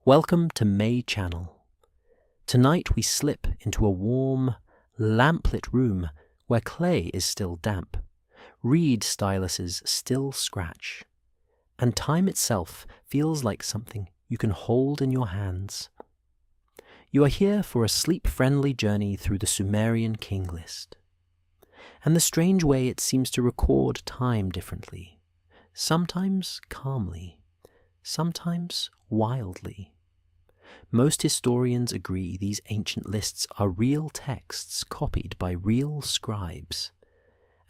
Welcome to May Channel. Tonight we slip into a warm, lamplit room where clay is still damp, reed styluses still scratch, and time itself feels like something you can hold in your hands. You are here for a sleep-friendly journey through the Sumerian King List, and the strange way it seems to record time differently, sometimes calmly, sometimes wildly. Most historians agree these ancient lists are real texts copied by real scribes,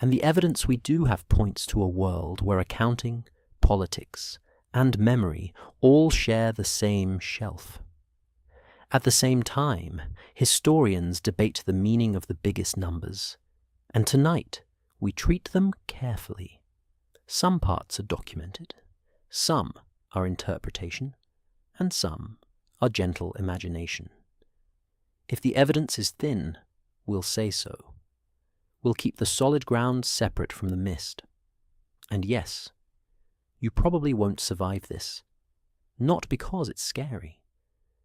and the evidence we do have points to a world where accounting, politics, and memory all share the same shelf. At the same time, historians debate the meaning of the biggest numbers, and tonight we treat them carefully. Some parts are documented, some are interpretation, and some are gentle imagination. If the evidence is thin, we'll say so. We'll keep the solid ground separate from the mist. And yes, you probably won't survive this, not because it's scary,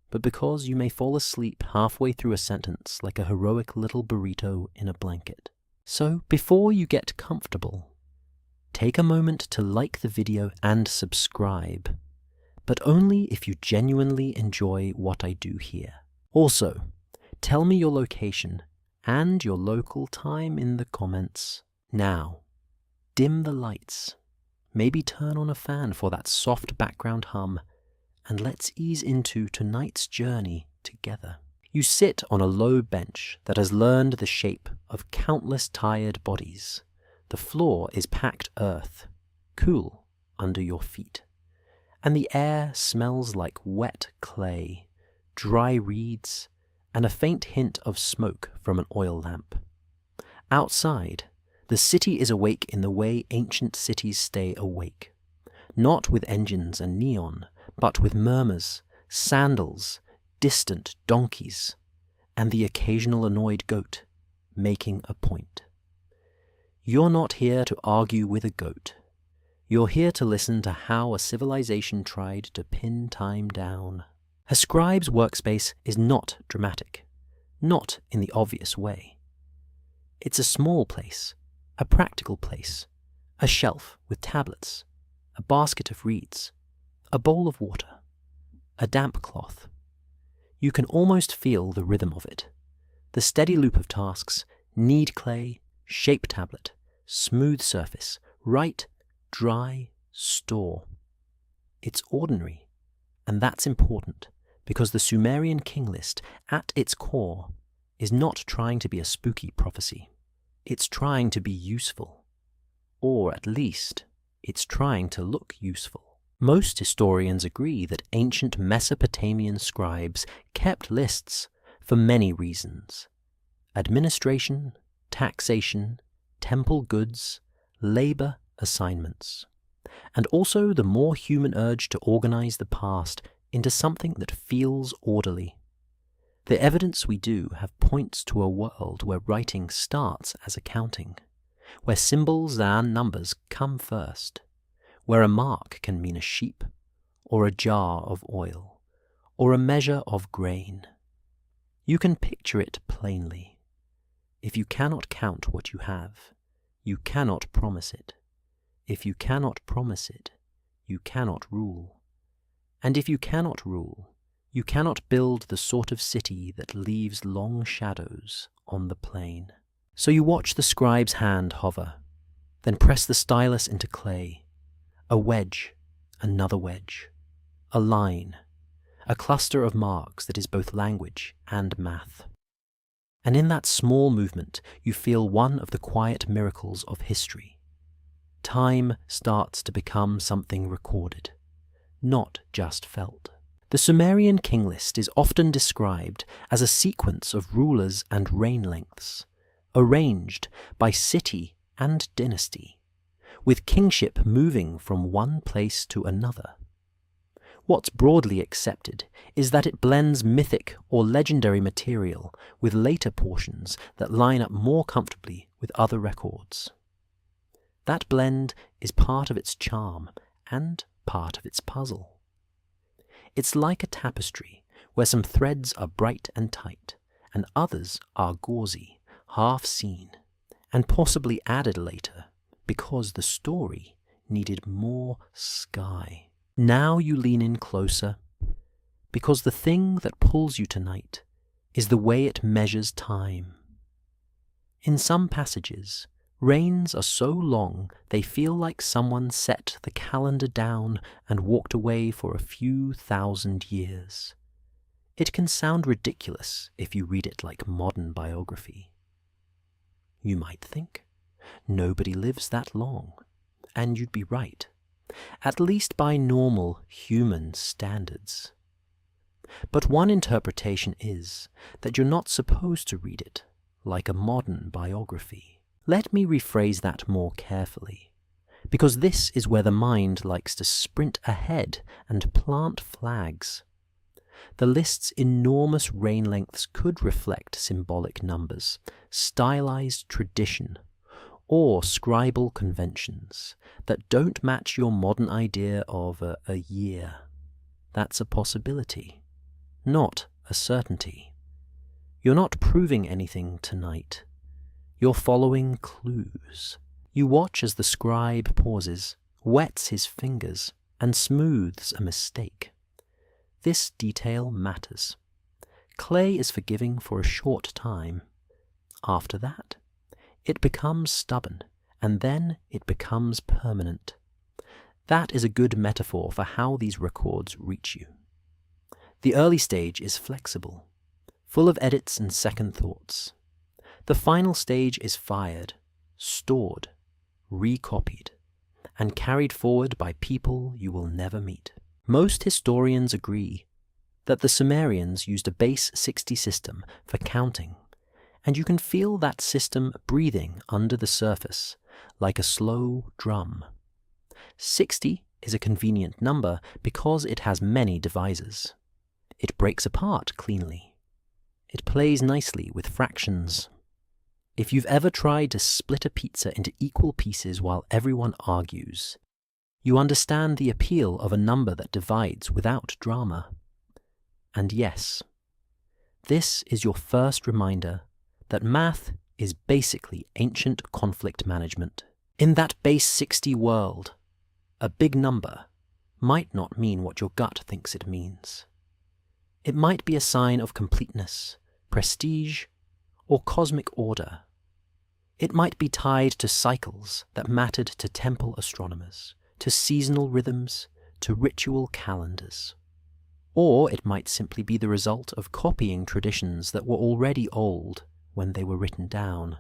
but because you may fall asleep halfway through a sentence like a heroic little burrito in a blanket. So before you get comfortable, take a moment to like the video and subscribe, but only if you genuinely enjoy what I do here. Also, tell me your location and your local time in the comments. Now, dim the lights, maybe turn on a fan for that soft background hum, and let's ease into tonight's journey together. You sit on a low bench that has learned the shape of countless tired bodies. The floor is packed earth, cool under your feet, and the air smells like wet clay, dry reeds, and a faint hint of smoke from an oil lamp. Outside, the city is awake in the way ancient cities stay awake, not with engines and neon, but with murmurs, sandals, distant donkeys, and the occasional annoyed goat making a point. You're not here to argue with a goat. You're here to listen to how a civilization tried to pin time down. A scribe's workspace is not dramatic, not in the obvious way. It's a small place, a practical place, a shelf with tablets, a basket of reeds, a bowl of water, a damp cloth. You can almost feel the rhythm of it, the steady loop of tasks: knead clay, shape tablet, smooth surface, write, dry, store. It's ordinary, and that's important, because the Sumerian King List, at its core, is not trying to be a spooky prophecy. It's trying to be useful. Or at least, it's trying to look useful. Most historians agree that ancient Mesopotamian scribes kept lists for many reasons: administration, taxation, temple goods, labor assignments, and also the more human urge to organize the past into something that feels orderly. The evidence we do have points to a world where writing starts as accounting, where symbols and numbers come first, where a mark can mean a sheep, or a jar of oil, or a measure of grain. You can picture it plainly. If you cannot count what you have, you cannot promise it. If you cannot promise it, you cannot rule. And if you cannot rule, you cannot build the sort of city that leaves long shadows on the plain. So you watch the scribe's hand hover, then press the stylus into clay. A wedge, another wedge, a line, a cluster of marks that is both language and math. And in that small movement, you feel one of the quiet miracles of history. Time starts to become something recorded, not just felt. The Sumerian King List is often described as a sequence of rulers and reign lengths, arranged by city and dynasty, with kingship moving from one place to another. What's broadly accepted is that it blends mythic or legendary material with later portions that line up more comfortably with other records. That blend is part of its charm and part of its puzzle. It's like a tapestry where some threads are bright and tight, and others are gauzy, half seen, and possibly added later because the story needed more sky. Now you lean in closer, because the thing that pulls you tonight is the way it measures time. In some passages, reigns are so long they feel like someone set the calendar down and walked away for a few thousand years. It can sound ridiculous if you read it like modern biography. You might think, nobody lives that long, and you'd be right, at least by normal human standards. But one interpretation is that you're not supposed to read it like a modern biography. Let me rephrase that more carefully, because this is where the mind likes to sprint ahead and plant flags. The list's enormous reign lengths could reflect symbolic numbers, stylized tradition, or scribal conventions that don't match your modern idea of a year. That's a possibility, not a certainty. You're not proving anything tonight. You're following clues. You watch as the scribe pauses, wets his fingers, and smooths a mistake. This detail matters. Clay is forgiving for a short time. After that, it becomes stubborn, and then it becomes permanent. That is a good metaphor for how these records reach you. The early stage is flexible, full of edits and second thoughts. The final stage is fired, stored, recopied, and carried forward by people you will never meet. Most historians agree that the Sumerians used a base 60 system for counting, and you can feel that system breathing under the surface like a slow drum. 60 is a convenient number because it has many divisors. It breaks apart cleanly. It plays nicely with fractions. If you've ever tried to split a pizza into equal pieces while everyone argues, you understand the appeal of a number that divides without drama. And yes, this is your first reminder that math is basically ancient conflict management. In that base 60 world, a big number might not mean what your gut thinks it means. It might be a sign of completeness, prestige, or cosmic order. It might be tied to cycles that mattered to temple astronomers, to seasonal rhythms, to ritual calendars. Or it might simply be the result of copying traditions that were already old when they were written down.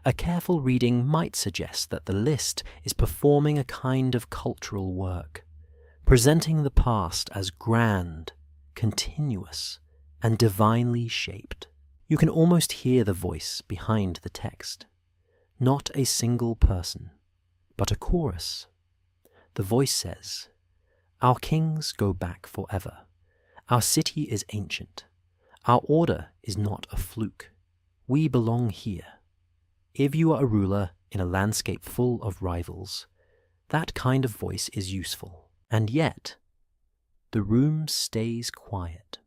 A careful reading might suggest that the list is performing a kind of cultural work, presenting the past as grand, continuous, and divinely shaped. You can almost hear the voice behind the text. Not a single person, but a chorus. The voice says, "Our kings go back forever. Our city is ancient. Our order is not a fluke. We belong here." If you are a ruler in a landscape full of rivals, that kind of voice is useful. And yet, the room stays quiet.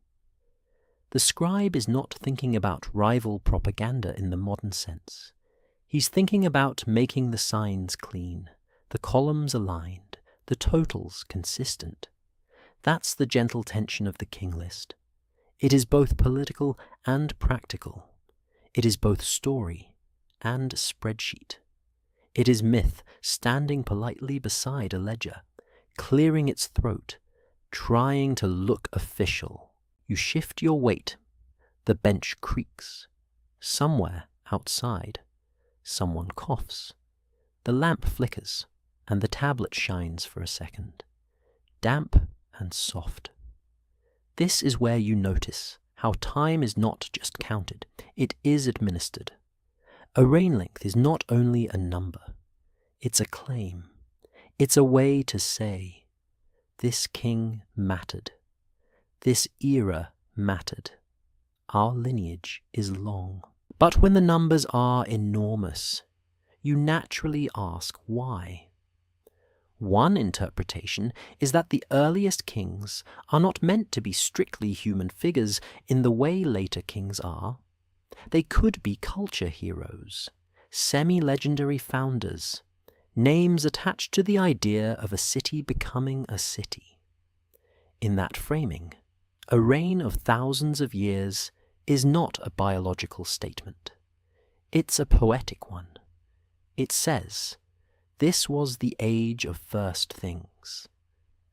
The scribe is not thinking about rival propaganda in the modern sense. He's thinking about making the signs clean, the columns aligned, the totals consistent. That's the gentle tension of the King List. It is both political and practical. It is both story and spreadsheet. It is myth standing politely beside a ledger, clearing its throat, trying to look official. You shift your weight. The bench creaks. Somewhere outside, someone coughs. The lamp flickers, and the tablet shines for a second, damp and soft. This is where you notice how time is not just counted, it is administered. A reign length is not only a number, it's a claim. It's a way to say, this king mattered. This era mattered. Our lineage is long. But when the numbers are enormous, you naturally ask why. One interpretation is that the earliest kings are not meant to be strictly human figures in the way later kings are. They could be culture heroes, semi-legendary founders, names attached to the idea of a city becoming a city. In that framing, a reign of thousands of years is not a biological statement. It's a poetic one. It says, this was the age of first things,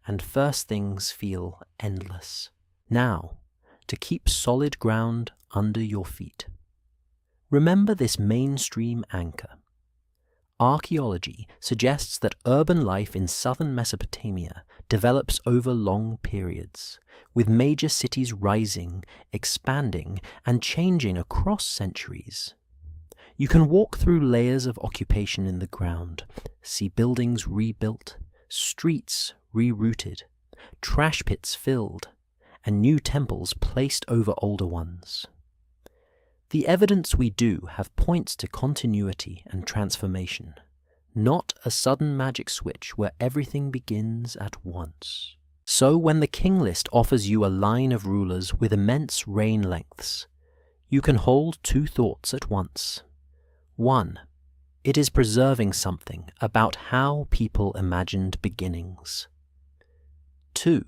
and first things feel endless. Now, to keep solid ground under your feet. Remember this mainstream anchor. Archaeology suggests that urban life in southern Mesopotamia develops over long periods, with major cities rising, expanding, and changing across centuries. You can walk through layers of occupation in the ground, see buildings rebuilt, streets rerouted, trash pits filled, and new temples placed over older ones. The evidence we do have points to continuity and transformation, not a sudden magic switch where everything begins at once. So when the King List offers you a line of rulers with immense reign lengths, you can hold two thoughts at once. One, it is preserving something about how people imagined beginnings. Two,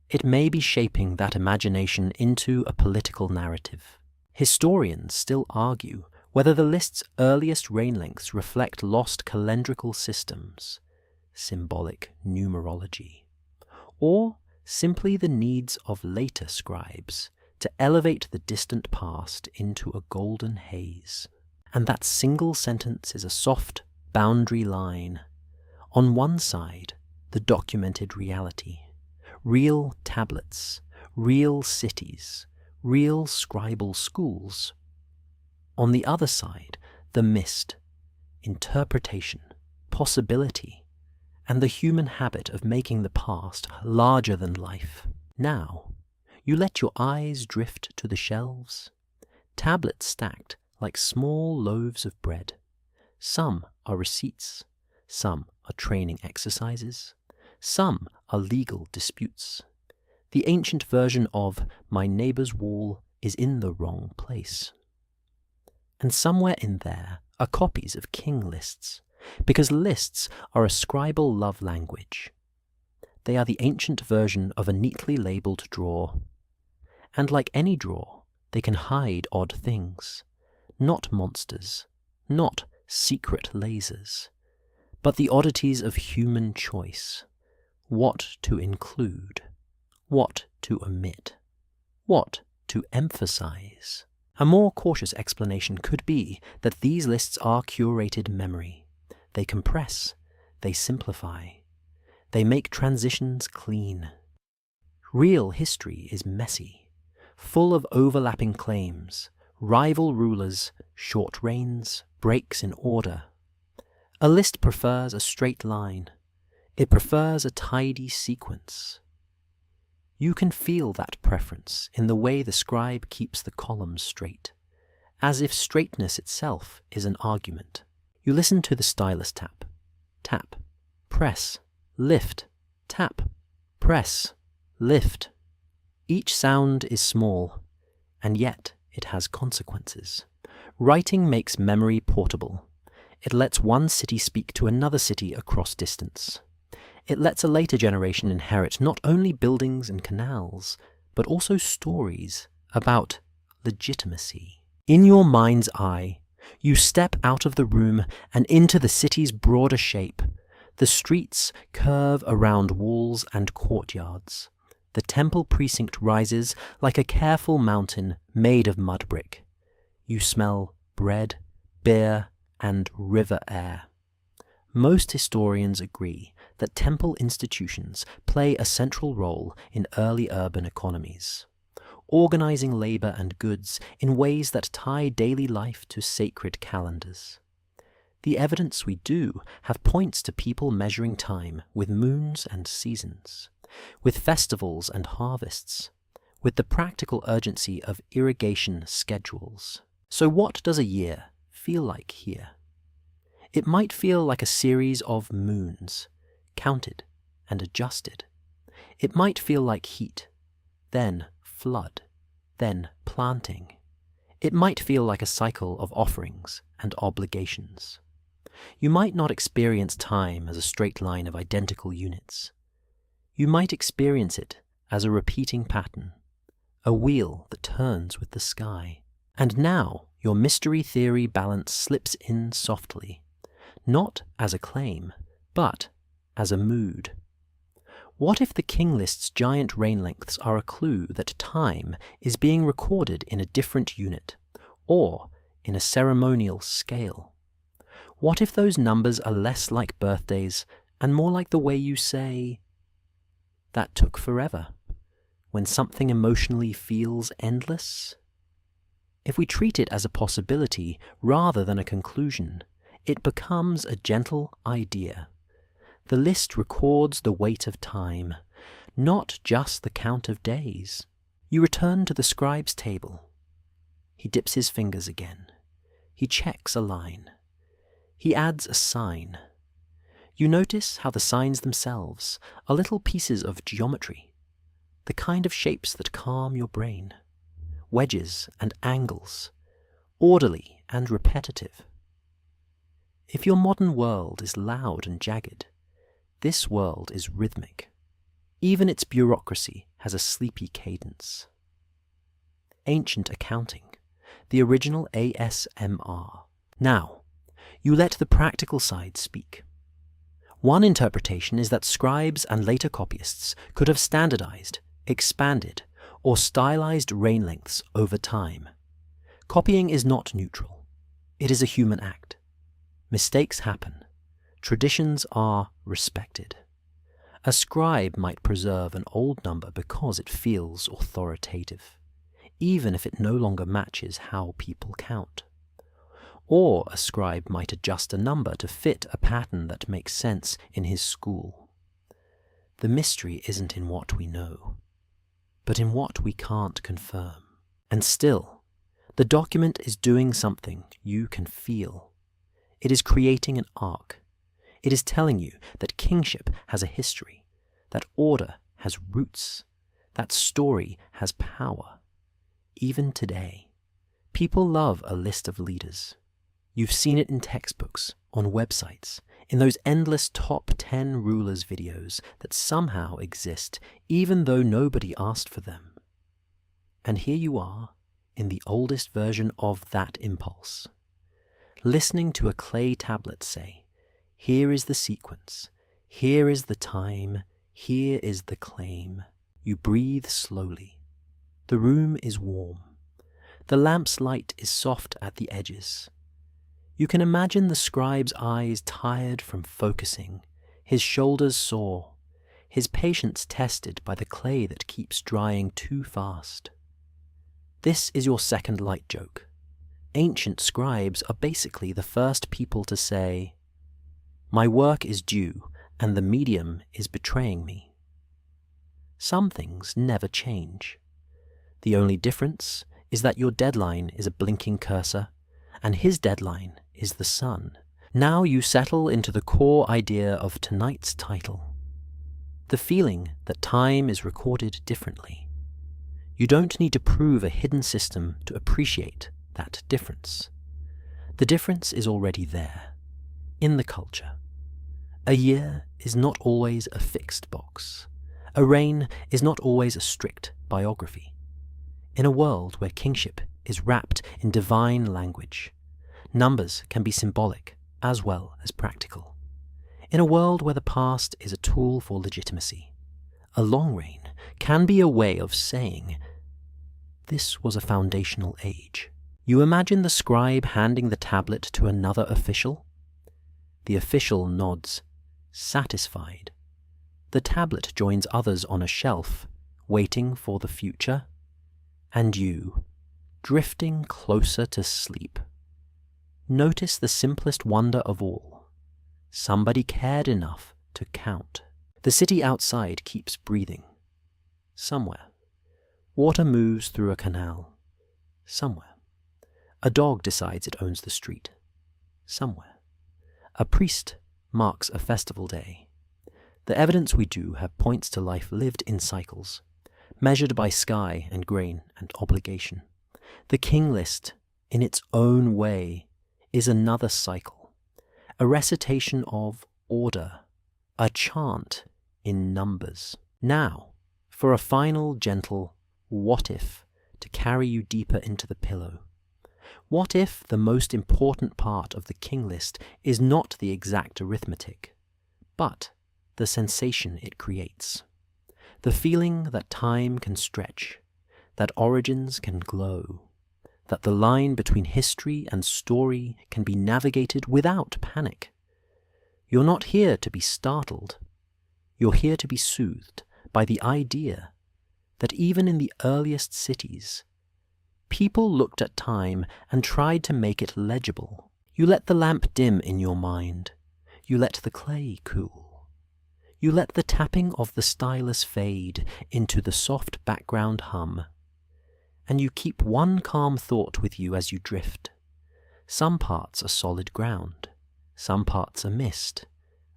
it may be shaping that imagination into a political narrative. Historians still argue whether the list's earliest reign lengths reflect lost calendrical systems, symbolic numerology, or simply the needs of later scribes to elevate the distant past into a golden haze. And that single sentence is a soft boundary line. On one side, the documented reality, real tablets, real cities, real scribal schools. On the other side, the mist, interpretation, possibility, and the human habit of making the past larger than life. Now, you let your eyes drift to the shelves, tablets stacked like small loaves of bread. Some are receipts, some are training exercises, some are legal disputes. The ancient version of my neighbour's wall is in the wrong place. And somewhere in there are copies of king lists, because lists are a scribal love language. They are the ancient version of a neatly labelled drawer. And like any drawer, they can hide odd things. Not monsters, not secret lasers, but the oddities of human choice. What to include, what to omit, what to emphasize. A more cautious explanation could be that these lists are curated memory. They compress, they simplify, they make transitions clean. Real history is messy, full of overlapping claims, rival rulers, short reigns, breaks in order. A list prefers a straight line. It prefers a tidy sequence. You can feel that preference in the way the scribe keeps the columns straight, as if straightness itself is an argument. You listen to the stylus tap, tap, press, lift, tap, press, lift. Each sound is small, and yet it has consequences. Writing makes memory portable. It lets one city speak to another city across distance. It lets a later generation inherit not only buildings and canals, but also stories about legitimacy. In your mind's eye, you step out of the room and into the city's broader shape. The streets curve around walls and courtyards. The temple precinct rises like a careful mountain made of mud brick. You smell bread, beer, and river air. Most historians agree that temple institutions play a central role in early urban economies, organizing labor and goods in ways that tie daily life to sacred calendars. The evidence we do have points to people measuring time with moons and seasons, with festivals and harvests, with the practical urgency of irrigation schedules. So what does a year feel like here? It might feel like a series of moons, counted, and adjusted. It might feel like heat, then flood, then planting. It might feel like a cycle of offerings and obligations. You might not experience time as a straight line of identical units. You might experience it as a repeating pattern, a wheel that turns with the sky. And now your mystery theory balance slips in softly, not as a claim, but as a mood. What if the King List's giant reign lengths are a clue that time is being recorded in a different unit, or in a ceremonial scale? What if those numbers are less like birthdays and more like the way you say, "That took forever," when something emotionally feels endless? If we treat it as a possibility rather than a conclusion, it becomes a gentle idea. The list records the weight of time, not just the count of days. You return to the scribe's table. He dips his fingers again. He checks a line. He adds a sign. You notice how the signs themselves are little pieces of geometry, the kind of shapes that calm your brain. Wedges and angles, orderly and repetitive. If your modern world is loud and jagged, this world is rhythmic. Even its bureaucracy has a sleepy cadence. Ancient accounting, the original ASMR. Now, you let the practical side speak. One interpretation is that scribes and later copyists could have standardized, expanded, or stylized reign lengths over time. Copying is not neutral. It is a human act. Mistakes happen. Traditions are respected. A scribe might preserve an old number because it feels authoritative, even if it no longer matches how people count. Or a scribe might adjust a number to fit a pattern that makes sense in his school. The mystery isn't in what we know, but in what we can't confirm. And still, the document is doing something you can feel. It is creating an arc. It is telling you that kingship has a history, that order has roots, that story has power. Even today, people love a list of leaders. You've seen it in textbooks, on websites, in those endless top 10 rulers videos that somehow exist even though nobody asked for them. And here you are, in the oldest version of that impulse, listening to a clay tablet say, "Here is the sequence, here is the time, here is the claim." You breathe slowly. The room is warm. The lamp's light is soft at the edges. You can imagine the scribe's eyes tired from focusing, his shoulders sore, his patience tested by the clay that keeps drying too fast. This is your second light joke. Ancient scribes are basically the first people to say, "My work is due, and the medium is betraying me." Some things never change. The only difference is that your deadline is a blinking cursor, and his deadline is the sun. Now you settle into the core idea of tonight's title. The feeling that time is recorded differently. You don't need to prove a hidden system to appreciate that difference. The difference is already there, in the culture. A year is not always a fixed box. A reign is not always a strict biography. In a world where kingship is wrapped in divine language, numbers can be symbolic as well as practical. In a world where the past is a tool for legitimacy, a long reign can be a way of saying, "This was a foundational age." You imagine the scribe handing the tablet to another official? The official nods, satisfied. The tablet joins others on a shelf, waiting for the future. And you, drifting closer to sleep. Notice the simplest wonder of all. Somebody cared enough to count. The city outside keeps breathing. Somewhere. Water moves through a canal. Somewhere. A dog decides it owns the street. Somewhere. A priest marks a festival day. The evidence we do have points to life lived in cycles, measured by sky and grain and obligation. The King List, in its own way, is another cycle, a recitation of order, a chant in numbers. Now, for a final gentle what if to carry you deeper into the pillow. What if the most important part of the King List is not the exact arithmetic, but the sensation it creates? The feeling that time can stretch, that origins can glow, that the line between history and story can be navigated without panic. You're not here to be startled. You're here to be soothed by the idea that even in the earliest cities, people looked at time and tried to make it legible. You let the lamp dim in your mind. You let the clay cool. You let the tapping of the stylus fade into the soft background hum. And you keep one calm thought with you as you drift. Some parts are solid ground. Some parts are mist.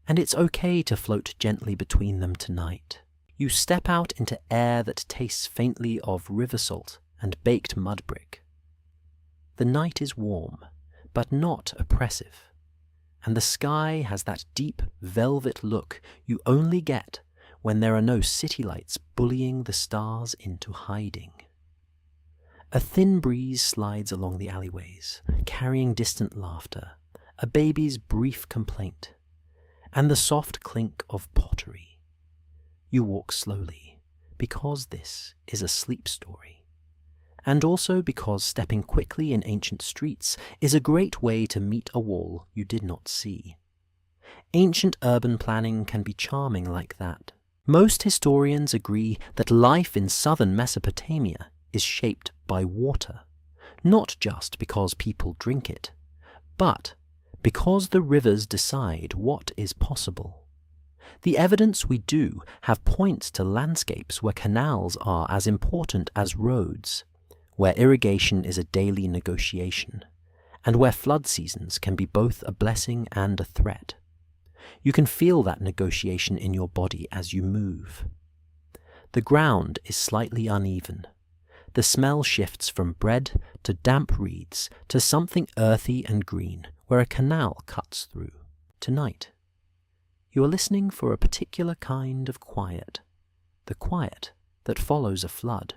And it's okay to float gently between them tonight. You step out into air that tastes faintly of river salt and baked mud brick. The night is warm, but not oppressive, and the sky has that deep velvet look you only get when there are no city lights bullying the stars into hiding. A thin breeze slides along the alleyways, carrying distant laughter, a baby's brief complaint, and the soft clink of pottery. You walk slowly, because this is a sleep story, and also because stepping quickly in ancient streets is a great way to meet a wall you did not see. Ancient urban planning can be charming like that. Most historians agree that life in southern Mesopotamia is shaped by water, not just because people drink it, but because the rivers decide what is possible. The evidence we do have points to landscapes where canals are as important as roads, where irrigation is a daily negotiation, and where flood seasons can be both a blessing and a threat. You can feel that negotiation in your body as you move. The ground is slightly uneven. The smell shifts from bread to damp reeds to something earthy and green where a canal cuts through. Tonight, you are listening for a particular kind of quiet, the quiet that follows a flood,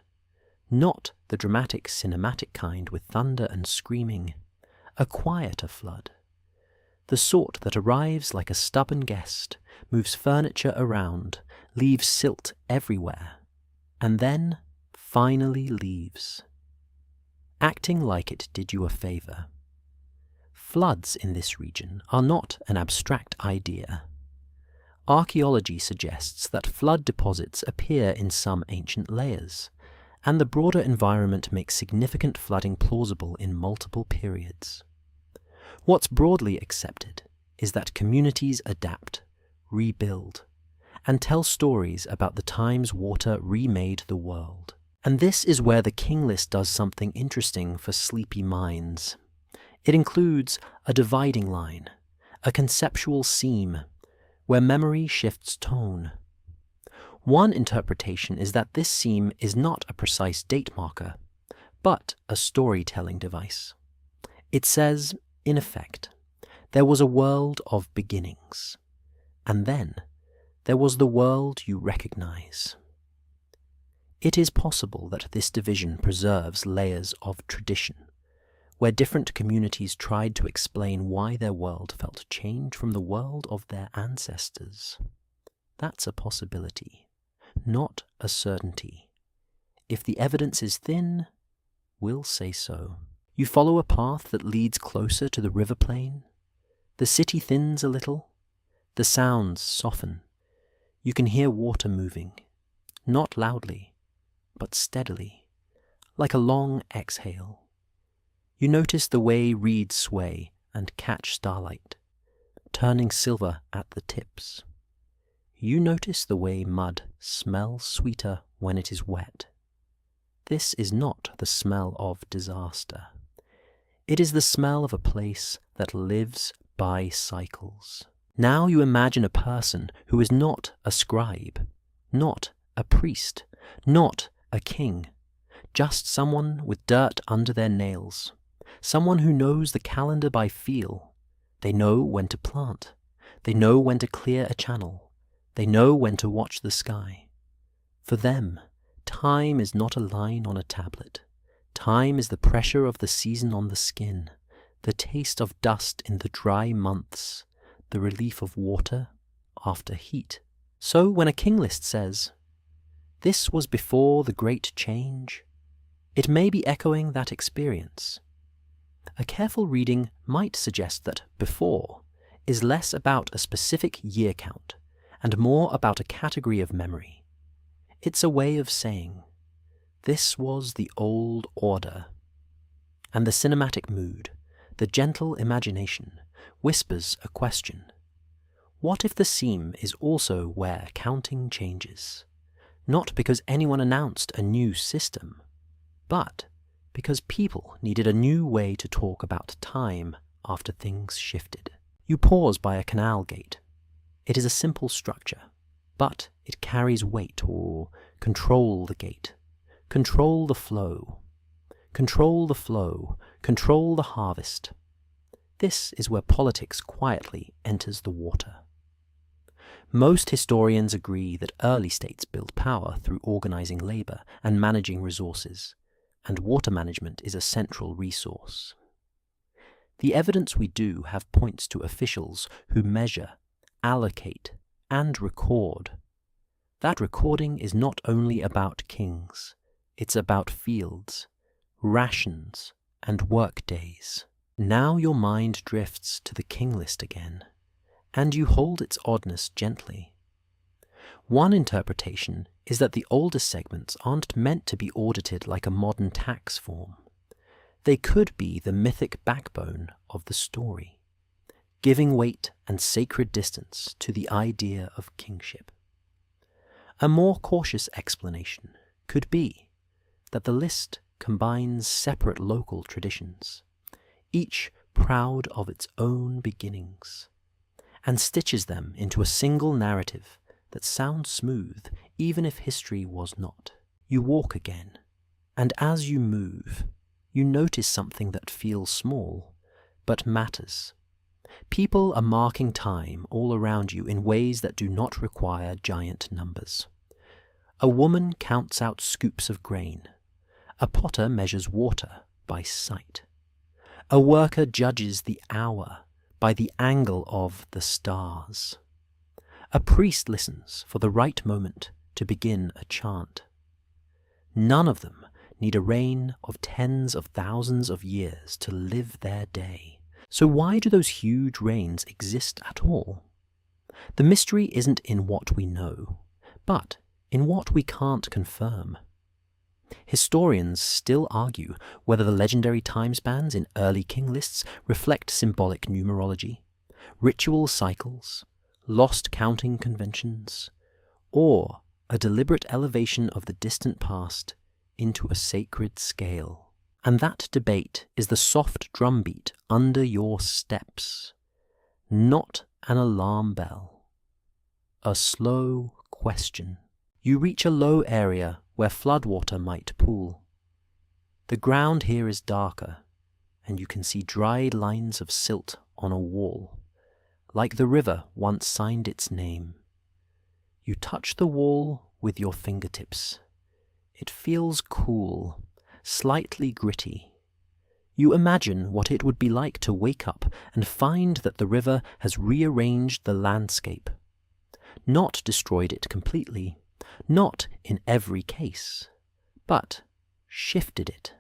not the dramatic cinematic kind with thunder and screaming, a quieter flood, the sort that arrives like a stubborn guest, moves furniture around, leaves silt everywhere, and then finally leaves, acting like it did you a favor. Floods in this region are not an abstract idea. Archaeology suggests that flood deposits appear in some ancient layers, and the broader environment makes significant flooding plausible in multiple periods. What's broadly accepted is that communities adapt, rebuild, and tell stories about the times water remade the world. And this is where the King List does something interesting for sleepy minds. It includes a dividing line, a conceptual seam, where memory shifts tone. One interpretation is that this seam is not a precise date marker, but a storytelling device. It says, in effect, there was a world of beginnings, and then there was the world you recognize. It is possible that this division preserves layers of tradition, where different communities tried to explain why their world felt changed from the world of their ancestors. That's a possibility, not a certainty. If the evidence is thin, we'll say so. You follow a path that leads closer to the river plain. The city thins a little. The sounds soften. You can hear water moving, not loudly, but steadily, like a long exhale. You notice the way reeds sway and catch starlight, turning silver at the tips. You notice the way mud smells sweeter when it is wet. This is not the smell of disaster. It is the smell of a place that lives by cycles. Now you imagine a person who is not a scribe, not a priest, not a king, just someone with dirt under their nails, someone who knows the calendar by feel. They know when to plant. They know when to clear a channel. They know when to watch the sky. For them, time is not a line on a tablet. Time is the pressure of the season on the skin, the taste of dust in the dry months, the relief of water after heat. So when a king list says, "This was before the great change," it may be echoing that experience. A careful reading might suggest that before is less about a specific year count and more about a category of memory. It's a way of saying, this was the old order. And the cinematic mood, the gentle imagination, whispers a question. What if the seam is also where counting changes? Not because anyone announced a new system, but because people needed a new way to talk about time after things shifted. You pause by a canal gate. It is a simple structure, but it carries weight. Or control the gate, control the flow, control the flow, control the harvest. This is where politics quietly enters the water. Most historians agree that early states built power through organizing labor and managing resources, and water management is a central resource. The evidence we do have points to officials who measure, allocate, and record. That recording is not only about kings, it's about fields, rations, and work days. Now your mind drifts to the king list again, and you hold its oddness gently. One interpretation is that the oldest segments aren't meant to be audited like a modern tax form. They could be the mythic backbone of the story, giving weight and sacred distance to the idea of kingship. A more cautious explanation could be that the list combines separate local traditions, each proud of its own beginnings, and stitches them into a single narrative that sounds smooth even if history was not. You walk again, and as you move, you notice something that feels small, but matters. People are marking time all around you in ways that do not require giant numbers. A woman counts out scoops of grain. A potter measures water by sight. A worker judges the hour by the angle of the stars. A priest listens for the right moment to begin a chant. None of them need a reign of tens of thousands of years to live their day. So why do those huge reigns exist at all? The mystery isn't in what we know, but in what we can't confirm. Historians still argue whether the legendary time spans in early king lists reflect symbolic numerology, ritual cycles, lost counting conventions, or a deliberate elevation of the distant past into a sacred scale. And that debate is the soft drumbeat under your steps, not an alarm bell. A slow question. You reach a low area where floodwater might pool. The ground here is darker, and you can see dried lines of silt on a wall, like the river once signed its name. You touch the wall with your fingertips. It feels cool, slightly gritty. You imagine what it would be like to wake up and find that the river has rearranged the landscape, not destroyed it completely, not in every case, but shifted it,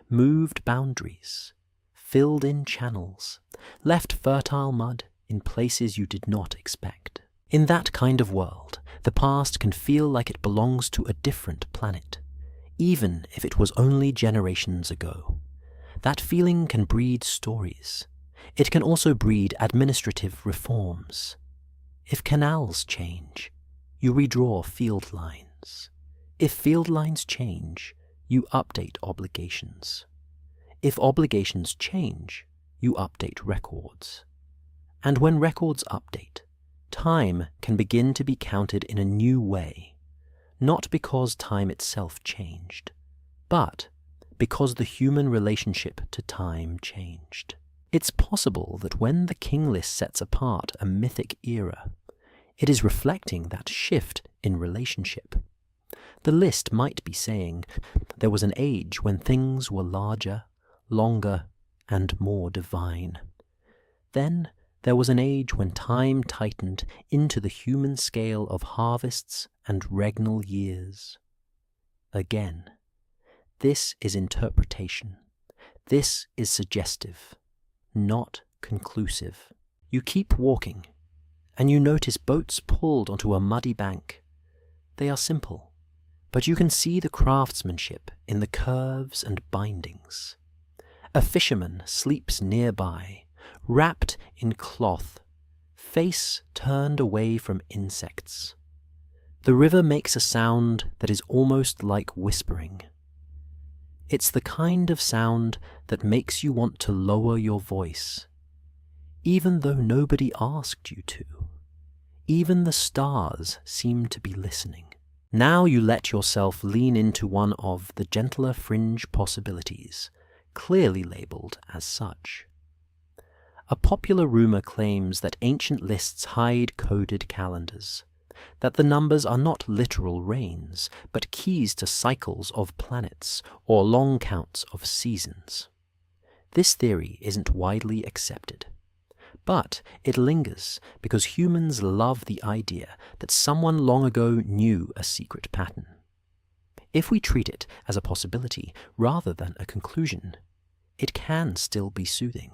moved boundaries, filled in channels, left fertile mud in places you did not expect. In that kind of world, the past can feel like it belongs to a different planet, even if it was only generations ago. That feeling can breed stories. It can also breed administrative reforms. If canals change, you redraw field lines. If field lines change, you update obligations. If obligations change, you update records. And when records update, time can begin to be counted in a new way, not because time itself changed, but because the human relationship to time changed. It's possible that when the King List sets apart a mythic era, it is reflecting that shift in relationship. The list might be saying there was an age when things were larger, longer, and more divine. Then there was an age when time tightened into the human scale of harvests and regnal years. Again, this is interpretation. This is suggestive, not conclusive. You keep walking, and you notice boats pulled onto a muddy bank. They are simple, but you can see the craftsmanship in the curves and bindings. A fisherman sleeps nearby, wrapped in cloth, face turned away from insects. The river makes a sound that is almost like whispering. It's the kind of sound that makes you want to lower your voice, even though nobody asked you to. Even the stars seem to be listening. Now you let yourself lean into one of the gentler fringe possibilities, clearly labelled as such. A popular rumour claims that ancient lists hide coded calendars, that the numbers are not literal reigns, but keys to cycles of planets or long counts of seasons. This theory isn't widely accepted, but it lingers because humans love the idea that someone long ago knew a secret pattern. If we treat it as a possibility rather than a conclusion, it can still be soothing,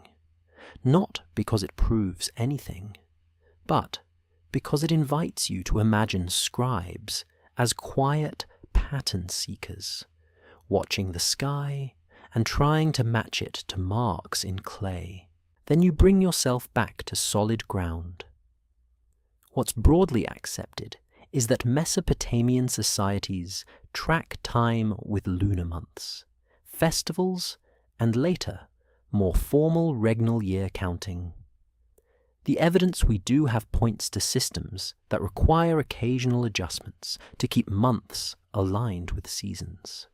not because it proves anything, but because it invites you to imagine scribes as quiet pattern seekers, watching the sky and trying to match it to marks in clay. Then you bring yourself back to solid ground. What's broadly accepted is that Mesopotamian societies track time with lunar months, festivals, and later, more formal regnal year counting. The evidence we do have points to systems that require occasional adjustments to keep months aligned with seasons.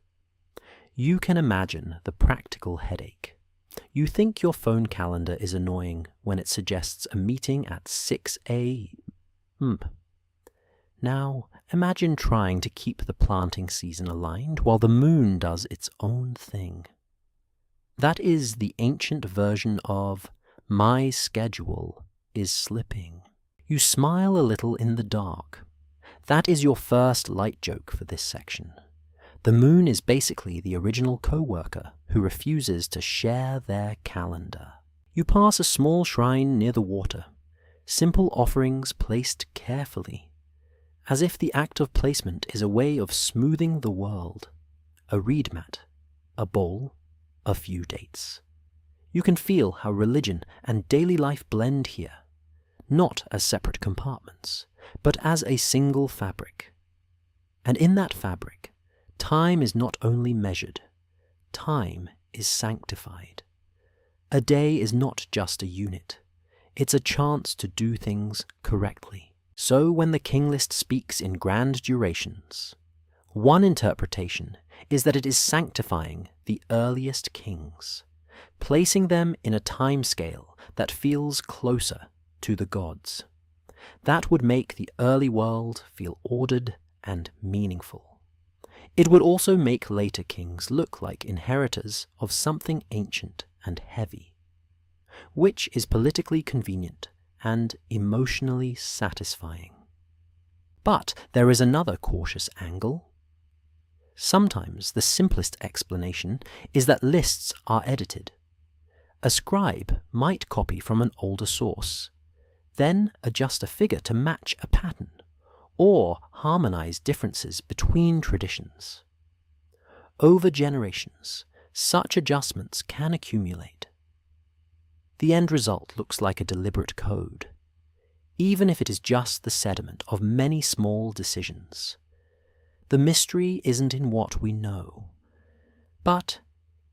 You can imagine the practical headache. You think your phone calendar is annoying when it suggests a meeting at 6 a.m. Now, imagine trying to keep the planting season aligned while the moon does its own thing. That is the ancient version of "my schedule is slipping." You smile a little in the dark. That is your first light joke for this section. The moon is basically the original co-worker who refuses to share their calendar. You pass a small shrine near the water, simple offerings placed carefully, as if the act of placement is a way of smoothing the world. A reed mat, a bowl, a few dates. You can feel how religion and daily life blend here, not as separate compartments, but as a single fabric. And in that fabric, time is not only measured, time is sanctified. A day is not just a unit, it's a chance to do things correctly. So when the King List speaks in grand durations, one interpretation is that it is sanctifying the earliest kings, placing them in a time scale that feels closer to the gods. That would make the early world feel ordered and meaningful. It would also make later kings look like inheritors of something ancient and heavy, which is politically convenient and emotionally satisfying. But there is another cautious angle. Sometimes the simplest explanation is that lists are edited. A scribe might copy from an older source, then adjust a figure to match a pattern, or harmonize differences between traditions. Over generations, such adjustments can accumulate. The end result looks like a deliberate code, even if it is just the sediment of many small decisions. The mystery isn't in what we know, but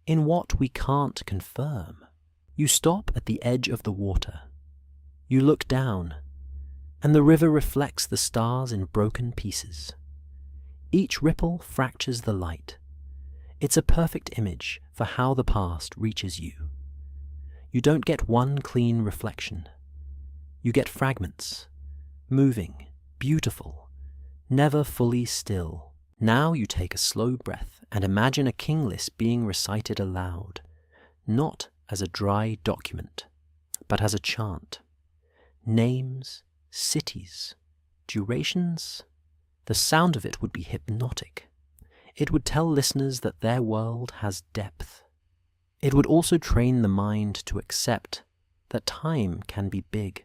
in what we can't confirm. You stop at the edge of the water. You look down, and the river reflects the stars in broken pieces. Each ripple fractures the light. It's a perfect image for how the past reaches you. You don't get one clean reflection. You get fragments, moving, beautiful, never fully still. Now you take a slow breath and imagine a king list being recited aloud, not as a dry document, but as a chant. Names, cities, durations. The sound of it would be hypnotic. It would tell listeners that their world has depth. It would also train the mind to accept that time can be big,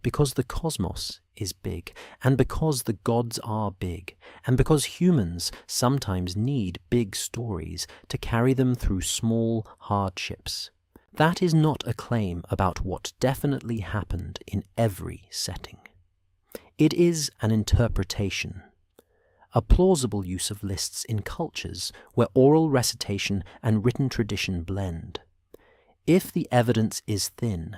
because the cosmos is big, and because the gods are big, and because humans sometimes need big stories to carry them through small hardships. That is not a claim about what definitely happened in every setting. It is an interpretation, a plausible use of lists in cultures where oral recitation and written tradition blend. If the evidence is thin,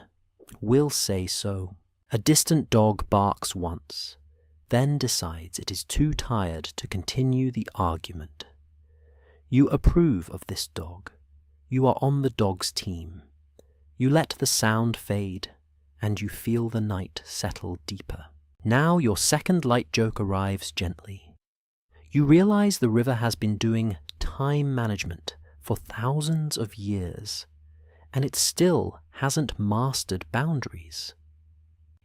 we'll say so. A distant dog barks once, then decides it is too tired to continue the argument. You approve of this dog. You are on the dog's team. You let the sound fade, and you feel the night settle deeper. Now your second light joke arrives gently. You realize the river has been doing time management for thousands of years, and it still hasn't mastered boundaries.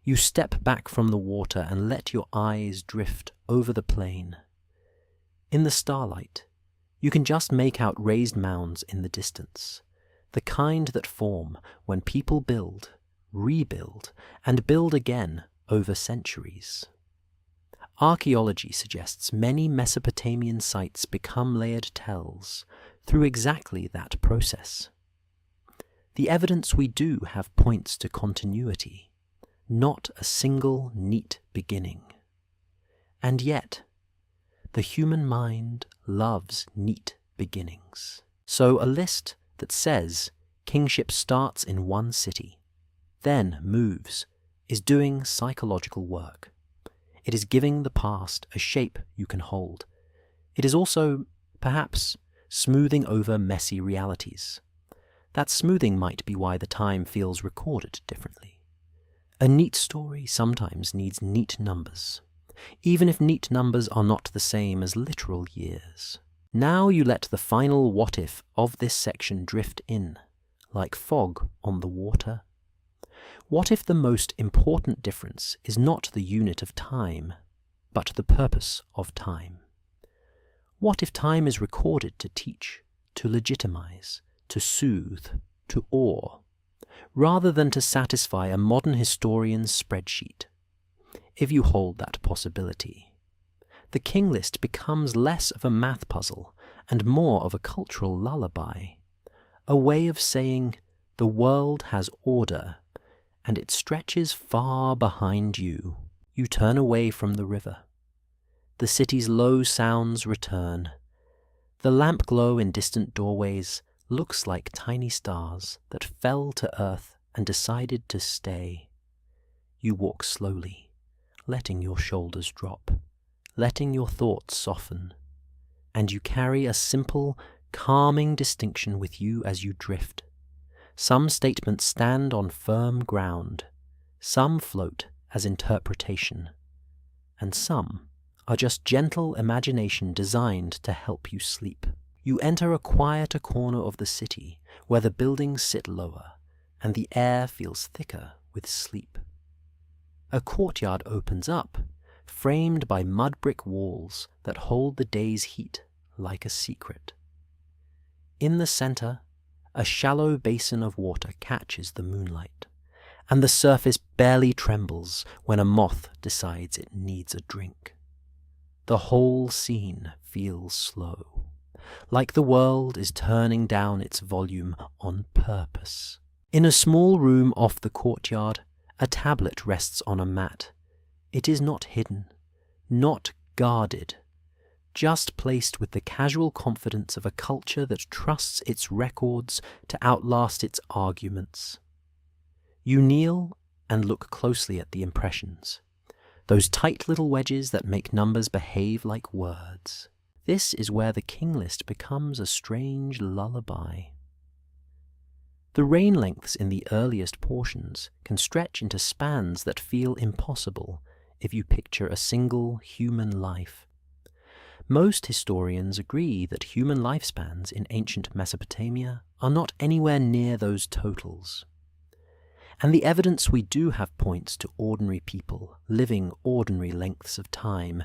You step back from the water and let your eyes drift over the plain. In the starlight, you can just make out raised mounds in the distance, the kind that form when people build, rebuild, and build again over centuries. Archaeology suggests many Mesopotamian sites become layered tells through exactly that process. The evidence we do have points to continuity, not a single neat beginning. And yet, the human mind loves neat beginnings. So a list that says kingship starts in one city, then moves, is doing psychological work. It is giving the past a shape you can hold. It is also, perhaps, smoothing over messy realities. That smoothing might be why the time feels recorded differently. A neat story sometimes needs neat numbers, even if neat numbers are not the same as literal years. Now you let the final what if of this section drift in, like fog on the water. What if the most important difference is not the unit of time, but the purpose of time? What if time is recorded to teach, to legitimize, to soothe, to awe, rather than to satisfy a modern historian's spreadsheet? If you hold that possibility, the King List becomes less of a math puzzle and more of a cultural lullaby, a way of saying the world has order and it stretches far behind you. You turn away from the river. The city's low sounds return. The lamp glow in distant doorways looks like tiny stars that fell to earth and decided to stay. You walk slowly, letting your shoulders drop, letting your thoughts soften, and you carry a simple, calming distinction with you as you drift. Some statements stand on firm ground, some float as interpretation, and some are just gentle imagination designed to help you sleep. You enter a quieter corner of the city where the buildings sit lower and the air feels thicker with sleep. A courtyard opens up, framed by mud brick walls that hold the day's heat like a secret. In the center, a shallow basin of water catches the moonlight, and the surface barely trembles when a moth decides it needs a drink. The whole scene feels slow, like the world is turning down its volume on purpose. In a small room off the courtyard, a tablet rests on a mat. It is not hidden, not guarded, just placed with the casual confidence of a culture that trusts its records to outlast its arguments. You kneel and look closely at the impressions. Those tight little wedges that make numbers behave like words. This is where the King List becomes a strange lullaby. The reign lengths in the earliest portions can stretch into spans that feel impossible if you picture a single human life. Most historians agree that human lifespans in ancient Mesopotamia are not anywhere near those totals. And the evidence we do have points to ordinary people living ordinary lengths of time,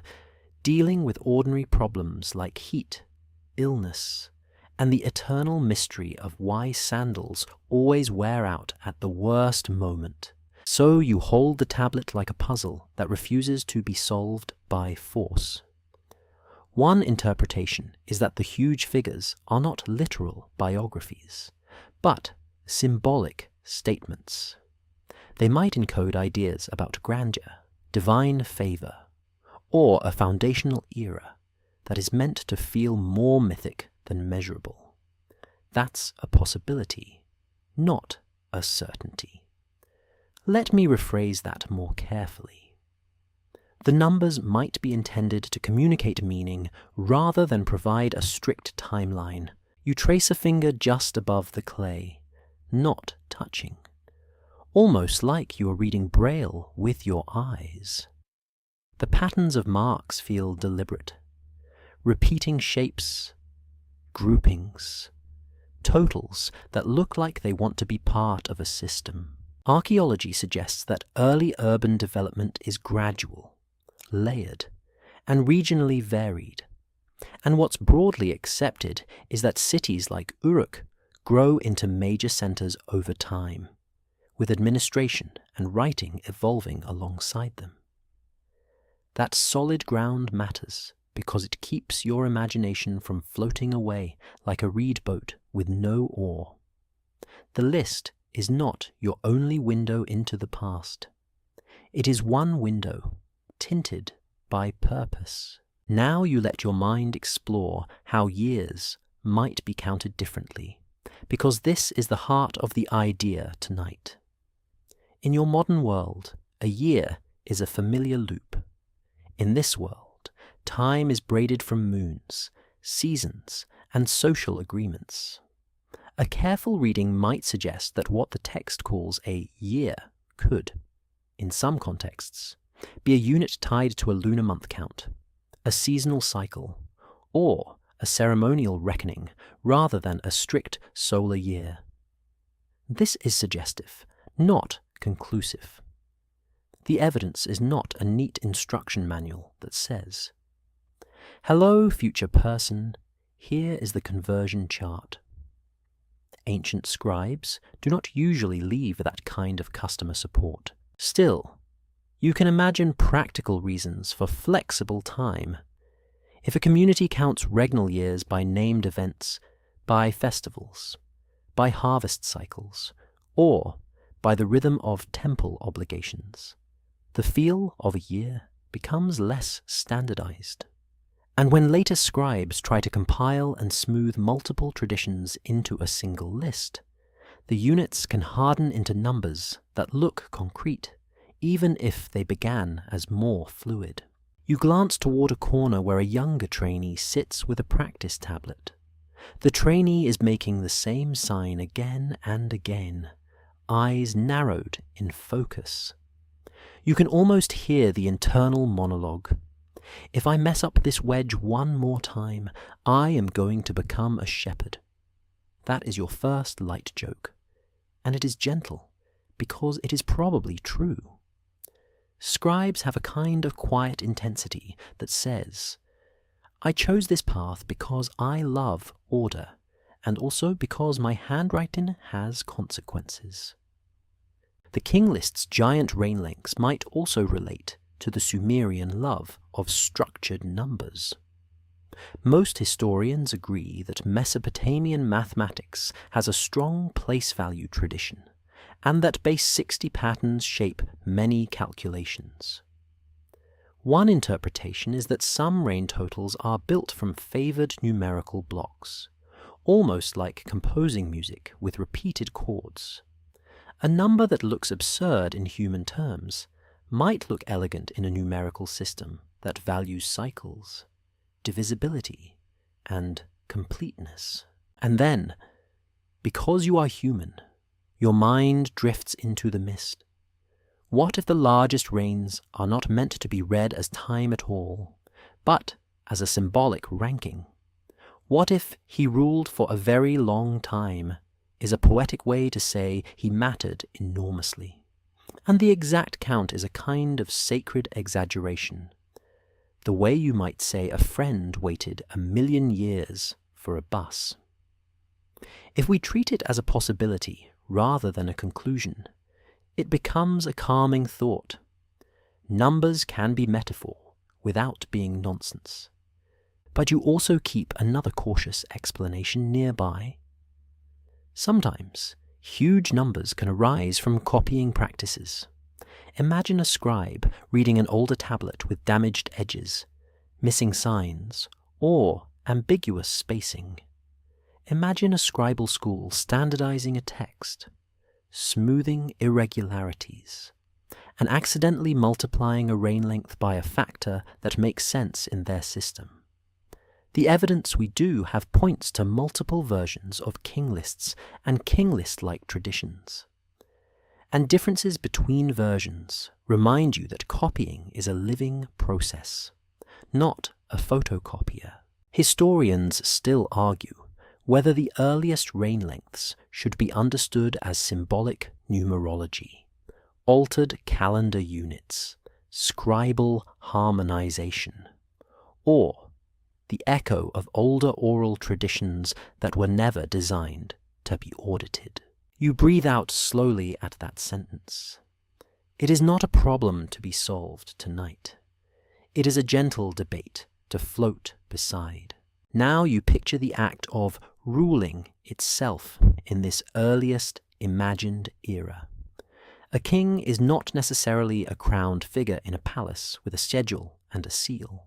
dealing with ordinary problems like heat, illness, and the eternal mystery of why sandals always wear out at the worst moment. So you hold the tablet like a puzzle that refuses to be solved by force. One interpretation is that the huge figures are not literal biographies, but symbolic statements. They might encode ideas about grandeur, divine favor, or a foundational era that is meant to feel more mythic than measurable. That's a possibility, not a certainty. Let me rephrase that more carefully. The numbers might be intended to communicate meaning rather than provide a strict timeline. You trace a finger just above the clay, not touching. Almost like you are reading Braille with your eyes. The patterns of marks feel deliberate. Repeating shapes, groupings, totals that look like they want to be part of a system. Archaeology suggests that early urban development is gradual, layered, and regionally varied. And what's broadly accepted is that cities like Uruk grow into major centers over time, with administration and writing evolving alongside them. That solid ground matters because it keeps your imagination from floating away like a reed boat with no oar. The list is not your only window into the past. It is one window, tinted by purpose. Now you let your mind explore how years might be counted differently, because this is the heart of the idea tonight. In your modern world, a year is a familiar loop. In this world, time is braided from moons, seasons, and social agreements. A careful reading might suggest that what the text calls a year could, in some contexts, be a unit tied to a lunar month count, a seasonal cycle, or a ceremonial reckoning rather than a strict solar year. This is suggestive, not conclusive. The evidence is not a neat instruction manual that says, "Hello, future person, here is the conversion chart." Ancient scribes do not usually leave that kind of customer support. Still, you can imagine practical reasons for flexible time. If a community counts regnal years by named events, by festivals, by harvest cycles, or by the rhythm of temple obligations, the feel of a year becomes less standardized. And when later scribes try to compile and smooth multiple traditions into a single list, the units can harden into numbers that look concrete, even if they began as more fluid. You glance toward a corner where a younger trainee sits with a practice tablet. The trainee is making the same sign again and again, eyes narrowed in focus. You can almost hear the internal monologue. If I mess up this wedge one more time, I am going to become a shepherd. That is your first light joke, and it is gentle, because it is probably true. Scribes have a kind of quiet intensity that says, I chose this path because I love order, and also because my handwriting has consequences. The King List's giant reign lengths might also relate to the Sumerian love of structured numbers. Most historians agree that Mesopotamian mathematics has a strong place value tradition, and that base 60 patterns shape many calculations. One interpretation is that some reign totals are built from favored numerical blocks, almost like composing music with repeated chords. A number that looks absurd in human terms might look elegant in a numerical system that values cycles, divisibility, and completeness. And then, because you are human, your mind drifts into the mist. What if the largest reigns are not meant to be read as time at all, but as a symbolic ranking? What if he ruled for a very long time is a poetic way to say he mattered enormously, and the exact count is a kind of sacred exaggeration, the way you might say a friend waited 1,000,000 years for a bus? If we treat it as a possibility rather than a conclusion, it becomes a calming thought. Numbers can be metaphor without being nonsense. But you also keep another cautious explanation nearby. Sometimes huge numbers can arise from copying practices. Imagine a scribe reading an older tablet with damaged edges, missing signs, or ambiguous spacing. Imagine a scribal school standardizing a text, smoothing irregularities, and accidentally multiplying a reign length by a factor that makes sense in their system. The evidence we do have points to multiple versions of king lists and king list-like traditions. And differences between versions remind you that copying is a living process, not a photocopier. Historians still argue whether the earliest reign lengths should be understood as symbolic numerology, altered calendar units, scribal harmonization, or the echo of older oral traditions that were never designed to be audited. You breathe out slowly at that sentence. It is not a problem to be solved tonight. It is a gentle debate to float beside. Now you picture the act of ruling itself in this earliest imagined era. A king is not necessarily a crowned figure in a palace with a schedule and a seal.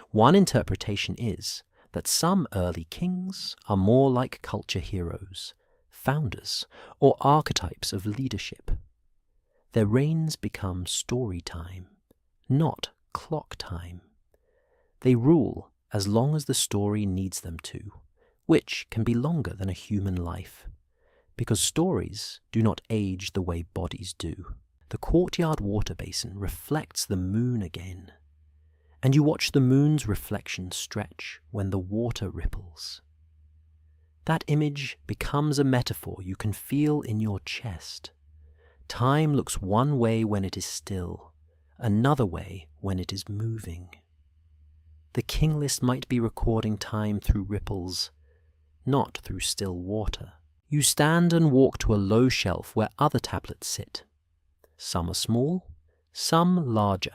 One interpretation is that some early kings are more like culture heroes, founders, or archetypes of leadership. Their reigns become story time, not clock time. They rule as long as the story needs them to, which can be longer than a human life, because stories do not age the way bodies do. The courtyard water basin reflects the moon again, and you watch the moon's reflection stretch when the water ripples. That image becomes a metaphor you can feel in your chest. Time looks one way when it is still, another way when it is moving. The king list might be recording time through ripples, not through still water. You stand and walk to a low shelf where other tablets sit. Some are small, some larger,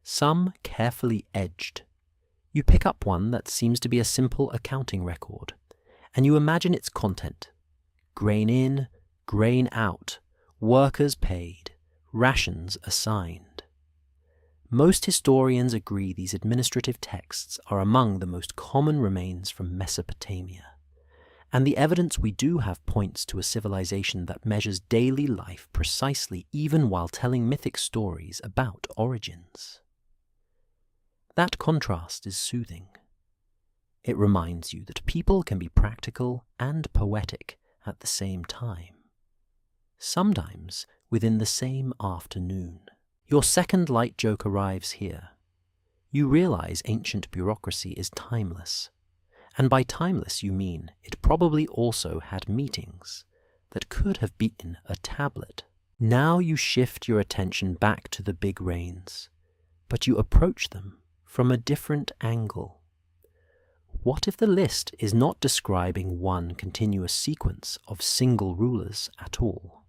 some carefully edged. You pick up one that seems to be a simple accounting record, and you imagine its content. Grain in, grain out, workers paid, rations assigned. Most historians agree these administrative texts are among the most common remains from Mesopotamia, and the evidence we do have points to a civilization that measures daily life precisely even while telling mythic stories about origins. That contrast is soothing. It reminds you that people can be practical and poetic at the same time, sometimes within the same afternoon. Your second light joke arrives here. You realize ancient bureaucracy is timeless, and by timeless you mean it probably also had meetings that could have beaten a tablet. Now you shift your attention back to the big reigns, but you approach them from a different angle. What if the list is not describing one continuous sequence of single rulers at all?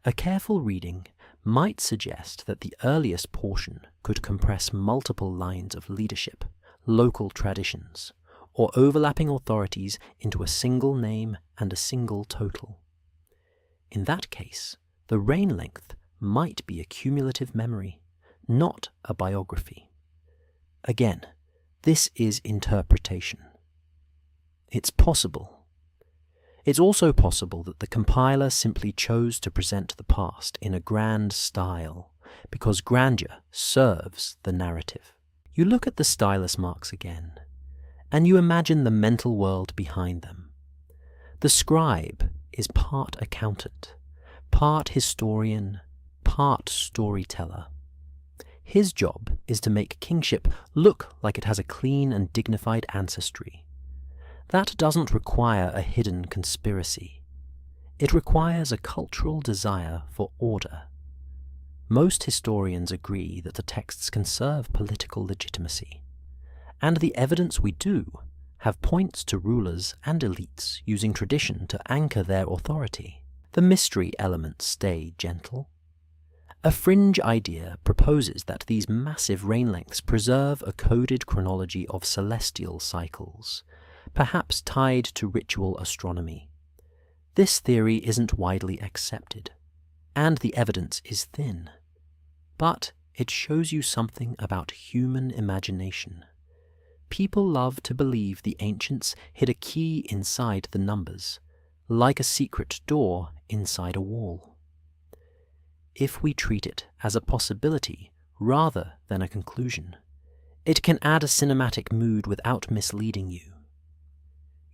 A careful reading might suggest that the earliest portion could compress multiple lines of leadership, local traditions, or overlapping authorities into a single name and a single total. In that case, the reign length might be a cumulative memory, not a biography. Again, this is interpretation. It's possible. It's also possible that the compiler simply chose to present the past in a grand style, because grandeur serves the narrative. You look at the stylus marks again, and you imagine the mental world behind them. The scribe is part accountant, part historian, part storyteller. His job is to make kingship look like it has a clean and dignified ancestry. That doesn't require a hidden conspiracy. It requires a cultural desire for order. Most historians agree that the texts can serve political legitimacy, and the evidence we do have points to rulers and elites using tradition to anchor their authority. The mystery elements stay gentle. A fringe idea proposes that these massive rain lengths preserve a coded chronology of celestial cycles, perhaps tied to ritual astronomy. This theory isn't widely accepted, and the evidence is thin. But it shows you something about human imagination. People love to believe the ancients hid a key inside the numbers, like a secret door inside a wall. If we treat it as a possibility rather than a conclusion, it can add a cinematic mood without misleading you.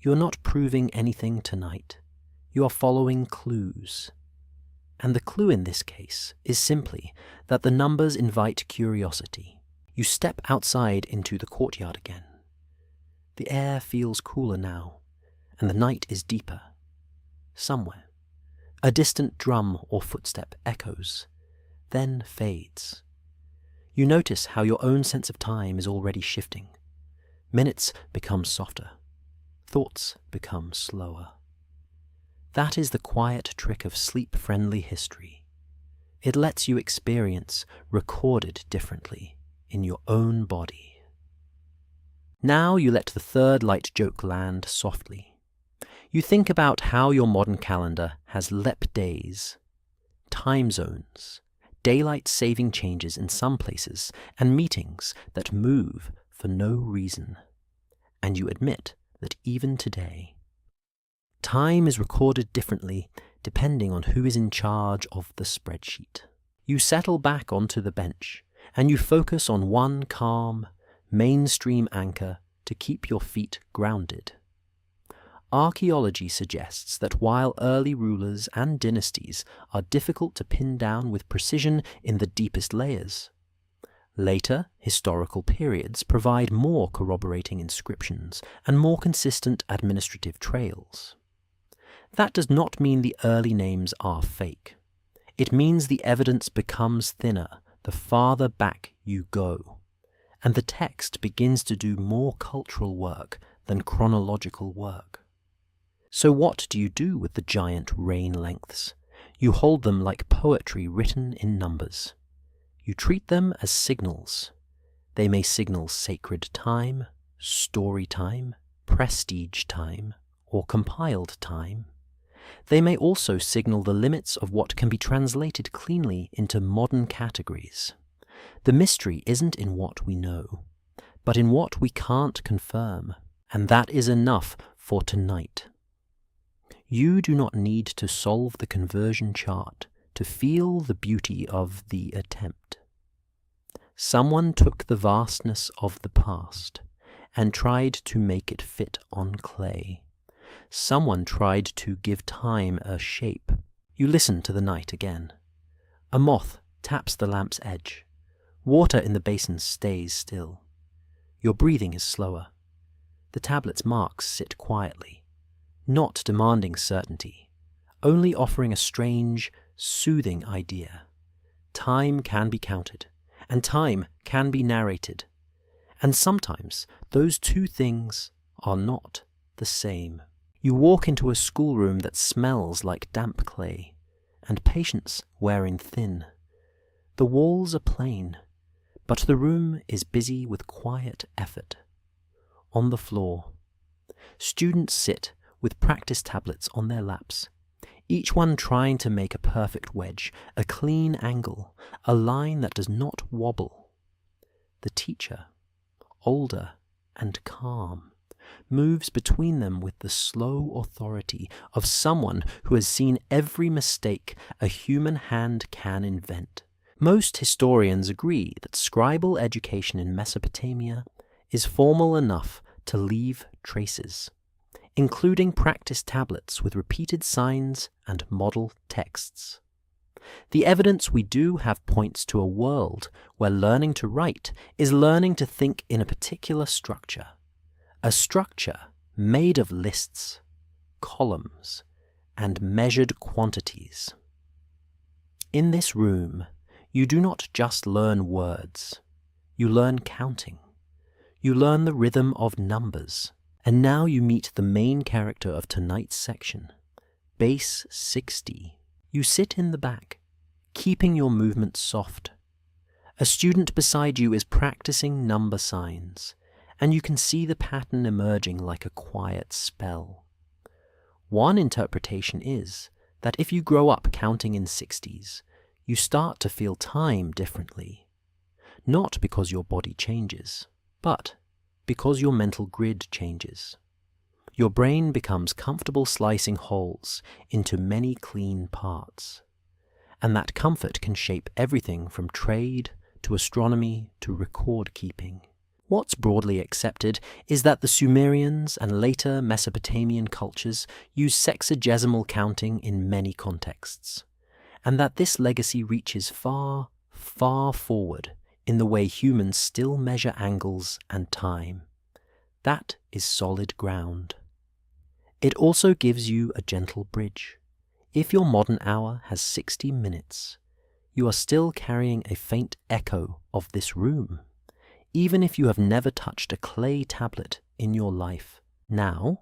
You're not proving anything tonight. You are following clues. And the clue in this case is simply that the numbers invite curiosity. You step outside into the courtyard again. The air feels cooler now, and the night is deeper. Somewhere, a distant drum or footstep echoes, then fades. You notice how your own sense of time is already shifting. Minutes become softer. Thoughts become slower. That is the quiet trick of sleep-friendly history. It lets you experience recorded differently in your own body. Now you let the third light joke land softly. You think about how your modern calendar has lep days, time zones, daylight saving changes in some places, and meetings that move for no reason. And you admit that even today, time is recorded differently depending on who is in charge of the spreadsheet. You settle back onto the bench, and you focus on one calm, mainstream anchor to keep your feet grounded. Archaeology suggests that while early rulers and dynasties are difficult to pin down with precision in the deepest layers, later historical periods provide more corroborating inscriptions and more consistent administrative trails. That does not mean the early names are fake. It means the evidence becomes thinner the farther back you go, and the text begins to do more cultural work than chronological work. So what do you do with the giant rain lengths? You hold them like poetry written in numbers. You treat them as signals. They may signal sacred time, story time, prestige time, or compiled time. They may also signal the limits of what can be translated cleanly into modern categories. The mystery isn't in what we know, but in what we can't confirm, and that is enough for tonight. You do not need to solve the conversion chart to feel the beauty of the attempt. Someone took the vastness of the past and tried to make it fit on clay. Someone tried to give time a shape. You listen to the night again. A moth taps the lamp's edge. Water in the basin stays still. Your breathing is slower. The tablet's marks sit quietly, not demanding certainty, only offering a strange, soothing idea. Time can be counted, and time can be narrated. And sometimes those two things are not the same. You walk into a schoolroom that smells like damp clay, and patients wearing thin. The walls are plain, but the room is busy with quiet effort. On the floor, students sit with practice tablets on their laps, each one trying to make a perfect wedge, a clean angle, a line that does not wobble. The teacher, older and calm, moves between them with the slow authority of someone who has seen every mistake a human hand can invent. Most historians agree that scribal education in Mesopotamia is formal enough to leave traces, including practice tablets with repeated signs and model texts. The evidence we do have points to a world where learning to write is learning to think in a particular structure, a structure made of lists, columns, and measured quantities. In this room, you do not just learn words, you learn counting. You learn the rhythm of numbers. And now you meet the main character of tonight's section, base 60. You sit in the back, keeping your movements soft. A student beside you is practicing number signs, and you can see the pattern emerging like a quiet spell. One interpretation is that if you grow up counting in 60s, you start to feel time differently, not because your body changes, but because your mental grid changes. Your brain becomes comfortable slicing wholes into many clean parts, and that comfort can shape everything from trade to astronomy to record keeping. What's broadly accepted is that the Sumerians and later Mesopotamian cultures use sexagesimal counting in many contexts, and that this legacy reaches far, far forward in the way humans still measure angles and time. That is solid ground. It also gives you a gentle bridge. If your modern hour has 60 minutes, you are still carrying a faint echo of this room, even if you have never touched a clay tablet in your life. Now,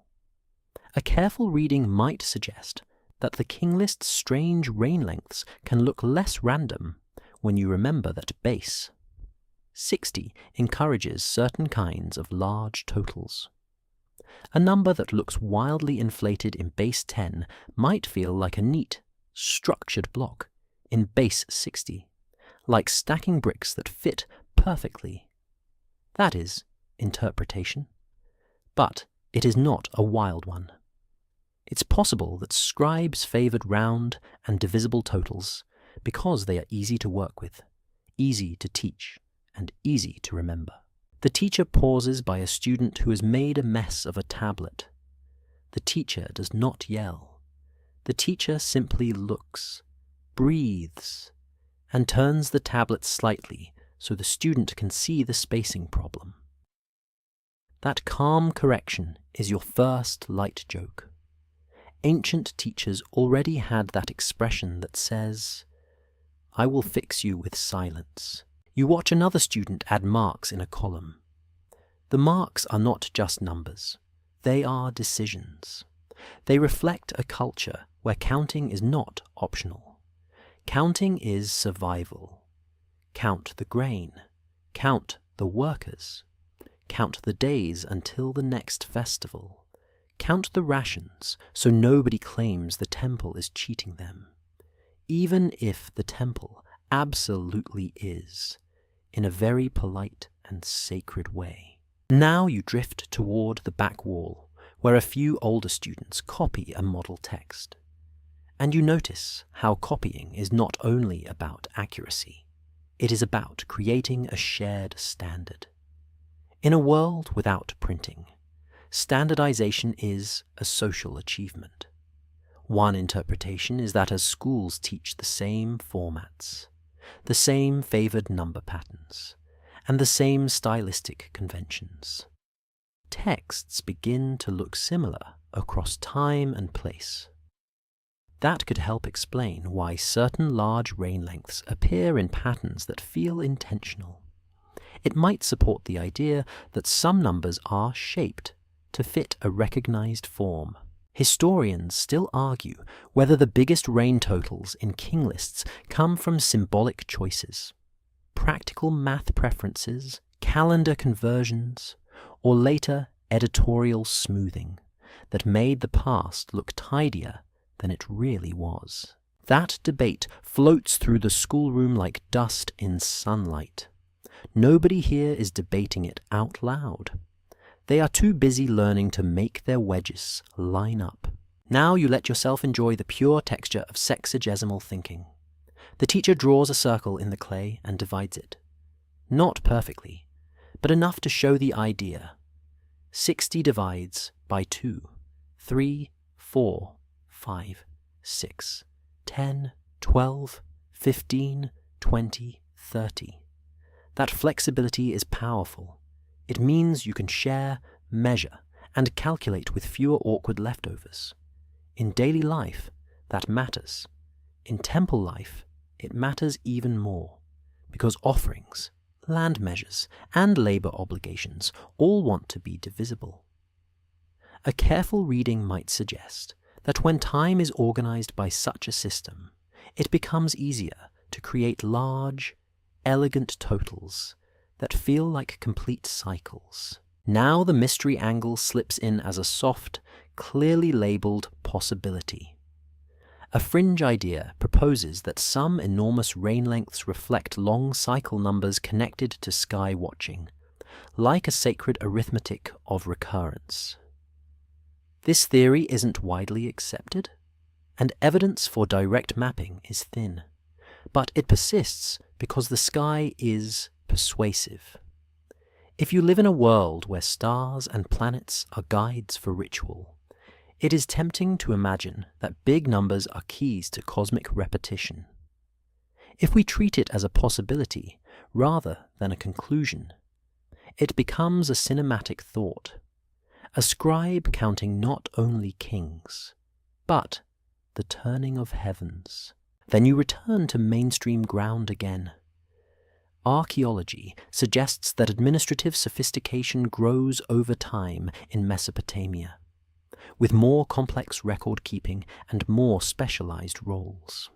a careful reading might suggest that the King List's strange reign lengths can look less random when you remember that base 60 encourages certain kinds of large totals. A number that looks wildly inflated in base 10 might feel like a neat, structured block in base 60, like stacking bricks that fit perfectly. That is interpretation, but it is not a wild one. It's possible that scribes favored round and divisible totals because they are easy to work with, easy to teach, and easy to remember. The teacher pauses by a student who has made a mess of a tablet. The teacher does not yell. The teacher simply looks, breathes, and turns the tablet slightly so the student can see the spacing problem. That calm correction is your first light joke. Ancient teachers already had that expression that says, "I will fix you with silence." You watch another student add marks in a column. The marks are not just numbers. They are decisions. They reflect a culture where counting is not optional. Counting is survival. Count the grain. Count the workers. Count the days until the next festival. Count the rations so nobody claims the temple is cheating them, even if the temple absolutely is, in a very polite and sacred way. Now you drift toward the back wall, where a few older students copy a model text. And you notice how copying is not only about accuracy, it is about creating a shared standard. In a world without printing, standardization is a social achievement. One interpretation is that as schools teach the same formats, the same favored number patterns, and the same stylistic conventions, texts begin to look similar across time and place. That could help explain why certain large reign lengths appear in patterns that feel intentional. It might support the idea that some numbers are shaped to fit a recognized form. Historians still argue whether the biggest reign totals in king lists come from symbolic choices, practical math preferences, calendar conversions, or later editorial smoothing that made the past look tidier than it really was. That debate floats through the schoolroom like dust in sunlight. Nobody here is debating it out loud. They are too busy learning to make their wedges line up. Now you let yourself enjoy the pure texture of sexagesimal thinking. The teacher draws a circle in the clay and divides it. Not perfectly, but enough to show the idea. 60 divides by 2, 3, 4, 5, 6, 10, 12, 15, 20, 30. That flexibility is powerful. It means you can share, measure, and calculate with fewer awkward leftovers. In daily life, that matters. In temple life, it matters even more, because offerings, land measures, and labor obligations all want to be divisible. A careful reading might suggest that when time is organized by such a system, it becomes easier to create large, elegant totals that feel like complete cycles. Now the mystery angle slips in as a soft, clearly labeled possibility. A fringe idea proposes that some enormous rain lengths reflect long cycle numbers connected to sky watching, like a sacred arithmetic of recurrence. This theory isn't widely accepted, and evidence for direct mapping is thin, but it persists because the sky is persuasive. If you live in a world where stars and planets are guides for ritual, it is tempting to imagine that big numbers are keys to cosmic repetition. If we treat it as a possibility rather than a conclusion, it becomes a cinematic thought, a scribe counting not only kings, but the turning of heavens. Then you return to mainstream ground again. Archaeology suggests that administrative sophistication grows over time in Mesopotamia, with more complex record-keeping and more specialized roles.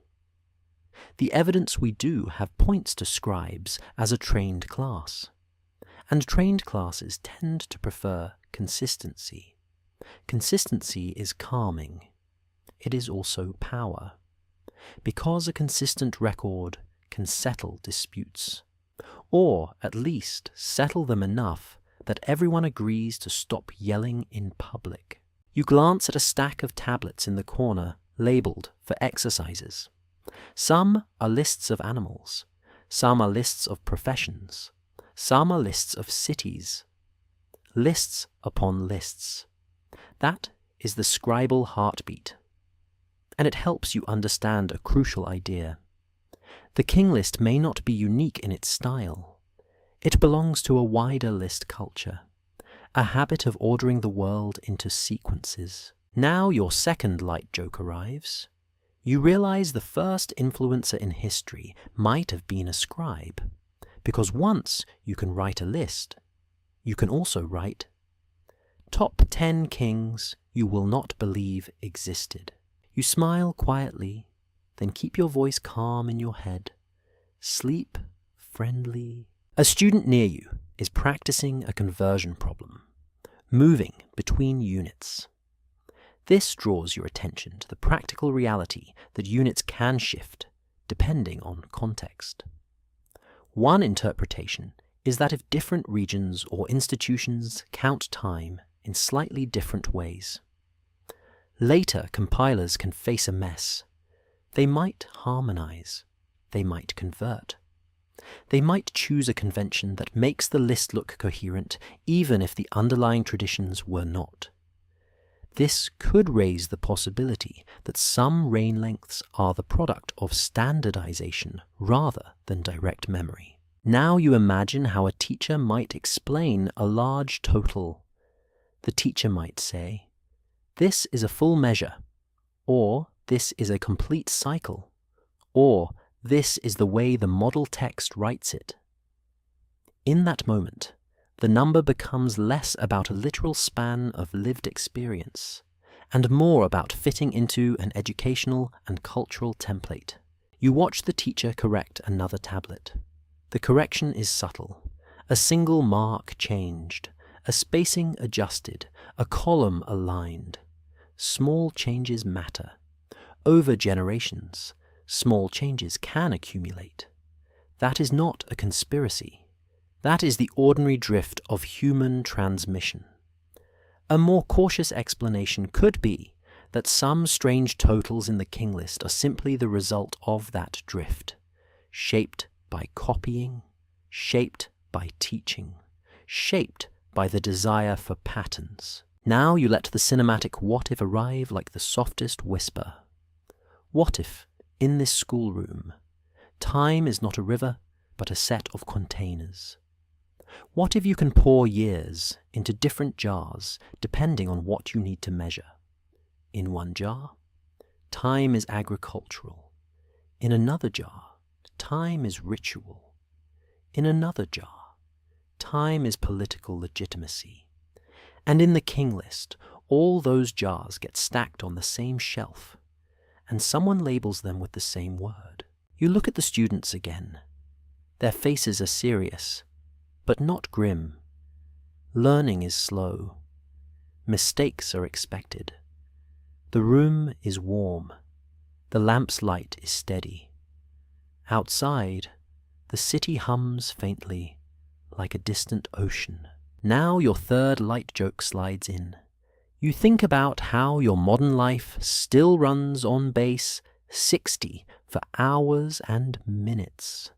The evidence we do have points to scribes as a trained class, and trained classes tend to prefer consistency. Consistency is calming. It is also power, because a consistent record can settle disputes, or at least settle them enough that everyone agrees to stop yelling in public. You glance at a stack of tablets in the corner labeled for exercises. Some are lists of animals, some are lists of professions, some are lists of cities. Lists upon lists. That is the scribal heartbeat, and it helps you understand a crucial idea. The King List may not be unique in its style. It belongs to a wider list culture, a habit of ordering the world into sequences. Now your second light joke arrives. You realize the first influencer in history might have been a scribe, because once you can write a list, you can also write top 10 kings you will not believe existed. You smile quietly, then keep your voice calm in your head. Sleep friendly. A student near you is practicing a conversion problem, moving between units. This draws your attention to the practical reality that units can shift, depending on context. One interpretation is that if different regions or institutions count time in slightly different ways. Later, compilers can face a mess. They might harmonize. They might convert. They might choose a convention that makes the list look coherent, even if the underlying traditions were not. This could raise the possibility that some reign lengths are the product of standardization rather than direct memory. Now you imagine how a teacher might explain a large total. The teacher might say, "This is a full measure," or "This is a complete cycle," or "This is the way the model text writes it." In that moment, the number becomes less about a literal span of lived experience, and more about fitting into an educational and cultural template. You watch the teacher correct another tablet. The correction is subtle. A single mark changed, a spacing adjusted, a column aligned. Small changes matter. Over generations, small changes can accumulate. That is not a conspiracy. That is the ordinary drift of human transmission. A more cautious explanation could be that some strange totals in the King List are simply the result of that drift, shaped by copying, shaped by teaching, shaped by the desire for patterns. Now you let the cinematic what if arrive like the softest whisper. What if, in this schoolroom, time is not a river, but a set of containers? What if you can pour years into different jars depending on what you need to measure? In one jar, time is agricultural. In another jar, time is ritual. In another jar, time is political legitimacy. And in the King List, all those jars get stacked on the same shelf, and someone labels them with the same word. You look at the students again. Their faces are serious, but not grim. Learning is slow. Mistakes are expected. The room is warm. The lamp's light is steady. Outside, the city hums faintly, like a distant ocean. Now your third light joke slides in. You think about how your modern life still runs on base 60 for hours and minutes.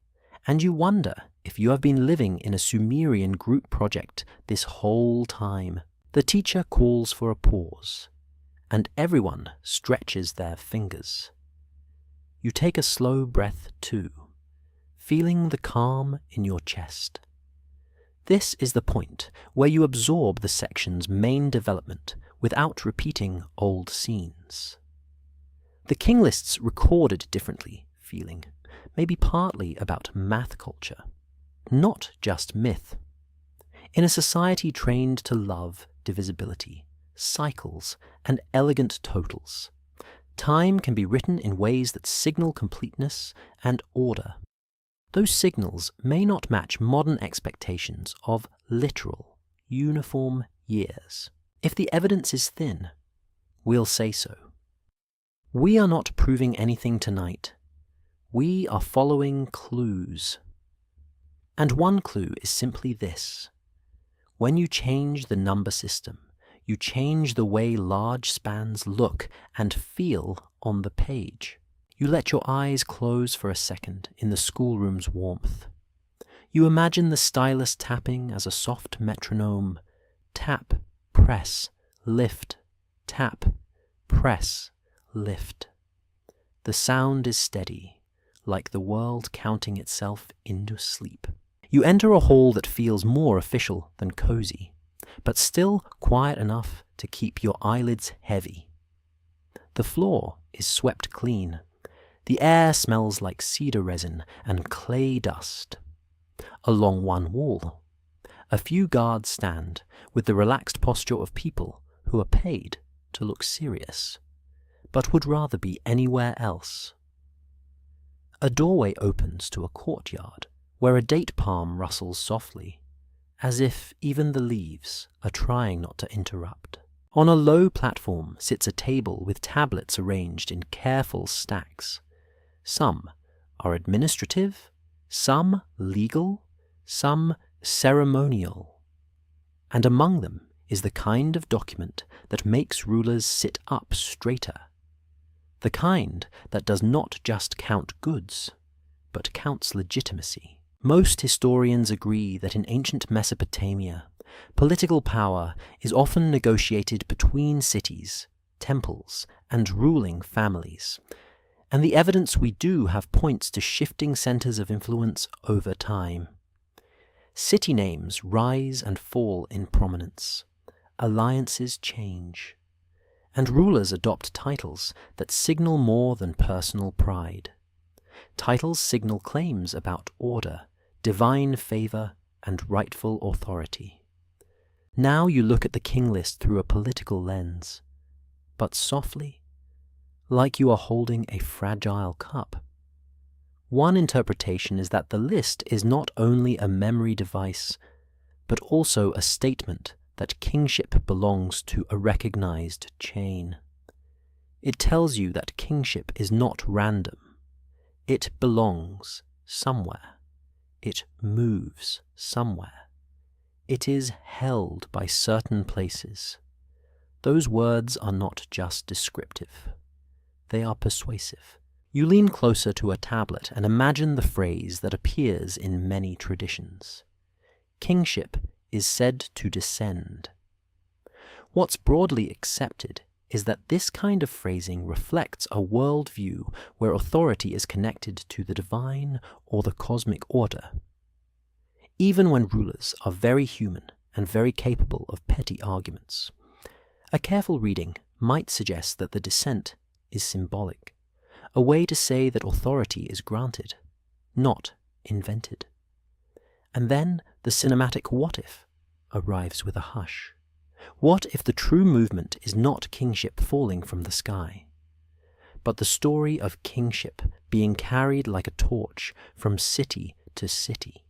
And you wonder if you have been living in a Sumerian group project this whole time. The teacher calls for a pause, and everyone stretches their fingers. You take a slow breath too, feeling the calm in your chest. This is the point where you absorb the section's main development without repeating old scenes. The King List's recorded differently feeling may be partly about math culture, not just myth. In a society trained to love divisibility, cycles, and elegant totals, time can be written in ways that signal completeness and order. Those signals may not match modern expectations of literal, uniform years. If the evidence is thin, we'll say so. We are not proving anything tonight. We are following clues. And one clue is simply this. When you change the number system, you change the way large spans look and feel on the page. You let your eyes close for a second in the schoolroom's warmth. You imagine the stylus tapping as a soft metronome. Tap, press, lift, tap, press, lift. The sound is steady, like the world counting itself into sleep. You enter a hall that feels more official than cozy, but still quiet enough to keep your eyelids heavy. The floor is swept clean. The air smells like cedar resin and clay dust. Along one wall, a few guards stand with the relaxed posture of people who are paid to look serious, but would rather be anywhere else. A doorway opens to a courtyard where a date palm rustles softly, as if even the leaves are trying not to interrupt. On a low platform sits a table with tablets arranged in careful stacks. Some are administrative, some legal, some ceremonial. And among them is the kind of document that makes rulers sit up straighter. The kind that does not just count goods, but counts legitimacy. Most historians agree that in ancient Mesopotamia, political power is often negotiated between cities, temples, and ruling families. And the evidence we do have points to shifting centers of influence over time. City names rise and fall in prominence. Alliances change. And rulers adopt titles that signal more than personal pride. Titles signal claims about order, divine favor, and rightful authority. Now you look at the King List through a political lens, but softly, like you are holding a fragile cup. One interpretation is that the list is not only a memory device, but also a statement that kingship belongs to a recognized chain. It tells you that kingship is not random. It belongs somewhere. It moves somewhere. It is held by certain places. Those words are not just descriptive. They are persuasive. You lean closer to a tablet and imagine the phrase that appears in many traditions. Kingship is said to descend. What's broadly accepted is that this kind of phrasing reflects a worldview where authority is connected to the divine or the cosmic order. Even when rulers are very human and very capable of petty arguments, a careful reading might suggest that the descent is symbolic, a way to say that authority is granted, not invented. And then the cinematic what if arrives with a hush. What if the true movement is not kingship falling from the sky, but the story of kingship being carried like a torch from city to city,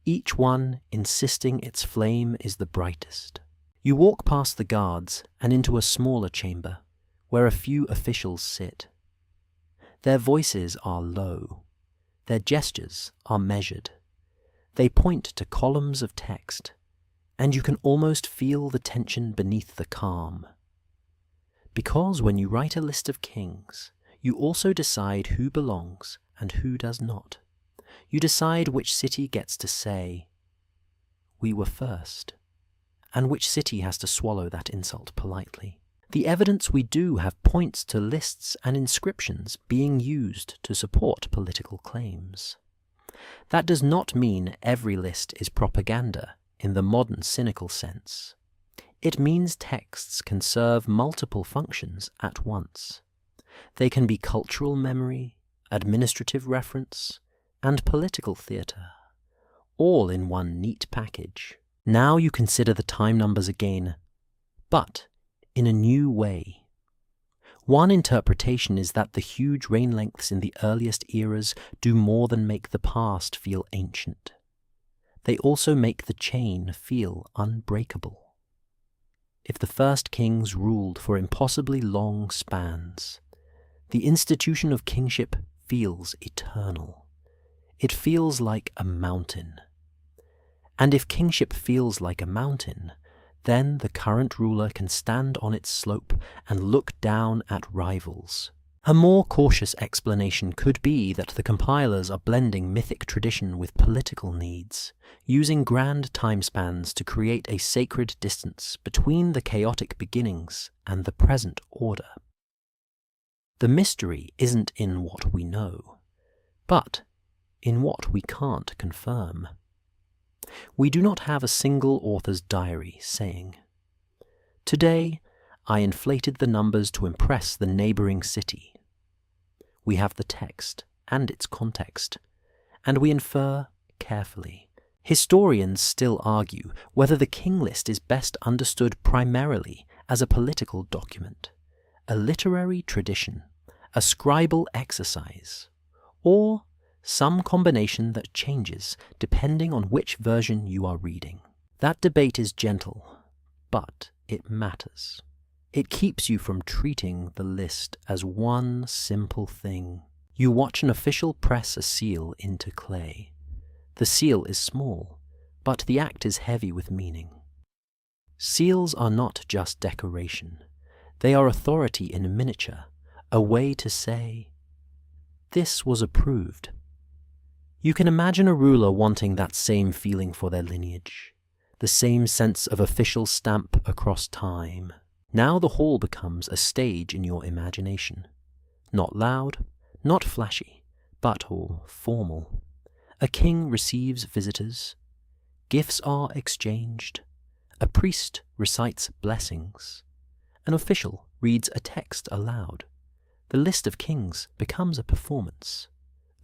each one insisting its flame is the brightest? You walk past the guards and into a smaller chamber where a few officials sit. Their voices are low. Their gestures are measured. They point to columns of text, and you can almost feel the tension beneath the calm. Because when you write a list of kings, you also decide who belongs and who does not. You decide which city gets to say, "We were first," and which city has to swallow that insult politely. The evidence we do have points to lists and inscriptions being used to support political claims. That does not mean every list is propaganda in the modern cynical sense. It means texts can serve multiple functions at once. They can be cultural memory, administrative reference, and political theatre, all in one neat package. Now you consider the time numbers again, but in a new way. One interpretation is that the huge reign lengths in the earliest eras do more than make the past feel ancient. They also make the chain feel unbreakable. If the first kings ruled for impossibly long spans, the institution of kingship feels eternal. It feels like a mountain. And if kingship feels like a mountain, then the current ruler can stand on its slope and look down at rivals. A more cautious explanation could be that the compilers are blending mythic tradition with political needs, using grand time spans to create a sacred distance between the chaotic beginnings and the present order. The mystery isn't in what we know, but in what we can't confirm. We do not have a single author's diary saying, "Today, I inflated the numbers to impress the neighboring city." We have the text and its context, and we infer carefully. Historians still argue whether the King List is best understood primarily as a political document, a literary tradition, a scribal exercise, or some combination that changes depending on which version you are reading. That debate is gentle, but it matters. It keeps you from treating the list as one simple thing. You watch an official press a seal into clay. The seal is small, but the act is heavy with meaning. Seals are not just decoration. They are authority in miniature, a way to say, "This was approved." You can imagine a ruler wanting that same feeling for their lineage, the same sense of official stamp across time. Now the hall becomes a stage in your imagination. Not loud, not flashy, but all formal. A king receives visitors. Gifts are exchanged. A priest recites blessings. An official reads a text aloud. The list of kings becomes a performance,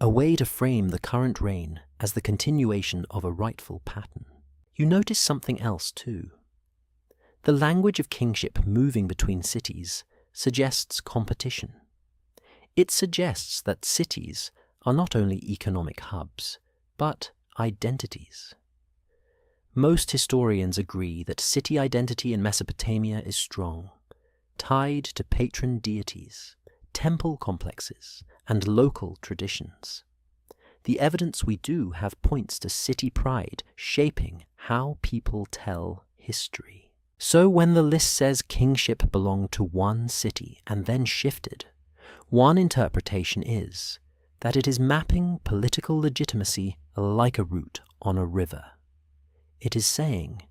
a way to frame the current reign as the continuation of a rightful pattern. You notice something else too. The language of kingship moving between cities suggests competition. It suggests that cities are not only economic hubs, but identities. Most historians agree that city identity in Mesopotamia is strong, tied to patron deities, temple complexes, and local traditions. The evidence we do have points to city pride shaping how people tell history. So when the list says kingship belonged to one city and then shifted, one interpretation is that it is mapping political legitimacy like a route on a river. It is saying,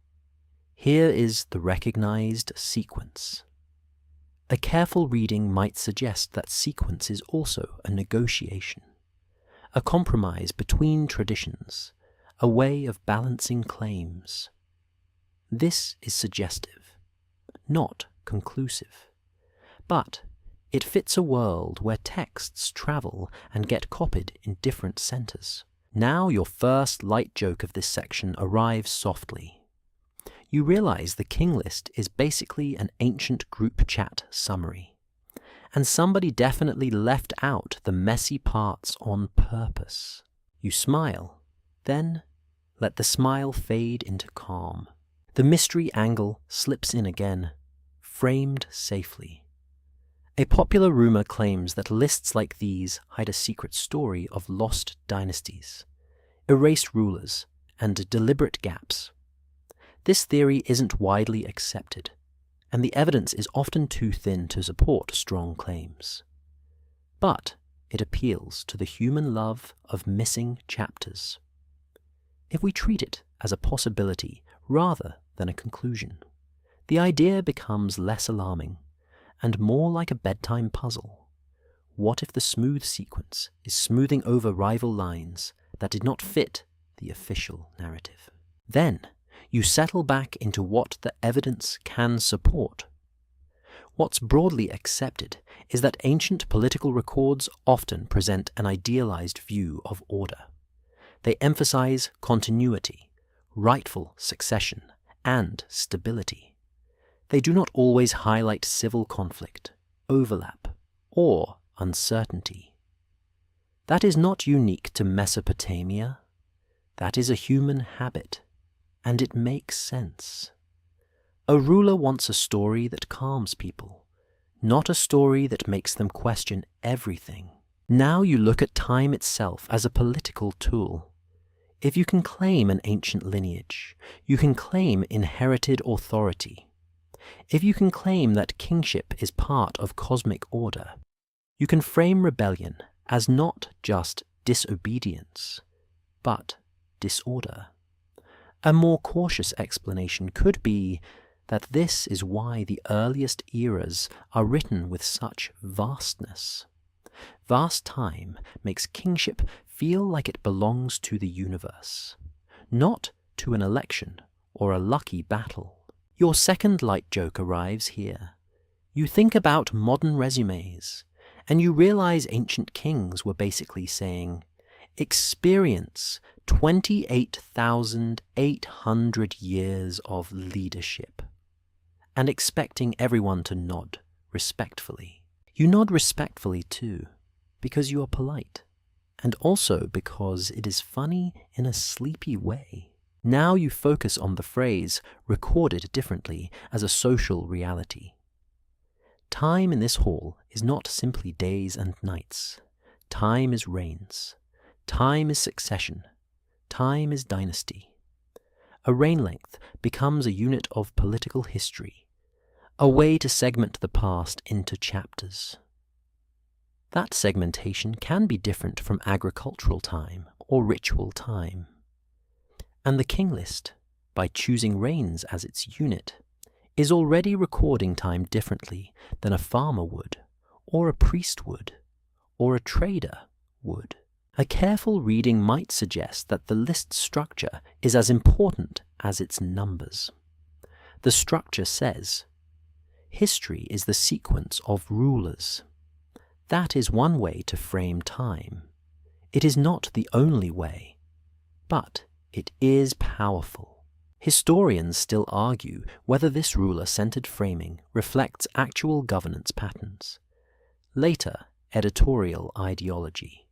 here is the recognized sequence. A careful reading might suggest that sequence is also a negotiation, a compromise between traditions, a way of balancing claims. This is suggestive, not conclusive, but it fits a world where texts travel and get copied in different centers. Now your first light joke of this section arrives softly. You realize the King List is basically an ancient group chat summary, and somebody definitely left out the messy parts on purpose. You smile, then let the smile fade into calm. The mystery angle slips in again, framed safely. A popular rumor claims that lists like these hide a secret story of lost dynasties, erased rulers, and deliberate gaps. This theory isn't widely accepted, and the evidence is often too thin to support strong claims. But it appeals to the human love of missing chapters. If we treat it as a possibility rather than a conclusion, the idea becomes less alarming and more like a bedtime puzzle. What if the smooth sequence is smoothing over rival lines that did not fit the official narrative? Then you settle back into what the evidence can support. What's broadly accepted is that ancient political records often present an idealized view of order. They emphasize continuity, rightful succession, and stability. They do not always highlight civil conflict, overlap, or uncertainty. That is not unique to Mesopotamia. That is a human habit, and it makes sense. A ruler wants a story that calms people, not a story that makes them question everything. Now you look at time itself as a political tool. If you can claim an ancient lineage, you can claim inherited authority. If you can claim that kingship is part of cosmic order, you can frame rebellion as not just disobedience, but disorder. A more cautious explanation could be that this is why the earliest eras are written with such vastness. Vast time makes kingship feel like it belongs to the universe, not to an election or a lucky battle. Your second light joke arrives here. You think about modern resumes, and you realize ancient kings were basically saying, experience 28,800 years of leadership, and expecting everyone to nod respectfully. You nod respectfully too, because you are polite, and also because it is funny in a sleepy way. Now you focus on the phrase recorded differently as a social reality. Time in this hall is not simply days and nights. Time is reigns. Time is succession. Time is dynasty. A reign length becomes a unit of political history, a way to segment the past into chapters. That segmentation can be different from agricultural time or ritual time. And the King List, by choosing reigns as its unit, is already recording time differently than a farmer would, or a priest would, or a trader would. A careful reading might suggest that the list structure is as important as its numbers. The structure says, history is the sequence of rulers. That is one way to frame time. It is not the only way, but it is powerful. Historians still argue whether this ruler-centered framing reflects actual governance patterns, later editorial ideology,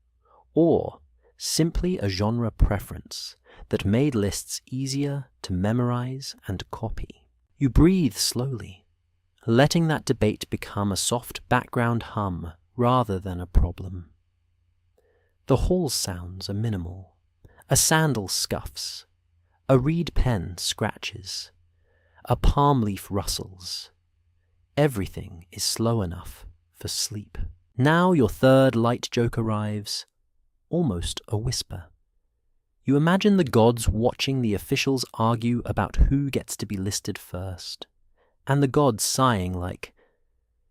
or simply a genre preference that made lists easier to memorize and copy. You breathe slowly, letting that debate become a soft background hum rather than a problem. The hall's sounds are minimal. A sandal scuffs. A reed pen scratches. A palm leaf rustles. Everything is slow enough for sleep. Now your third light joke arrives, almost a whisper. You imagine the gods watching the officials argue about who gets to be listed first, and the gods sighing like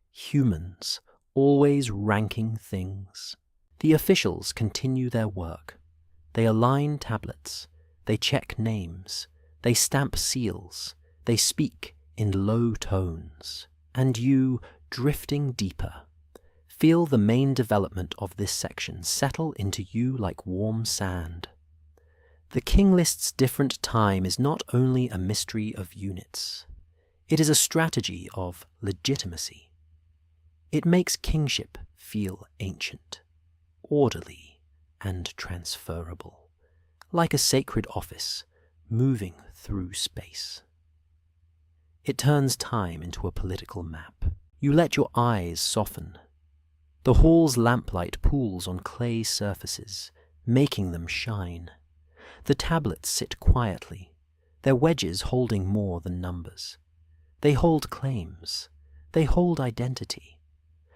humans, always ranking things. The officials continue their work. They align tablets, they check names, they stamp seals, they speak in low tones. And you, drifting deeper, feel the main development of this section settle into you like warm sand. The King List's different time is not only a mystery of units, it is a strategy of legitimacy. It makes kingship feel ancient, orderly, and transferable, like a sacred office moving through space. It turns time into a political map. You let your eyes soften. The hall's lamplight pools on clay surfaces, making them shine. The tablets sit quietly, their wedges holding more than numbers. They hold claims. They hold identity.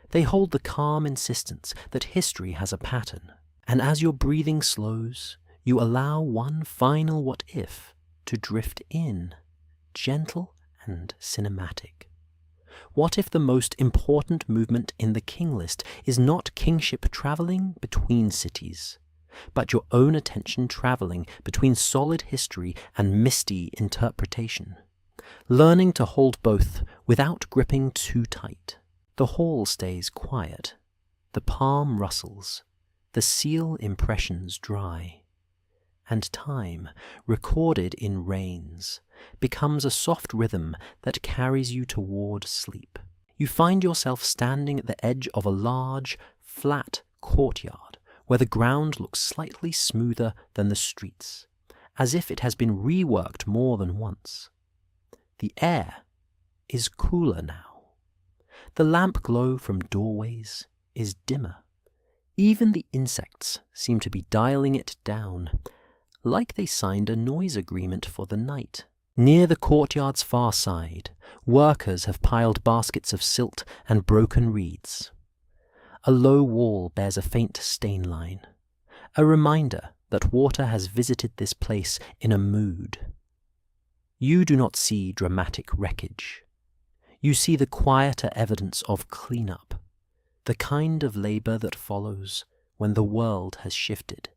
They hold the calm insistence that history has a pattern. And as your breathing slows, you allow one final what if to drift in, gentle and cinematic. What if the most important movement in the King List is not kingship travelling between cities, but your own attention travelling between solid history and misty interpretation, learning to hold both without gripping too tight? The hall stays quiet, the palm rustles, the seal impressions dry, and time, recorded in rains, becomes a soft rhythm that carries you toward sleep. You find yourself standing at the edge of a large, flat courtyard where the ground looks slightly smoother than the streets, as if it has been reworked more than once. The air is cooler now. The lamp glow from doorways is dimmer. Even the insects seem to be dialing it down, like they signed a noise agreement for the night. Near the courtyard's far side, workers have piled baskets of silt and broken reeds. A low wall bears a faint stain line, a reminder that water has visited this place in a mood. You do not see dramatic wreckage. You see the quieter evidence of cleanup, the kind of labor that follows when the world has shifted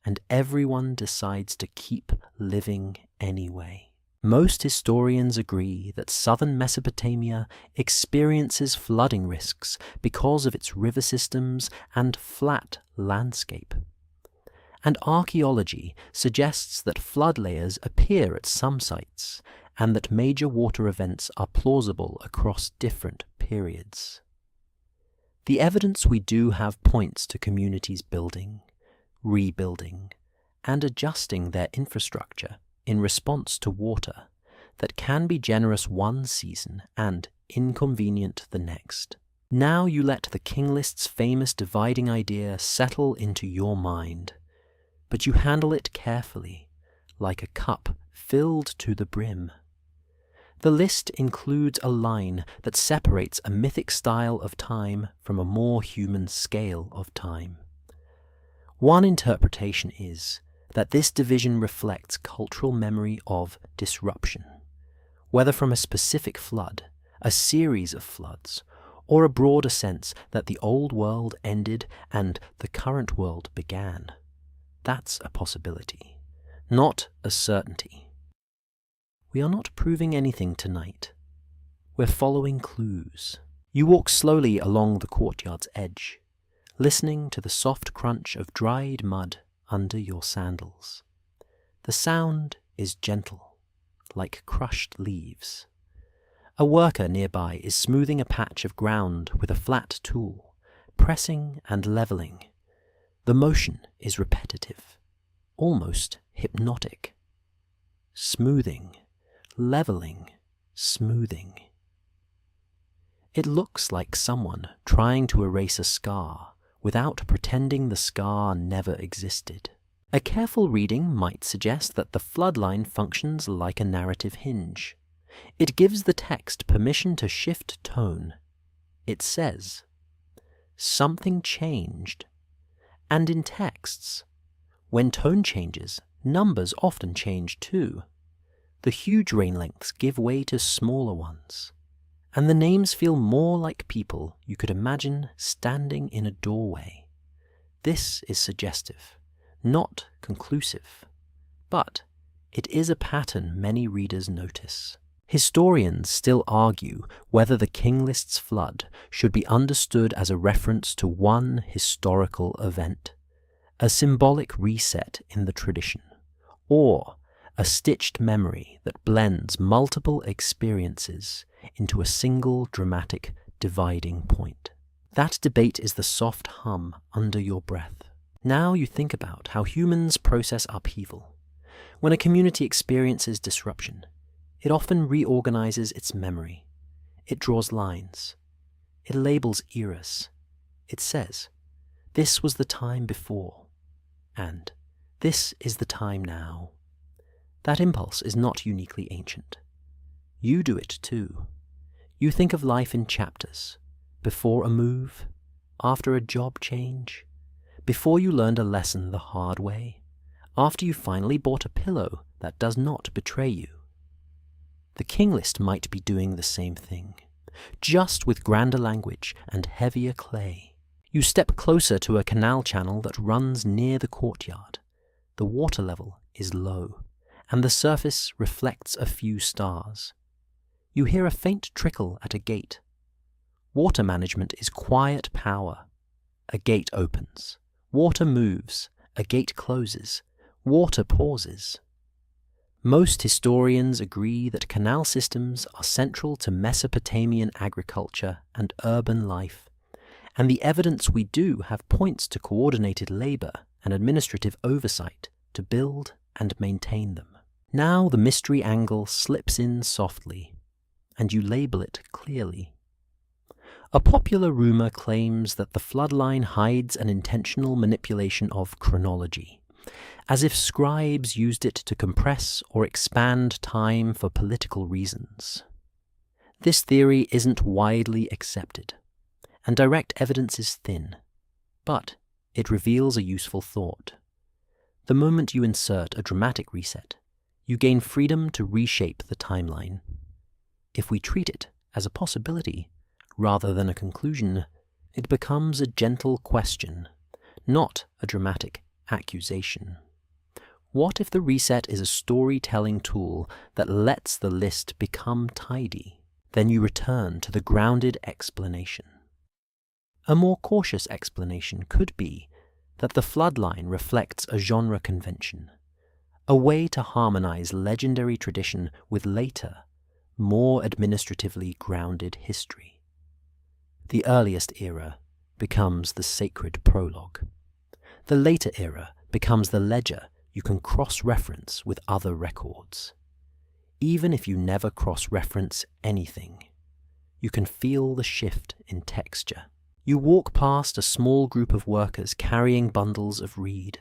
and everyone decides to keep living anyway. Most historians agree that southern Mesopotamia experiences flooding risks because of its river systems and flat landscape. And archaeology suggests that flood layers appear at some sites and that major water events are plausible across different periods. The evidence we do have points to communities building, rebuilding, and adjusting their infrastructure in response to water that can be generous one season and inconvenient the next. Now you let the King List's famous dividing idea settle into your mind, but you handle it carefully, like a cup filled to the brim. The list includes a line that separates a mythic style of time from a more human scale of time. One interpretation is that this division reflects cultural memory of disruption, whether from a specific flood, a series of floods, or a broader sense that the old world ended and the current world began. That's a possibility, not a certainty. We are not proving anything tonight. We're following clues. You walk slowly along the courtyard's edge, listening to the soft crunch of dried mud under your sandals. The sound is gentle, like crushed leaves. A worker nearby is smoothing a patch of ground with a flat tool, pressing and leveling. The motion is repetitive, almost hypnotic. Smoothing, leveling, smoothing. It looks like someone trying to erase a scar without pretending the scar never existed. A careful reading might suggest that the flood line functions like a narrative hinge. It gives the text permission to shift tone. It says, "Something changed." And in texts, when tone changes, numbers often change too. The huge reign lengths give way to smaller ones, and the names feel more like people you could imagine standing in a doorway. This is suggestive, not conclusive, but it is a pattern many readers notice. Historians still argue whether the King List's flood should be understood as a reference to one historical event, a symbolic reset in the tradition, or a stitched memory that blends multiple experiences into a single dramatic dividing point. That debate is the soft hum under your breath. Now you think about how humans process upheaval. When a community experiences disruption, it often reorganizes its memory. It draws lines. It labels eras. It says, "This was the time before," and "This is the time now." That impulse is not uniquely ancient. You do it too. You think of life in chapters, before a move, after a job change, before you learned a lesson the hard way, after you finally bought a pillow that does not betray you. The King List might be doing the same thing, just with grander language and heavier clay. You step closer to a canal channel that runs near the courtyard. The water level is low, and the surface reflects a few stars. You hear a faint trickle at a gate. Water management is quiet power. A gate opens. Water moves. A gate closes. Water pauses. Most historians agree that canal systems are central to Mesopotamian agriculture and urban life, and the evidence we do have points to coordinated labor and administrative oversight to build and maintain them. Now the mystery angle slips in softly, and you label it clearly. A popular rumor claims that the floodline hides an intentional manipulation of chronology, as if scribes used it to compress or expand time for political reasons. This theory isn't widely accepted, and direct evidence is thin, but it reveals a useful thought. The moment you insert a dramatic reset, you gain freedom to reshape the timeline. If we treat it as a possibility rather than a conclusion, it becomes a gentle question, not a dramatic accusation. What if the reset is a storytelling tool that lets the list become tidy? Then you return to the grounded explanation. A more cautious explanation could be that the floodline reflects a genre convention, a way to harmonize legendary tradition with later, more administratively grounded history. The earliest era becomes the sacred prologue. The later era becomes the ledger you can cross-reference with other records. Even if you never cross-reference anything, you can feel the shift in texture. You walk past a small group of workers carrying bundles of reed.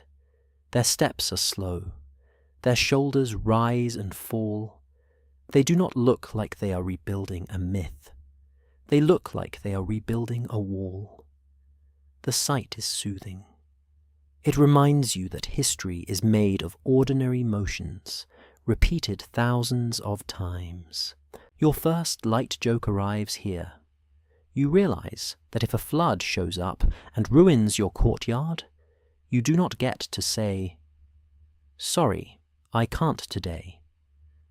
Their steps are slow. Their shoulders rise and fall. They do not look like they are rebuilding a myth. They look like they are rebuilding a wall. The sight is soothing. It reminds you that history is made of ordinary motions, repeated thousands of times. Your first light joke arrives here. You realize that if a flood shows up and ruins your courtyard, you do not get to say, "Sorry, I can't today,"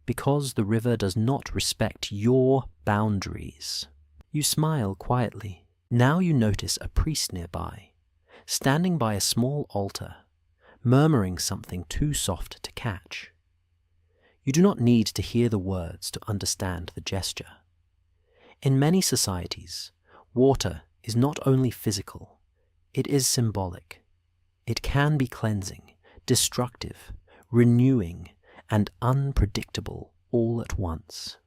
because the river does not respect your boundaries. You smile quietly. Now you notice a priest nearby, standing by a small altar, murmuring something too soft to catch. You do not need to hear the words to understand the gesture. In many societies, water is not only physical, it is symbolic. It can be cleansing, destructive, renewing, and unpredictable all at once.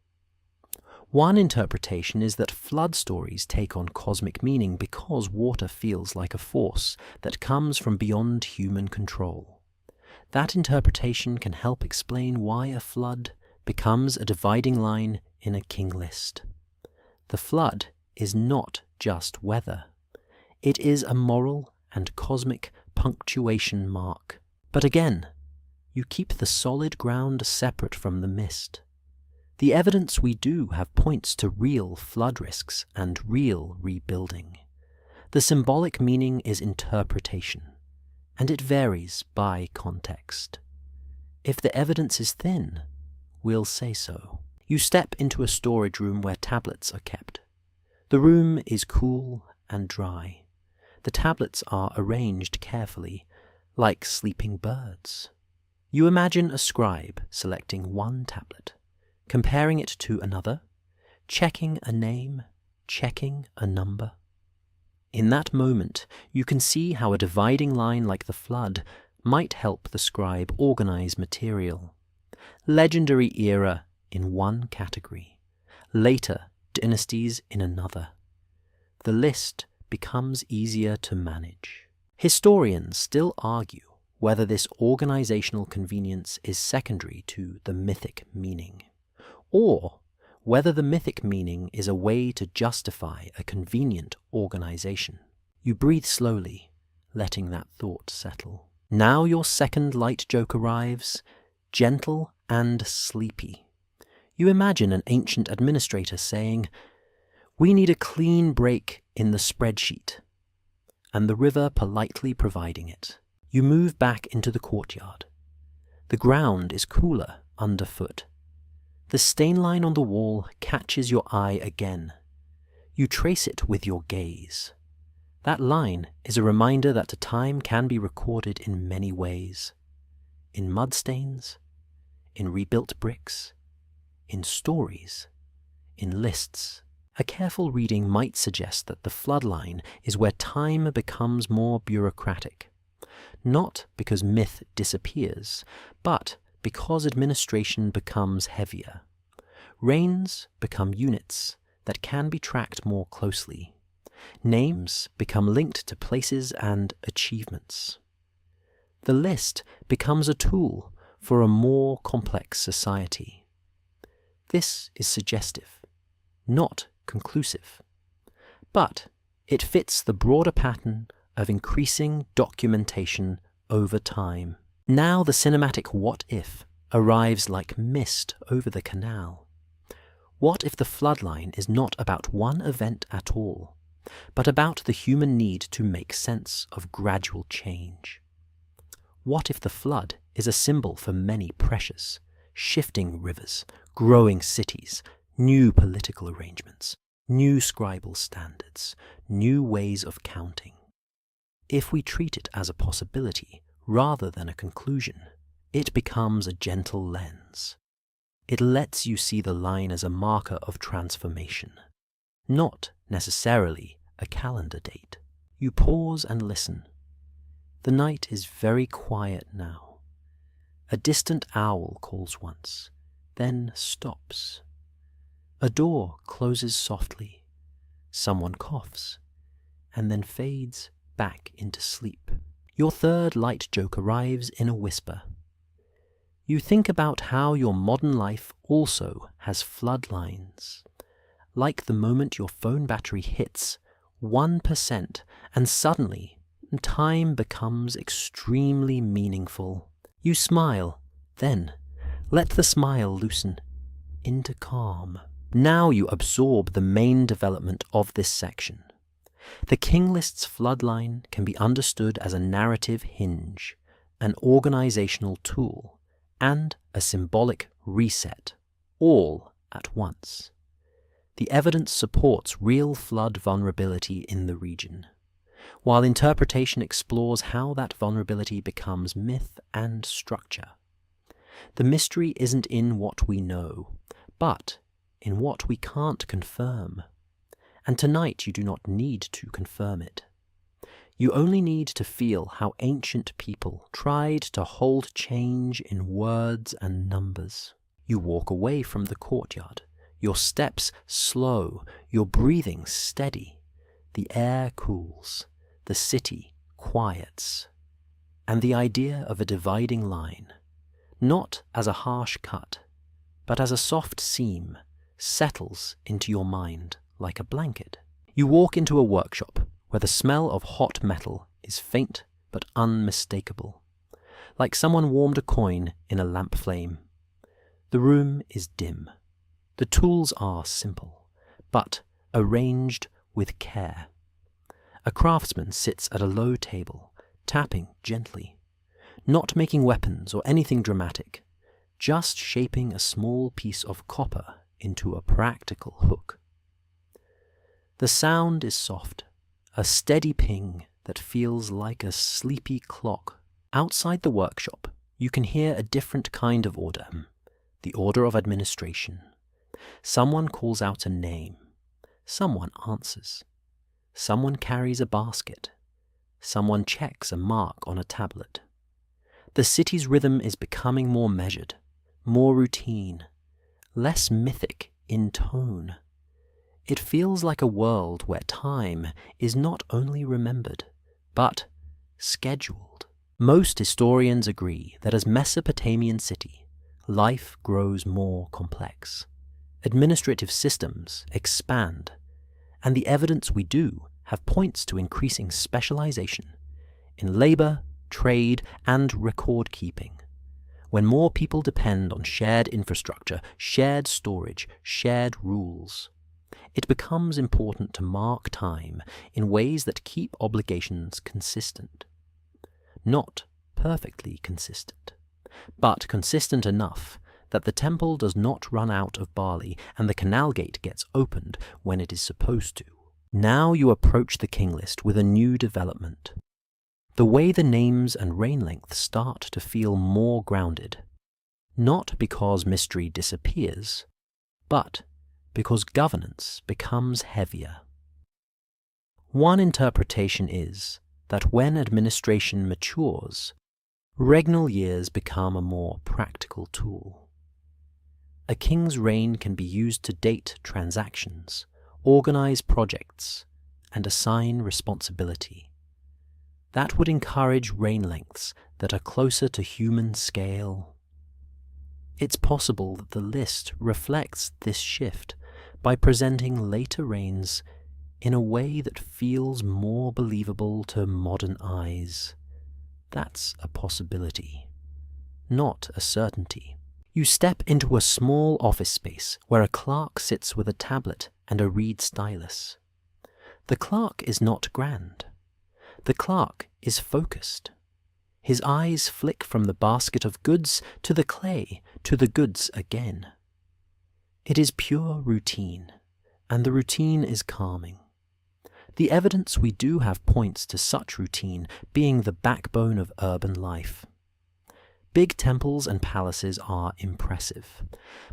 One interpretation is that flood stories take on cosmic meaning because water feels like a force that comes from beyond human control. That interpretation can help explain why a flood becomes a dividing line in a king list. The flood is not just weather. It is a moral and cosmic punctuation mark. But again, you keep the solid ground separate from the mist. The evidence we do have points to real flood risks and real rebuilding. The symbolic meaning is interpretation, and it varies by context. If the evidence is thin, we'll say so. You step into a storage room where tablets are kept. The room is cool and dry. The tablets are arranged carefully, like sleeping birds. You imagine a scribe selecting one tablet, comparing it to another, checking a name, checking a number. In that moment, you can see how a dividing line like the flood might help the scribe organize material. Legendary era in one category, later dynasties in another. The list becomes easier to manage. Historians still argue whether this organizational convenience is secondary to the mythic meaning, or whether the mythic meaning is a way to justify a convenient organization. You breathe slowly, letting that thought settle. Now your second light joke arrives, gentle and sleepy. You imagine an ancient administrator saying, "We need a clean break in the spreadsheet," and the river politely providing it. You move back into the courtyard. The ground is cooler underfoot. The stain line on the wall catches your eye again. You trace it with your gaze. That line is a reminder that time can be recorded in many ways. In mudstains, in rebuilt bricks, in stories, in lists. A careful reading might suggest that the flood line is where time becomes more bureaucratic. Not because myth disappears, but because administration becomes heavier. Rains become units that can be tracked more closely. Names become linked to places and achievements. The list becomes a tool for a more complex society. This is suggestive, not conclusive, but it fits the broader pattern of increasing documentation over time. Now the cinematic what if arrives like mist over the canal. What if the floodline is not about one event at all, but about the human need to make sense of gradual change? What if the flood is a symbol for many precious, shifting rivers, growing cities, new political arrangements, new scribal standards, new ways of counting? If we treat it as a possibility rather than a conclusion, it becomes a gentle lens. It lets you see the line as a marker of transformation, not necessarily a calendar date. You pause and listen. The night is very quiet now. A distant owl calls once, then stops. A door closes softly. Someone coughs, and then fades back into sleep. Your third light joke arrives in a whisper. You think about how your modern life also has flood lines, like the moment your phone battery hits 1% and suddenly time becomes extremely meaningful. You smile, then let the smile loosen into calm. Now you absorb the main development of this section. The King List's floodline can be understood as a narrative hinge, an organizational tool, and a symbolic reset, all at once. The evidence supports real flood vulnerability in the region, while interpretation explores how that vulnerability becomes myth and structure. The mystery isn't in what we know, but in what we can't confirm. And tonight you do not need to confirm it. You only need to feel how ancient people tried to hold change in words and numbers. You walk away from the courtyard, your steps slow, your breathing steady. The air cools, the city quiets. And the idea of a dividing line, not as a harsh cut, but as a soft seam settles into your mind like a blanket. You walk into a workshop where the smell of hot metal is faint but unmistakable, like someone warmed a coin in a lamp flame. The room is dim. The tools are simple, but arranged with care. A craftsman sits at a low table, tapping gently, not making weapons or anything dramatic, just shaping a small piece of copper into a practical hook. The sound is soft, a steady ping that feels like a sleepy clock. Outside the workshop, you can hear a different kind of order, the order of administration. Someone calls out a name. Someone answers. Someone carries a basket. Someone checks a mark on a tablet. The city's rhythm is becoming more measured, more routine, less mythic in tone. It feels like a world where time is not only remembered, but scheduled. Most historians agree that as Mesopotamian city, life grows more complex. Administrative systems expand, and the evidence we do have points to increasing specialization in labor, trade, and record keeping. When more people depend on shared infrastructure, shared storage, shared rules, it becomes important to mark time in ways that keep obligations consistent. Not perfectly consistent, but consistent enough that the temple does not run out of barley and the canal gate gets opened when it is supposed to. Now you approach the King List with a new development. The way the names and reign lengths start to feel more grounded, not because mystery disappears, but because governance becomes heavier. One interpretation is that when administration matures, regnal years become a more practical tool. A king's reign can be used to date transactions, organize projects, and assign responsibility. That would encourage reign lengths that are closer to human scale. It's possible that the list reflects this shift by presenting later reigns in a way that feels more believable to modern eyes. That's a possibility, not a certainty. You step into a small office space where a clerk sits with a tablet and a reed stylus. The clerk is not grand. The clerk is focused. His eyes flick from the basket of goods to the clay to the goods again. It is pure routine, and the routine is calming. The evidence we do have points to such routine being the backbone of urban life. Big temples and palaces are impressive,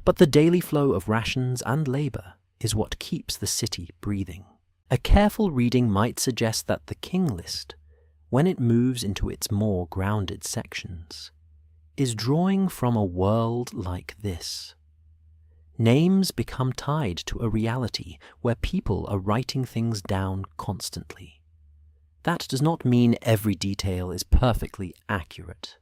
but the daily flow of rations and labor is what keeps the city breathing. A careful reading might suggest that the King List, when it moves into its more grounded sections, is drawing from a world like this. Names become tied to a reality where people are writing things down constantly. That does not mean every detail is perfectly accurate.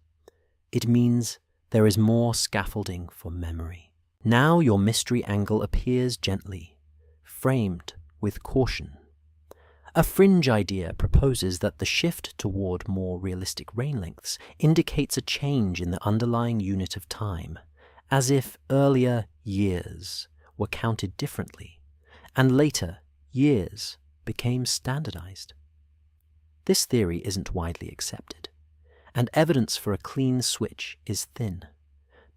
It means there is more scaffolding for memory. Now your mystery angle appears gently, framed with caution. A fringe idea proposes that the shift toward more realistic reign lengths indicates a change in the underlying unit of time, as if earlier years were counted differently, and later years became standardized. This theory isn't widely accepted, and evidence for a clean switch is thin,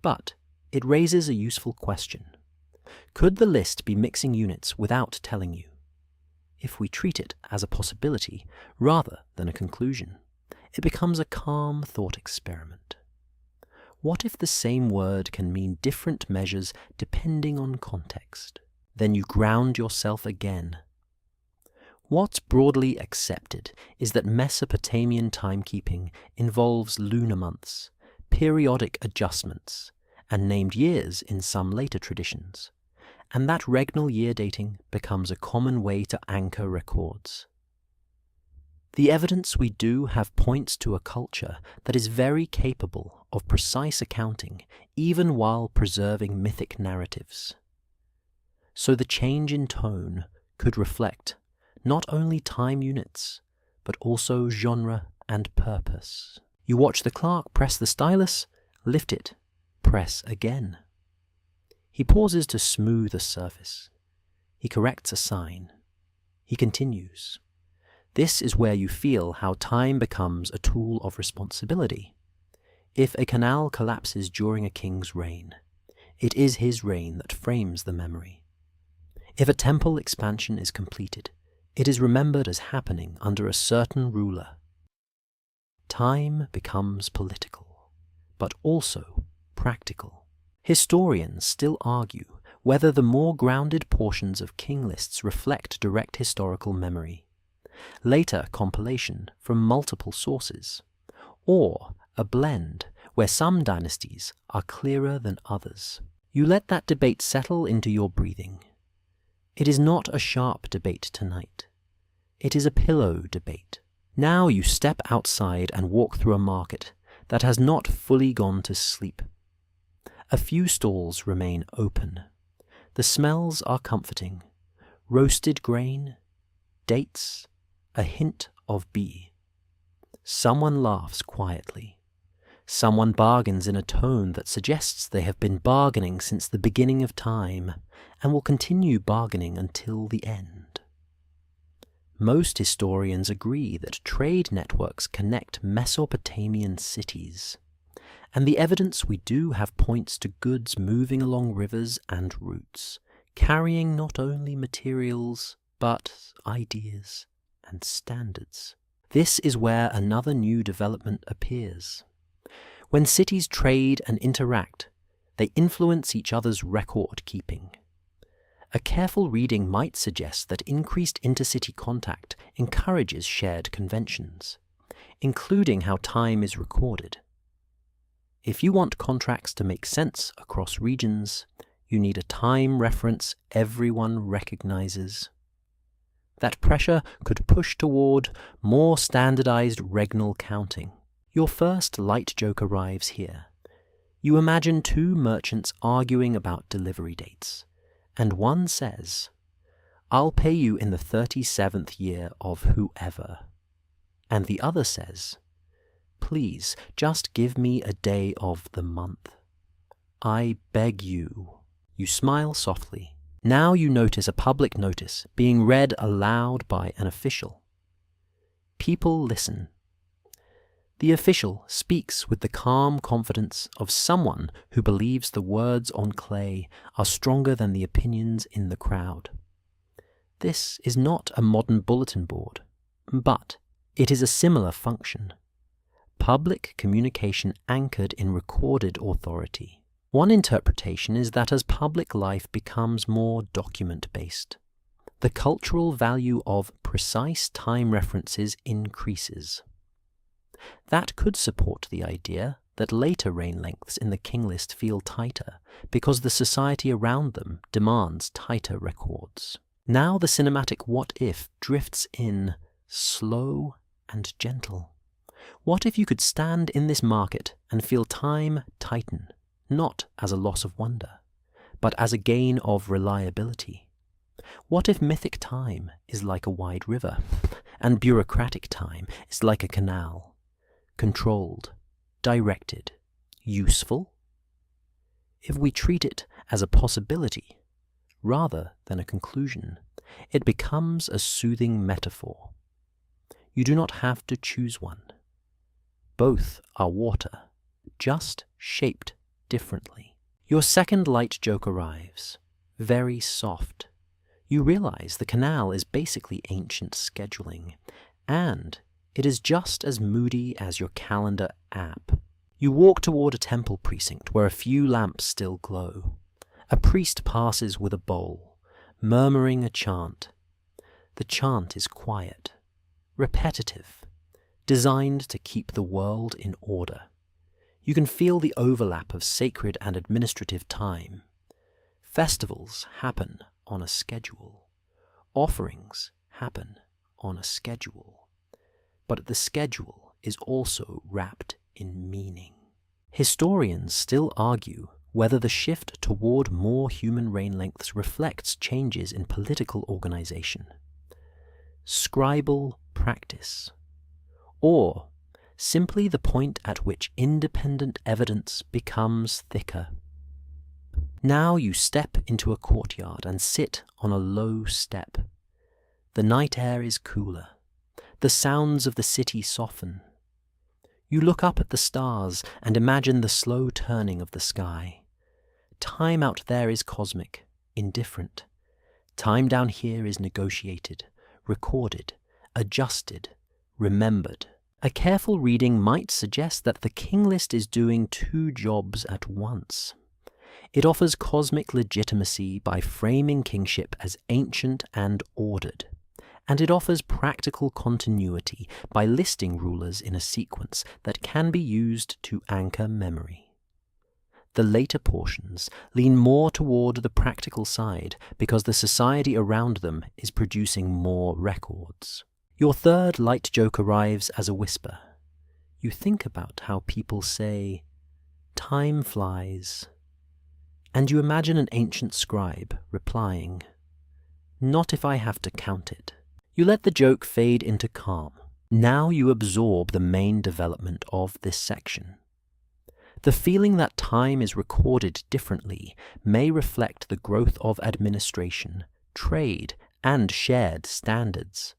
but it raises a useful question. Could the list be mixing units without telling you? If we treat it as a possibility rather than a conclusion, it becomes a calm thought experiment. What if the same word can mean different measures depending on context? Then you ground yourself again. What's broadly accepted is that Mesopotamian timekeeping involves lunar months, periodic adjustments, and named years in some later traditions, and that regnal year dating becomes a common way to anchor records. The evidence we do have points to a culture that is very capable of precise accounting, even while preserving mythic narratives. So the change in tone could reflect not only time units, but also genre and purpose. You watch the clerk press the stylus, lift it, press again. He pauses to smooth a surface. He corrects a sign. He continues. This is where you feel how time becomes a tool of responsibility. If a canal collapses during a king's reign, it is his reign that frames the memory. If a temple expansion is completed, it is remembered as happening under a certain ruler. Time becomes political, but also practical. Historians still argue whether the more grounded portions of king lists reflect direct historical memory, later compilation from multiple sources, or a blend where some dynasties are clearer than others. You let that debate settle into your breathing. It is not a sharp debate tonight. It is a pillow debate. Now you step outside and walk through a market that has not fully gone to sleep. A few stalls remain open. The smells are comforting. Roasted grain, dates, a hint of bee. Someone laughs quietly. Someone bargains in a tone that suggests they have been bargaining since the beginning of time and will continue bargaining until the end. Most historians agree that trade networks connect Mesopotamian cities, and the evidence we do have points to goods moving along rivers and routes, carrying not only materials, but ideas and standards. This is where another new development appears. When cities trade and interact, they influence each other's record-keeping. A careful reading might suggest that increased intercity contact encourages shared conventions, including how time is recorded. If you want contracts to make sense across regions, you need a time reference everyone recognizes. That pressure could push toward more standardized regnal counting. Your first light joke arrives here. You imagine two merchants arguing about delivery dates, and one says, "I'll pay you in the 37th year of whoever." And the other says, "Please, just give me a day of the month. I beg you." You smile softly. Now you notice a public notice being read aloud by an official. People listen. The official speaks with the calm confidence of someone who believes the words on clay are stronger than the opinions in the crowd. This is not a modern bulletin board, but it is a similar function. Public communication anchored in recorded authority. One interpretation is that as public life becomes more document-based, the cultural value of precise time references increases. That could support the idea that later reign lengths in the king list feel tighter because the society around them demands tighter records. Now the cinematic what-if drifts in, slow and gentle. What if you could stand in this market and feel time tighten, not as a loss of wonder, but as a gain of reliability? What if mythic time is like a wide river, and bureaucratic time is like a canal? Controlled, directed, useful? If we treat it as a possibility, rather than a conclusion, it becomes a soothing metaphor. You do not have to choose one. Both are water, just shaped differently. Your second light joke arrives, very soft. You realize the canal is basically ancient scheduling, and it is just as moody as your calendar app. You walk toward a temple precinct where a few lamps still glow. A priest passes with a bowl, murmuring a chant. The chant is quiet, repetitive, designed to keep the world in order. You can feel the overlap of sacred and administrative time. Festivals happen on a schedule. Offerings happen on a schedule. but the schedule is also wrapped in meaning. Historians still argue whether the shift toward more human reign lengths reflects changes in political organization, scribal practice, or simply the point at which independent evidence becomes thicker. Now you step into a courtyard and sit on a low step. The night air is cooler. The sounds of the city soften. You look up at the stars and imagine the slow turning of the sky. Time out there is cosmic, indifferent. Time down here is negotiated, recorded, adjusted, remembered. A careful reading might suggest that the King List is doing two jobs at once. It offers cosmic legitimacy by framing kingship as ancient and ordered, and it offers practical continuity by listing rulers in a sequence that can be used to anchor memory. The later portions lean more toward the practical side because the society around them is producing more records. Your third light joke arrives as a whisper. You think about how people say, "Time flies," and you imagine an ancient scribe replying, "Not if I have to count it." You let the joke fade into calm. Now you absorb the main development of this section. The feeling that time is recorded differently may reflect the growth of administration, trade, and shared standards.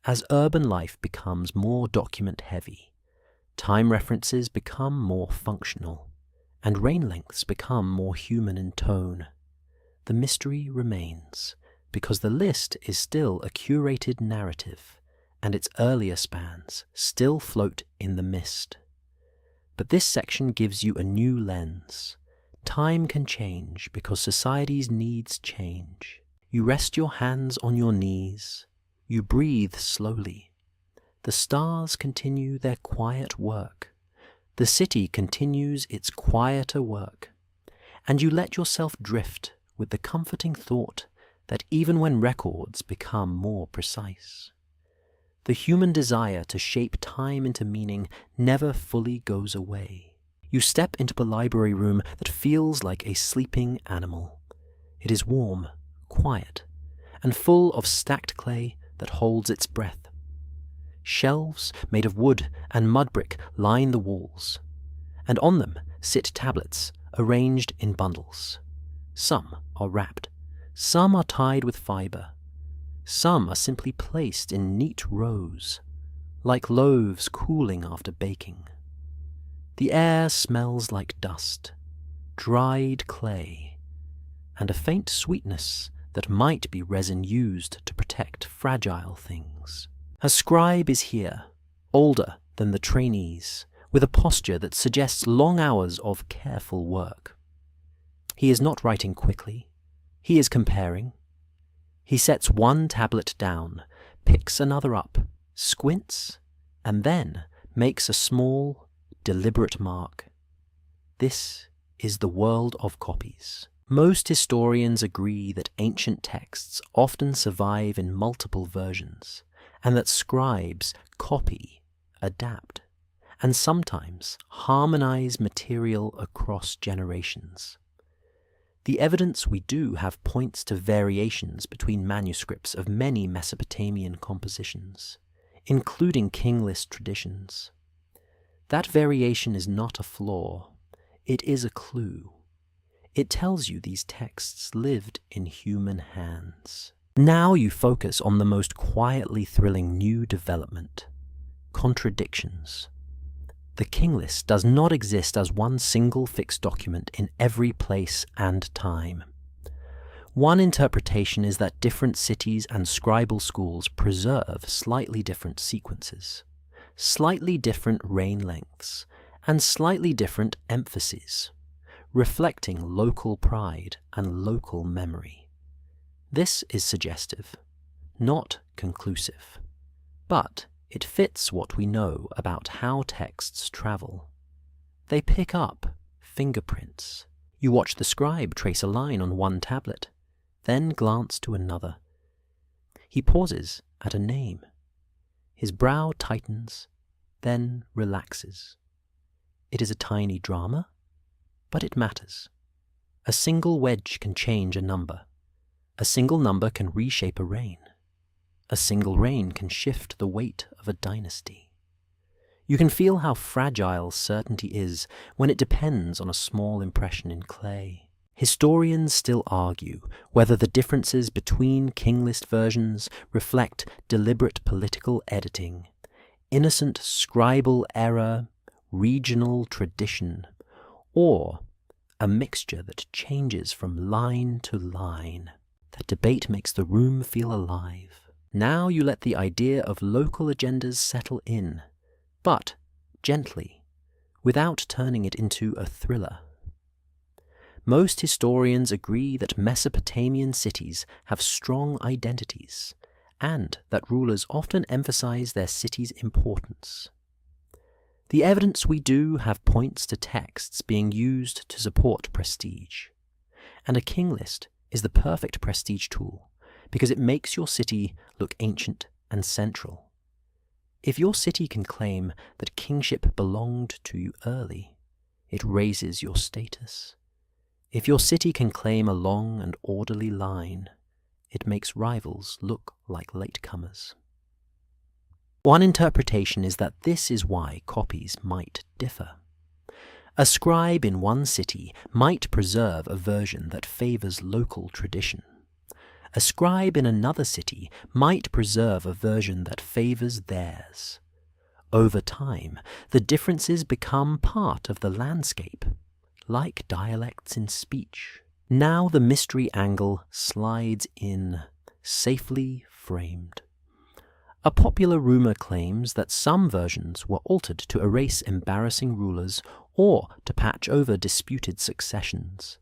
As urban life becomes more document-heavy, time references become more functional, and reign lengths become more human in tone. The mystery remains, because the list is still a curated narrative, and its earlier spans still float in the mist. But this section gives you a new lens. Time can change because society's needs change. You rest your hands on your knees. You breathe slowly. The stars continue their quiet work. The city continues its quieter work. And you let yourself drift with the comforting thought that even when records become more precise, the human desire to shape time into meaning never fully goes away. You step into a library room that feels like a sleeping animal. It is warm, quiet, and full of stacked clay that holds its breath. Shelves made of wood and mud brick line the walls, and on them sit tablets arranged in bundles. Some are wrapped. Some are tied with fiber. Some are simply placed in neat rows, like loaves cooling after baking. The air smells like dust, dried clay, and a faint sweetness that might be resin used to protect fragile things. A scribe is here, older than the trainees, with a posture that suggests long hours of careful work. He is not writing quickly. He is comparing. He sets one tablet down, picks another up, squints, and then makes a small, deliberate mark. This is the world of copies. Most historians agree that ancient texts often survive in multiple versions, and that scribes copy, adapt, and sometimes harmonize material across generations. The evidence we do have points to variations between manuscripts of many Mesopotamian compositions, including King List traditions. That variation is not a flaw, it is a clue. It tells you these texts lived in human hands. Now you focus on the most quietly thrilling new development: contradictions. The King List does not exist as one single fixed document in every place and time. One interpretation is that different cities and scribal schools preserve slightly different sequences, slightly different reign lengths, and slightly different emphases, reflecting local pride and local memory. This is suggestive, not conclusive, but it fits what we know about how texts travel. They pick up fingerprints. You watch the scribe trace a line on one tablet, then glance to another. He pauses at a name. His brow tightens, then relaxes. It is a tiny drama, but it matters. A single wedge can change a number. A single number can reshape a reign. A single reign can shift the weight of a dynasty. You can feel how fragile certainty is when it depends on a small impression in clay. Historians still argue whether the differences between King List versions reflect deliberate political editing, innocent scribal error, regional tradition, or a mixture that changes from line to line. That debate makes the room feel alive. Now you let the idea of local agendas settle in, but gently, without turning it into a thriller. Most historians agree that Mesopotamian cities have strong identities, and that rulers often emphasize their city's importance. The evidence we do have points to texts being used to support prestige, and a king list is the perfect prestige tool because it makes your city look ancient and central. If your city can claim that kingship belonged to you early, it raises your status. If your city can claim a long and orderly line, it makes rivals look like latecomers. One interpretation is that this is why copies might differ. A scribe in one city might preserve a version that favors local tradition. A scribe in another city might preserve a version that favors theirs. Over time, the differences become part of the landscape, like dialects in speech. Now the mystery angle slides in, safely framed. A popular rumor claims that some versions were altered to erase embarrassing rulers or to patch over disputed successions.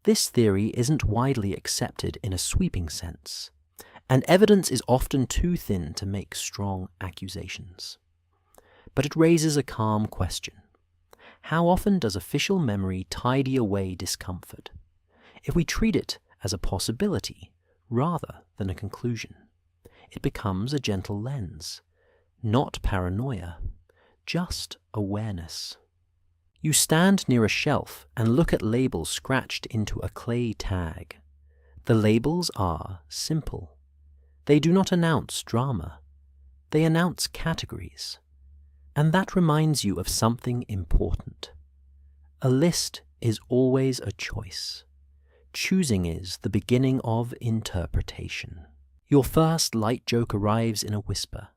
This theory isn't widely accepted in a sweeping sense, and evidence is often too thin to make strong accusations. But it raises a calm question. How often does official memory tidy away discomfort? If we treat it as a possibility rather than a conclusion, it becomes a gentle lens, not paranoia, just awareness. You stand near a shelf and look at labels scratched into a clay tag. The labels are simple. They do not announce drama. They announce categories. And that reminds you of something important. A list is always a choice. Choosing is the beginning of interpretation. Your first light joke arrives in a whisper.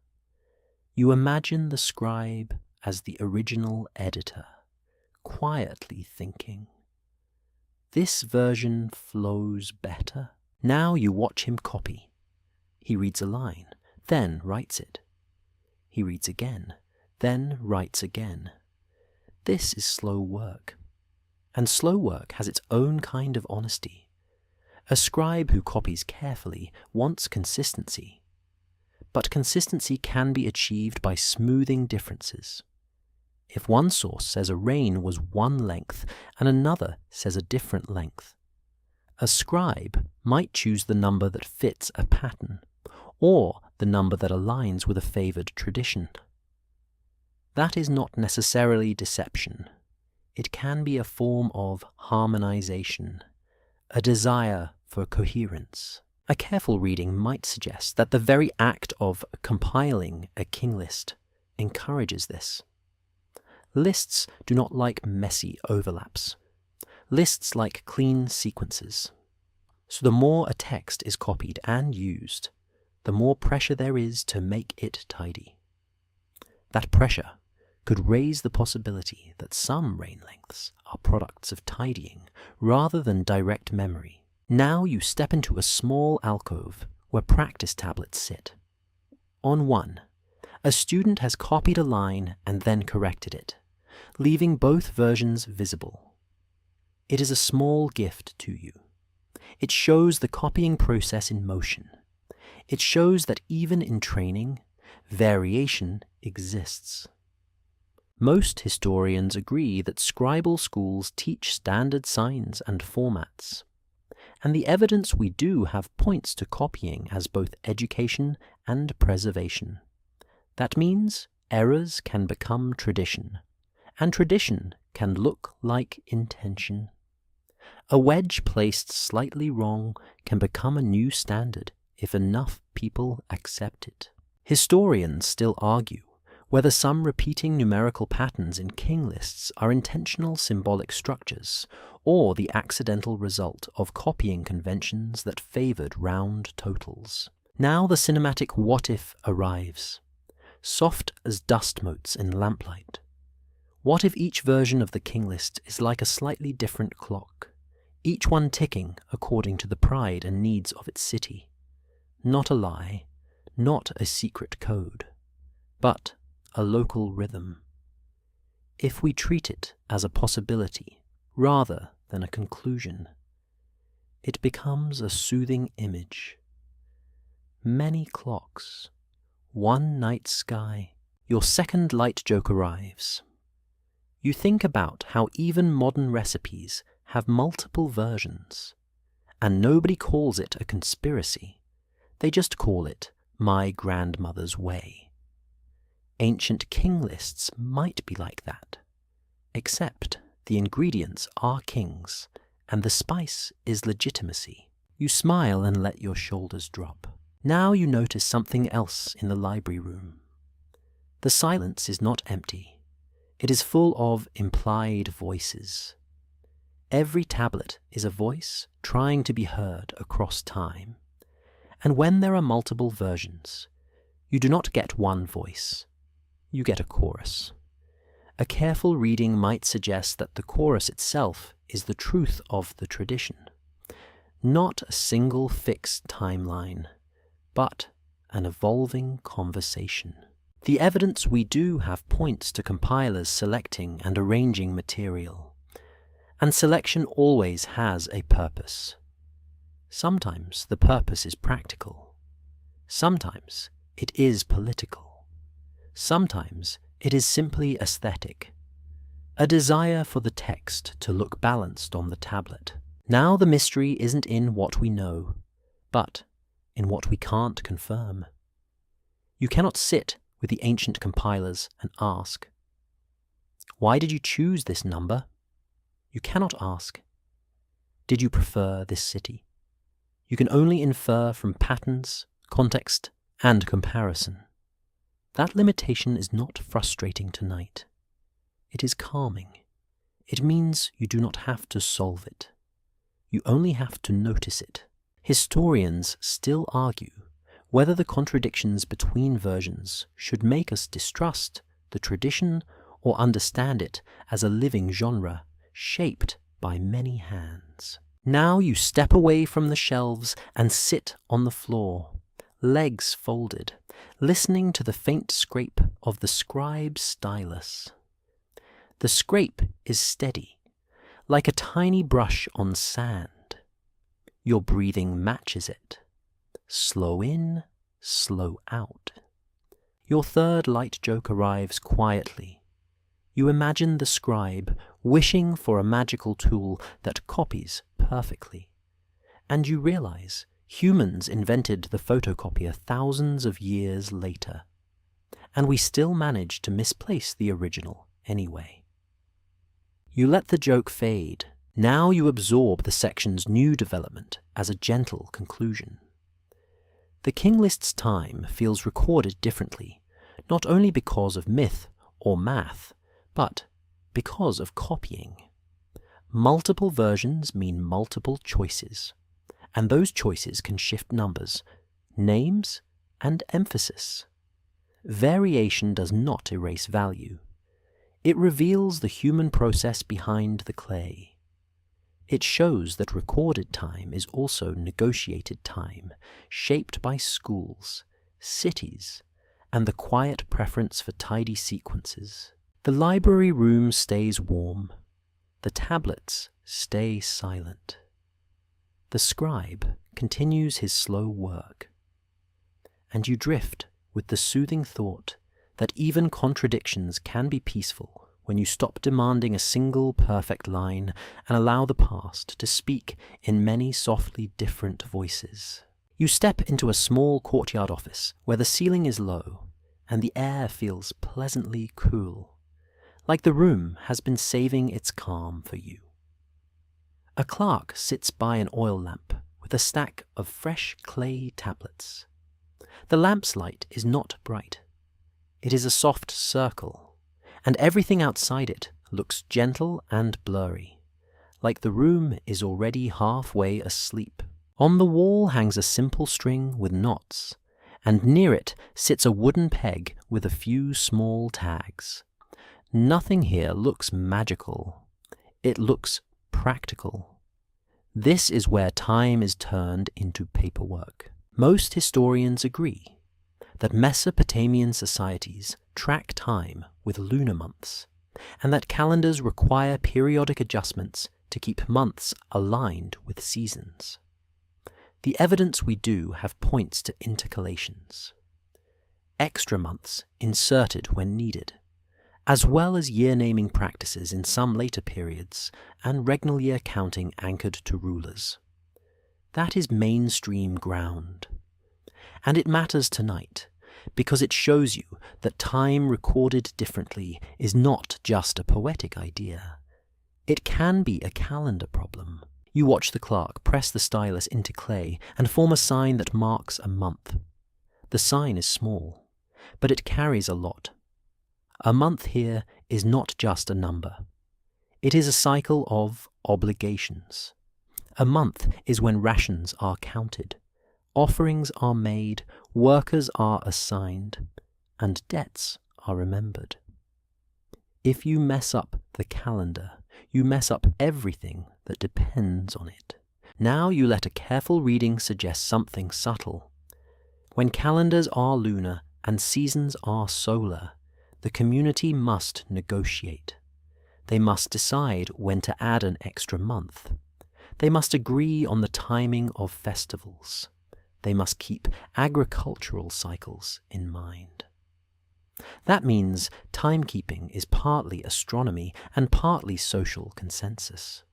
You imagine the scribe as the original editor, quietly thinking, "This version flows better." Now you watch him copy. He reads a line, then writes it. He reads again, then writes again. This is slow work. And slow work has its own kind of honesty. A scribe who copies carefully wants consistency. But consistency can be achieved by smoothing differences. If one source says a reign was one length and another says a different length, a scribe might choose the number that fits a pattern, or the number that aligns with a favored tradition. That is not necessarily deception. It can be a form of harmonization, a desire for coherence. A careful reading might suggest that the very act of compiling a king list encourages this. Lists do not like messy overlaps. Lists like clean sequences. So the more a text is copied and used, the more pressure there is to make it tidy. That pressure could raise the possibility that some reign lengths are products of tidying rather than direct memory. Now you step into a small alcove where practice tablets sit. On one, a student has copied a line and then corrected it, leaving both versions visible. It is a small gift to you. It shows the copying process in motion. It shows that even in training, variation exists. Most historians agree that scribal schools teach standard signs and formats, and the evidence we do have points to copying as both education and preservation. That means errors can become tradition, and tradition can look like intention. A wedge placed slightly wrong can become a new standard if enough people accept it. Historians still argue whether some repeating numerical patterns in king lists are intentional symbolic structures or the accidental result of copying conventions that favored round totals. Now the cinematic what-if arrives, soft as dust motes in lamplight. What if each version of the king list is like a slightly different clock, each one ticking according to the pride and needs of its city? Not a lie, not a secret code, but a local rhythm. If we treat it as a possibility rather than a conclusion, it becomes a soothing image. Many clocks, one night sky, your second light joke arrives. You think about how even modern recipes have multiple versions, and nobody calls it a conspiracy. They just call it my grandmother's way. Ancient king lists might be like that, except the ingredients are kings, and the spice is legitimacy. You smile and let your shoulders drop. Now you notice something else in the library room. The silence is not empty. It is full of implied voices. Every tablet is a voice trying to be heard across time. And when there are multiple versions, you do not get one voice. You get a chorus. A careful reading might suggest that the chorus itself is the truth of the tradition. Not a single fixed timeline, but an evolving conversation. The evidence we do have points to compilers selecting and arranging material. And selection always has a purpose. Sometimes the purpose is practical. Sometimes it is political. Sometimes it is simply aesthetic. A desire for the text to look balanced on the tablet. Now the mystery isn't in what we know, but in what we can't confirm. You cannot sit with the ancient compilers and ask, "Why did you choose this number?" You cannot ask, "Did you prefer this city?" You can only infer from patterns, context, and comparison. That limitation is not frustrating tonight. It is calming. It means you do not have to solve it. You only have to notice it. Historians still argue whether the contradictions between versions should make us distrust the tradition or understand it as a living genre shaped by many hands. Now you step away from the shelves and sit on the floor, legs folded, listening to the faint scrape of the scribe's stylus. The scrape is steady, like a tiny brush on sand. Your breathing matches it. Slow in, slow out. Your third light joke arrives quietly. You imagine the scribe wishing for a magical tool that copies perfectly. And you realize humans invented the photocopier thousands of years later. And we still manage to misplace the original anyway. You let the joke fade. Now you absorb the section's new development as a gentle conclusion. The king list's time feels recorded differently, not only because of myth or math, but because of copying. Multiple versions mean multiple choices, and those choices can shift numbers, names, and emphasis. Variation does not erase value. It reveals the human process behind the clay. It shows that recorded time is also negotiated time, shaped by schools, cities, and the quiet preference for tidy sequences. The library room stays warm. The tablets stay silent. The scribe continues his slow work. And you drift with the soothing thought that even contradictions can be peaceful when you stop demanding a single perfect line and allow the past to speak in many softly different voices. You step into a small courtyard office where the ceiling is low and the air feels pleasantly cool, like the room has been saving its calm for you. A clerk sits by an oil lamp with a stack of fresh clay tablets. The lamp's light is not bright. It is a soft circle, and everything outside it looks gentle and blurry, like the room is already halfway asleep. On the wall hangs a simple string with knots, and near it sits a wooden peg with a few small tags. Nothing here looks magical. It looks practical. This is where time is turned into paperwork. Most historians agree that Mesopotamian societies track time with lunar months, and that calendars require periodic adjustments to keep months aligned with seasons. The evidence we do have points to intercalations, extra months inserted when needed, as well as year-naming practices in some later periods and regnal year counting anchored to rulers. That is mainstream ground. And it matters tonight because it shows you that time recorded differently is not just a poetic idea. It can be a calendar problem. You watch the clerk press the stylus into clay and form a sign that marks a month. The sign is small, but it carries a lot. A month here is not just a number. It is a cycle of obligations. A month is when rations are counted, offerings are made, workers are assigned, and debts are remembered. If you mess up the calendar, you mess up everything that depends on it. Now you let a careful reading suggest something subtle. When calendars are lunar and seasons are solar, the community must negotiate. They must decide when to add an extra month. They must agree on the timing of festivals. They must keep agricultural cycles in mind. That means timekeeping is partly astronomy and partly social consensus.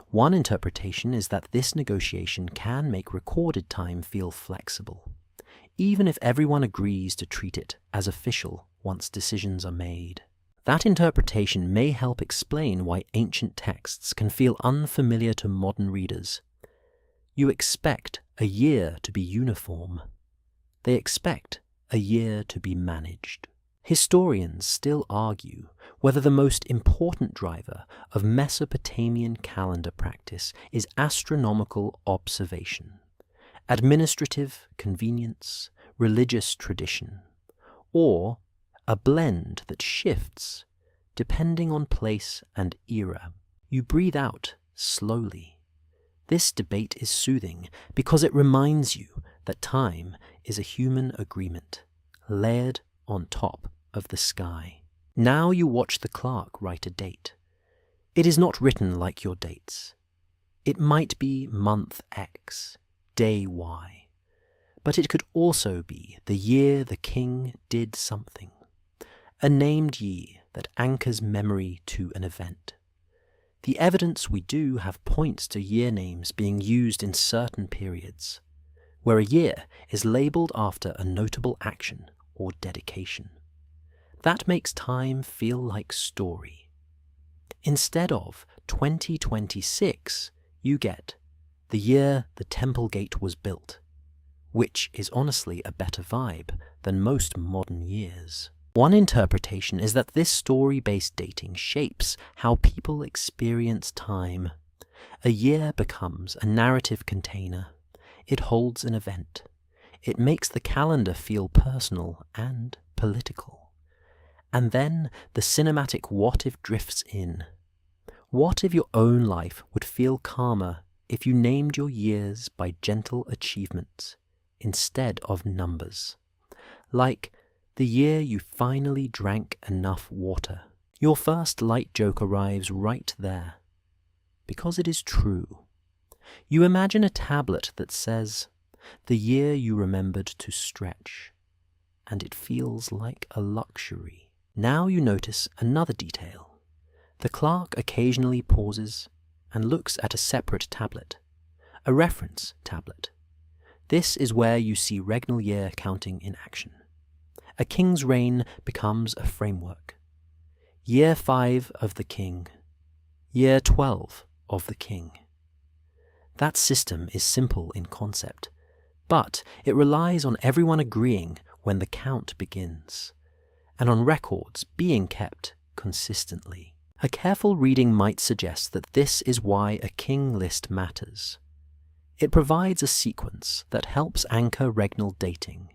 One interpretation is that this negotiation can make recorded time feel flexible, even if everyone agrees to treat it as official once decisions are made. That interpretation may help explain why ancient texts can feel unfamiliar to modern readers. You expect a year to be uniform. They expect a year to be managed. Historians still argue whether the most important driver of Mesopotamian calendar practice is astronomical observation, administrative convenience, religious tradition, or a blend that shifts depending on place and era. You breathe out slowly. This debate is soothing because it reminds you that time is a human agreement, layered on top of the sky. Now you watch the clerk write a date. It is not written like your dates. It might be month X, day Y, but it could also be the year the king did something, a named year that anchors memory to an event. The evidence we do have points to year names being used in certain periods, where a year is labelled after a notable action or dedication. That makes time feel like story. Instead of 2026, you get the year the temple gate was built, which is honestly a better vibe than most modern years. One interpretation is that this story-based dating shapes how people experience time. A year becomes a narrative container. It holds an event. It makes the calendar feel personal and political. And then the cinematic what-if drifts in. What if your own life would feel calmer if you named your years by gentle achievements instead of numbers? Like the year you finally drank enough water. Your first light joke arrives right there, because it is true. You imagine a tablet that says, the year you remembered to stretch, and it feels like a luxury. Now you notice another detail. The clerk occasionally pauses and looks at a separate tablet, a reference tablet. This is where you see regnal year counting in action. A king's reign becomes a framework. Year 5 of the king. Year 12 of the king. That system is simple in concept, but it relies on everyone agreeing when the count begins, and on records being kept consistently. A careful reading might suggest that this is why a king list matters. It provides a sequence that helps anchor regnal dating.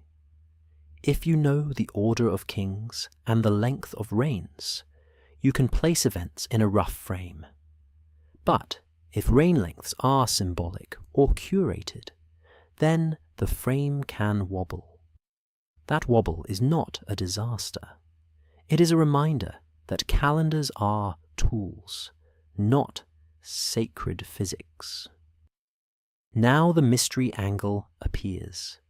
If you know the order of kings and the length of reigns, you can place events in a rough frame. But if reign lengths are symbolic or curated, then the frame can wobble. That wobble is not a disaster. It is a reminder that calendars are tools, not sacred physics. Now the mystery angle appears,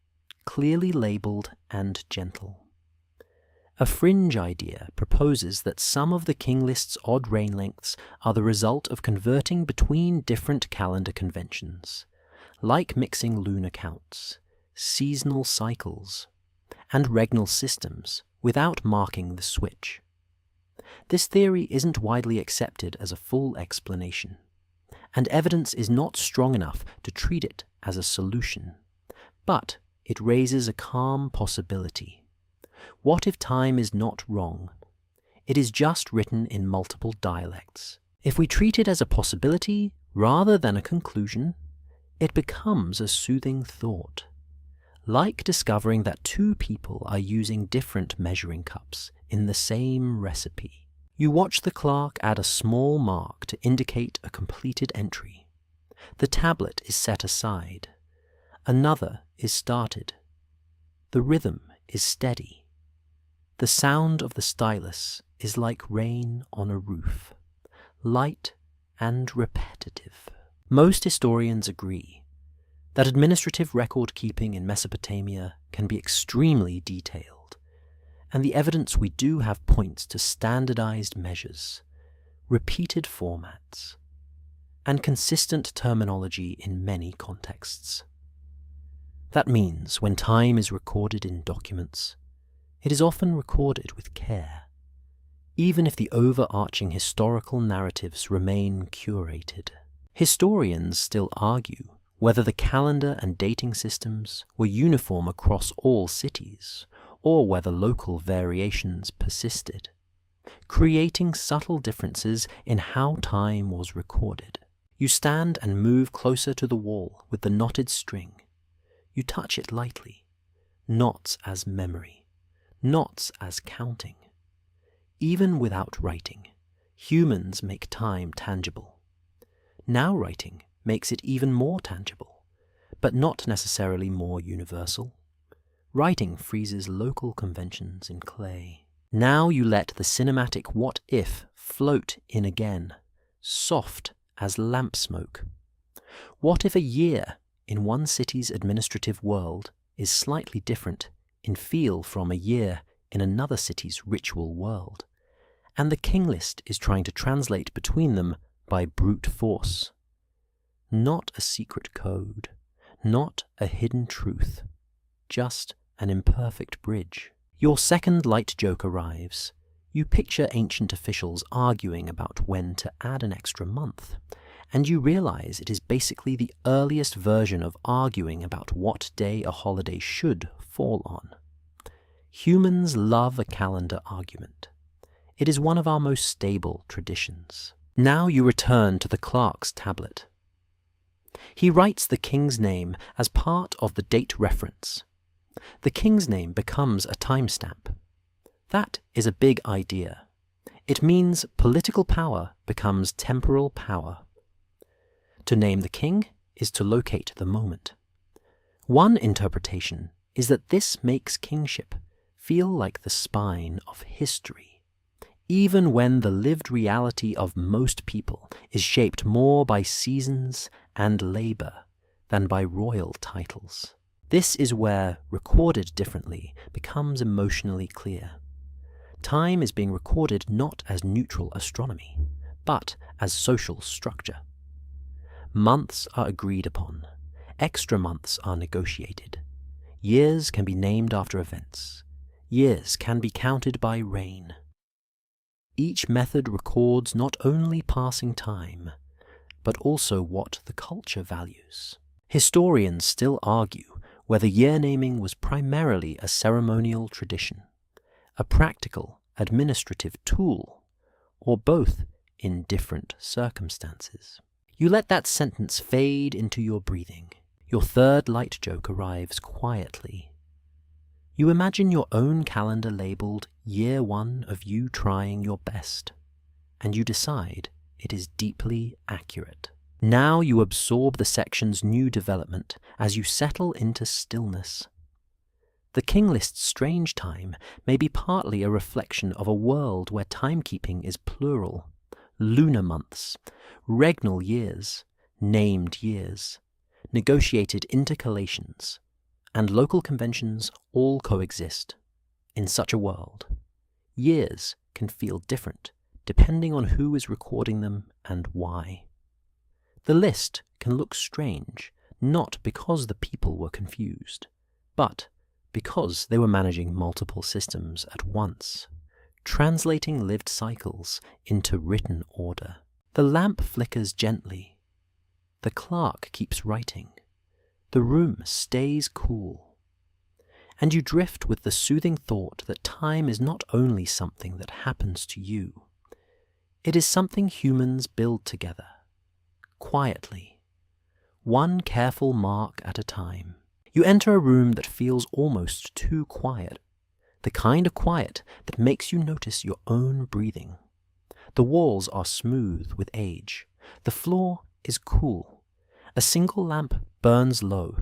clearly labelled and gentle. A fringe idea proposes that some of the king list's odd reign lengths are the result of converting between different calendar conventions, like mixing lunar counts, seasonal cycles, and regnal systems without marking the switch. This theory isn't widely accepted as a full explanation, and evidence is not strong enough to treat it as a solution, but it raises a calm possibility. What if time is not wrong? It is just written in multiple dialects. If we treat it as a possibility rather than a conclusion, it becomes a soothing thought, like discovering that two people are using different measuring cups in the same recipe. You watch the clerk add a small mark to indicate a completed entry. The tablet is set aside. Another is started. The rhythm is steady. The sound of the stylus is like rain on a roof, light and repetitive. Most historians agree that administrative record-keeping in Mesopotamia can be extremely detailed, and the evidence we do have points to standardized measures, repeated formats, and consistent terminology in many contexts. That means when time is recorded in documents, it is often recorded with care, even if the overarching historical narratives remain curated. Historians still argue whether the calendar and dating systems were uniform across all cities, or whether local variations persisted, creating subtle differences in how time was recorded. You stand and move closer to the wall with the knotted string. You touch it lightly, knots as memory, knots as counting. Even without writing, humans make time tangible. Now writing makes it even more tangible, but not necessarily more universal. Writing freezes local conventions in clay. Now you let the cinematic what if float in again, soft as lamp smoke. What if a year in one city's administrative world is slightly different in feel from a year in another city's ritual world, and the king list is trying to translate between them by brute force? Not a secret code, not a hidden truth, just an imperfect bridge. Your second light joke arrives. You picture ancient officials arguing about when to add an extra month, and you realize it is basically the earliest version of arguing about what day a holiday should fall on. Humans love a calendar argument. It is one of our most stable traditions. Now you return to the clerk's tablet. He writes the king's name as part of the date reference. The king's name becomes a timestamp. That is a big idea. It means political power becomes temporal power. To name the king is to locate the moment. One interpretation is that this makes kingship feel like the spine of history, even when the lived reality of most people is shaped more by seasons and labor than by royal titles. This is where recorded differently becomes emotionally clear. Time is being recorded not as neutral astronomy, but as social structure. Months are agreed upon. Extra months are negotiated. Years can be named after events. Years can be counted by rain. Each method records not only passing time, but also what the culture values. Historians still argue whether year naming was primarily a ceremonial tradition, a practical, administrative tool, or both in different circumstances. You let that sentence fade into your breathing. Your third light joke arrives quietly. You imagine your own calendar labeled year 1 of you trying your best, and you decide it is deeply accurate. Now you absorb the section's new development as you settle into stillness. The King List's strange time may be partly a reflection of a world where timekeeping is plural. Lunar months, regnal years, named years, negotiated intercalations, and local conventions all coexist. In such a world, years can feel different depending on who is recording them and why. The list can look strange, not because the people were confused, but because they were managing multiple systems at once, translating lived cycles into written order. The lamp flickers gently. The clerk keeps writing. The room stays cool. And you drift with the soothing thought that time is not only something that happens to you. It is something humans build together, quietly, one careful mark at a time. You enter a room that feels almost too quiet, the kind of quiet that makes you notice your own breathing. The walls are smooth with age. The floor is cool. A single lamp burns low,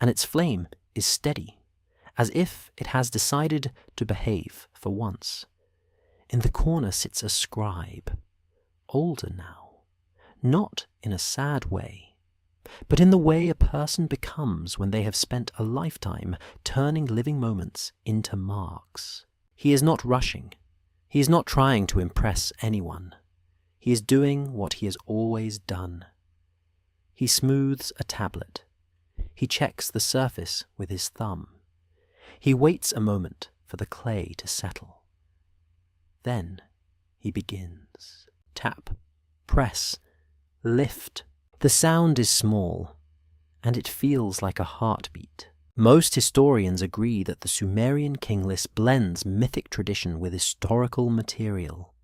and its flame is steady, as if it has decided to behave for once. In the corner sits a scribe, older now, not in a sad way, but in the way a person becomes when they have spent a lifetime turning living moments into marks. He is not rushing. He is not trying to impress anyone. He is doing what he has always done. He smooths a tablet. He checks the surface with his thumb. He waits a moment for the clay to settle. Then he begins. Tap, press, lift. The sound is small, and it feels like a heartbeat. Most historians agree that the Sumerian King List blends mythic tradition with historical material,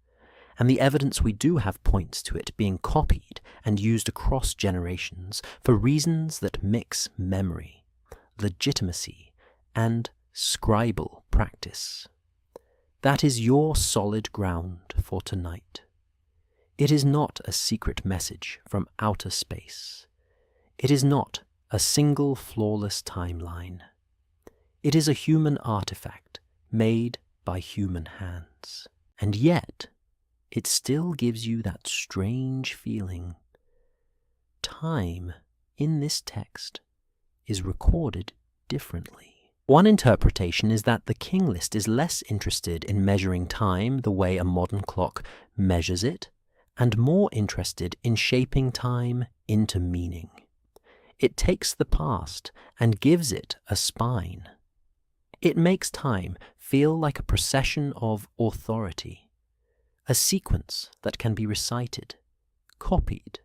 and the evidence we do have points to it being copied and used across generations for reasons that mix memory, legitimacy, and scribal practice. That is your solid ground for tonight. It is not a secret message from outer space. It is not a single flawless timeline. It is a human artifact made by human hands. And yet, it still gives you that strange feeling. Time, in this text, is recorded differently. One interpretation is that the King List is less interested in measuring time the way a modern clock measures it, and more interested in shaping time into meaning. It takes the past and gives it a spine. It makes time feel like a procession of authority, a sequence that can be recited, copied,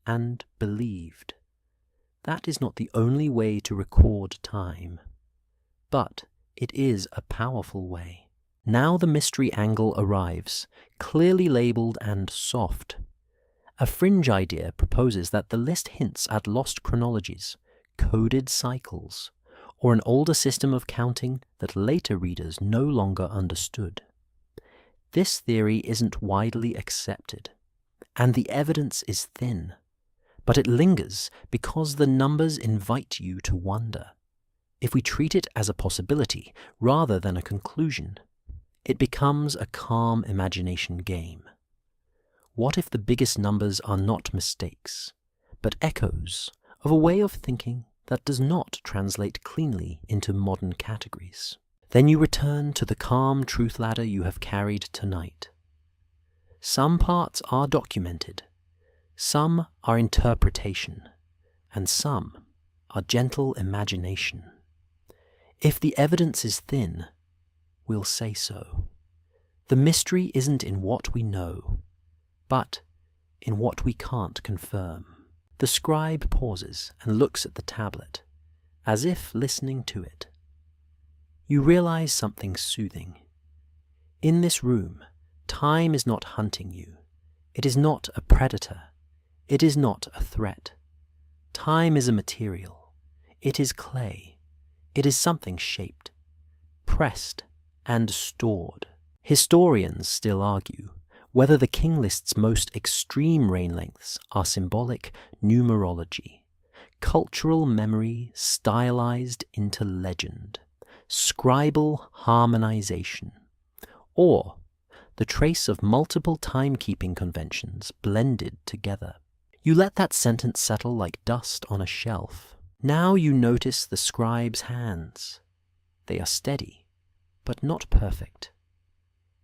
and believed. That is not the only way to record time, but it is a powerful way. Now the mystery angle arrives, clearly labelled and soft. A fringe idea proposes that the list hints at lost chronologies, coded cycles, or an older system of counting that later readers no longer understood. This theory isn't widely accepted, and the evidence is thin, but it lingers because the numbers invite you to wonder. If we treat it as a possibility rather than a conclusion, it becomes a calm imagination game. What if the biggest numbers are not mistakes, but echoes of a way of thinking that does not translate cleanly into modern categories? Then you return to the calm truth ladder you have carried tonight. Some parts are documented, some are interpretation, and some are gentle imagination. If the evidence is thin, we'll say so. The mystery isn't in what we know, but in what we can't confirm. The scribe pauses and looks at the tablet, as if listening to it. You realize something soothing. In this room, time is not hunting you. It is not a predator. It is not a threat. Time is a material. It is clay. It is something shaped, pressed, and stored. Historians still argue whether the King List's most extreme reign lengths are symbolic numerology, cultural memory stylized into legend, scribal harmonization, or the trace of multiple timekeeping conventions blended together. You let that sentence settle like dust on a shelf. Now you notice the scribe's hands. They are steady, but not perfect.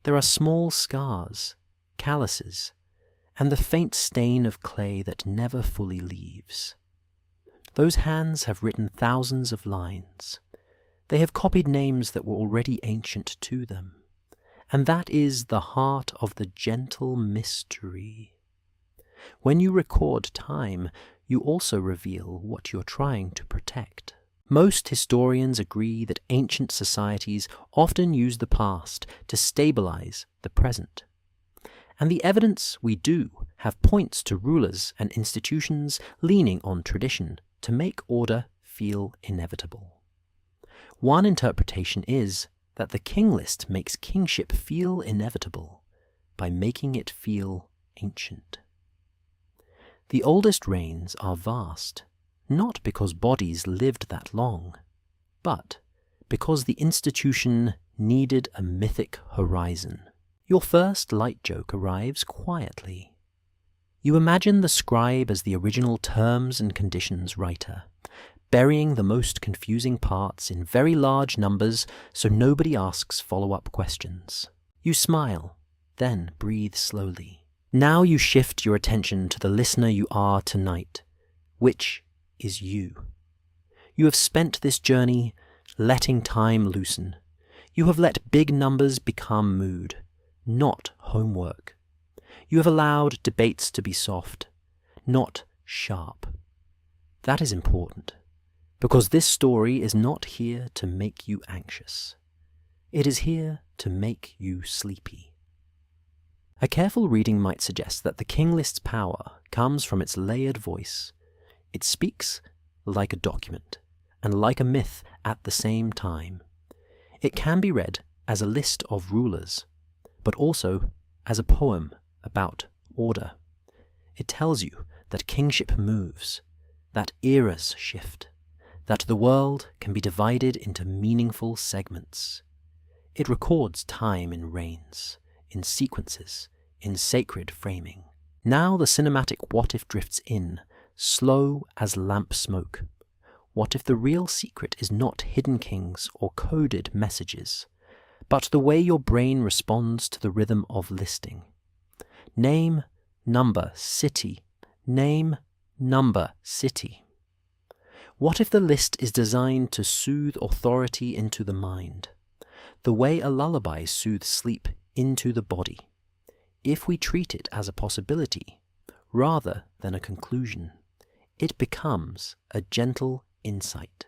There are small scars, calluses, and the faint stain of clay that never fully leaves. Those hands have written thousands of lines. They have copied names that were already ancient to them. And that is the heart of the gentle mystery. When you record time, you also reveal what you're trying to protect. Most historians agree that ancient societies often use the past to stabilize the present. And the evidence we do have points to rulers and institutions leaning on tradition to make order feel inevitable. One interpretation is that the King List makes kingship feel inevitable by making it feel ancient. The oldest reigns are vast, not because bodies lived that long, but because the institution needed a mythic horizon. Your first light joke arrives quietly. You imagine the scribe as the original terms and conditions writer, burying the most confusing parts in very large numbers so nobody asks follow-up questions. You smile, then breathe slowly. Now you shift your attention to the listener you are tonight, which is you. You have spent this journey letting time loosen. You have let big numbers become mood, not homework. You have allowed debates to be soft, not sharp. That is important, because this story is not here to make you anxious. It is here to make you sleepy. A careful reading might suggest that the King List's power comes from its layered voice. It speaks like a document, and like a myth at the same time. It can be read as a list of rulers, but also as a poem about order. It tells you that kingship moves, that eras shift, that the world can be divided into meaningful segments. It records time in reigns, in sequences, in sacred framing. Now the cinematic what-if drifts in, slow as lamp smoke. What if the real secret is not hidden kings or coded messages, but the way your brain responds to the rhythm of listing? Name, number, city. Name, number, city. What if the list is designed to soothe authority into the mind, the way a lullaby soothes sleep into the body? If we treat it as a possibility, rather than a conclusion, it becomes a gentle insight.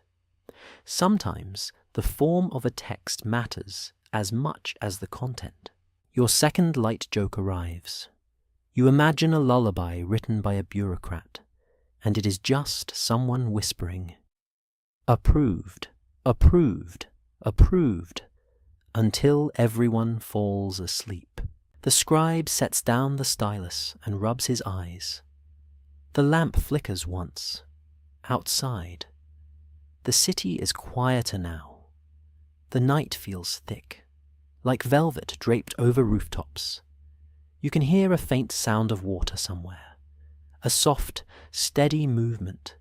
Sometimes the form of a text matters as much as the content. Your second light joke arrives. You imagine a lullaby written by a bureaucrat, and it is just someone whispering, "Approved, approved, approved," until everyone falls asleep. The scribe sets down the stylus and rubs his eyes. The lamp flickers once. Outside. The city is quieter now. The night feels thick, like velvet draped over rooftops. You can hear a faint sound of water somewhere, a soft, steady movement,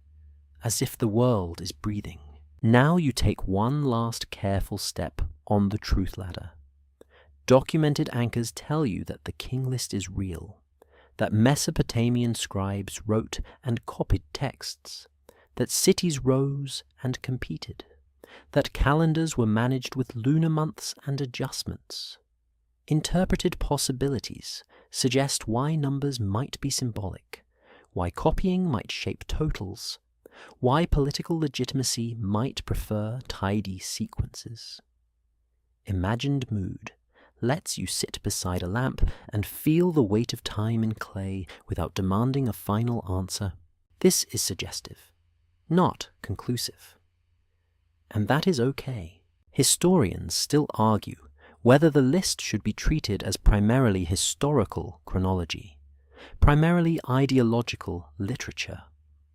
as if the world is breathing. Now you take one last careful step on the truth ladder. Documented anchors tell you that the King List is real, that Mesopotamian scribes wrote and copied texts, that cities rose and competed, that calendars were managed with lunar months and adjustments. Interpreted possibilities suggest why numbers might be symbolic, why copying might shape totals, why political legitimacy might prefer tidy sequences. Imagined mood lets you sit beside a lamp and feel the weight of time in clay without demanding a final answer. This is suggestive, not conclusive. And that is okay. Historians still argue whether the list should be treated as primarily historical chronology, primarily ideological literature,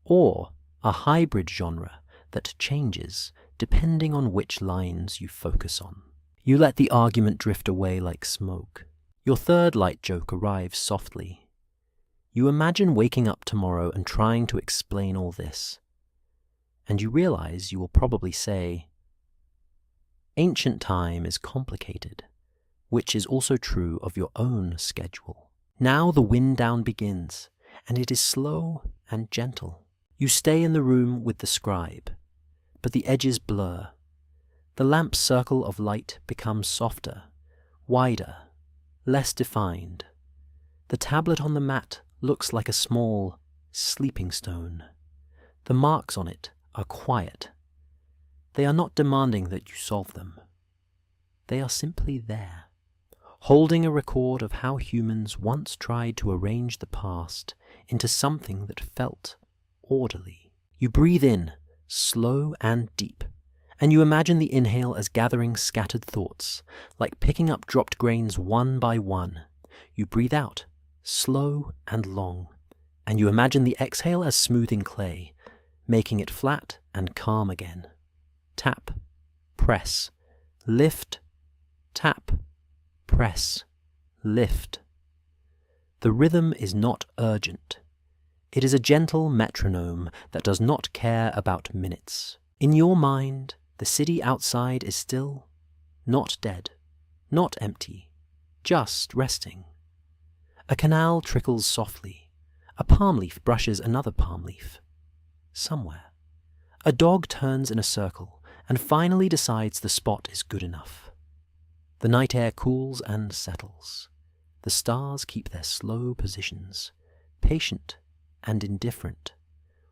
or a hybrid genre that changes depending on which lines you focus on. You let the argument drift away like smoke. Your third light joke arrives softly. You imagine waking up tomorrow and trying to explain all this. And you realize you will probably say, ancient time is complicated, which is also true of your own schedule. Now the wind down begins, and it is slow and gentle. You stay in the room with the scribe, but the edges blur. The lamp's circle of light becomes softer, wider, less defined. The tablet on the mat looks like a small sleeping stone. The marks on it are quiet. They are not demanding that you solve them. They are simply there, holding a record of how humans once tried to arrange the past into something that felt orderly. You breathe in, slow and deep, and you imagine the inhale as gathering scattered thoughts, like picking up dropped grains one by one. You breathe out, slow and long, and you imagine the exhale as smoothing clay, making it flat and calm again. Tap, press, lift, tap, press, lift. The rhythm is not urgent. It is a gentle metronome that does not care about minutes. In your mind, the city outside is still, not dead, not empty, just resting. A canal trickles softly. A palm leaf brushes another palm leaf. Somewhere, a dog turns in a circle and finally decides the spot is good enough. The night air cools and settles. The stars keep their slow positions, patient and indifferent,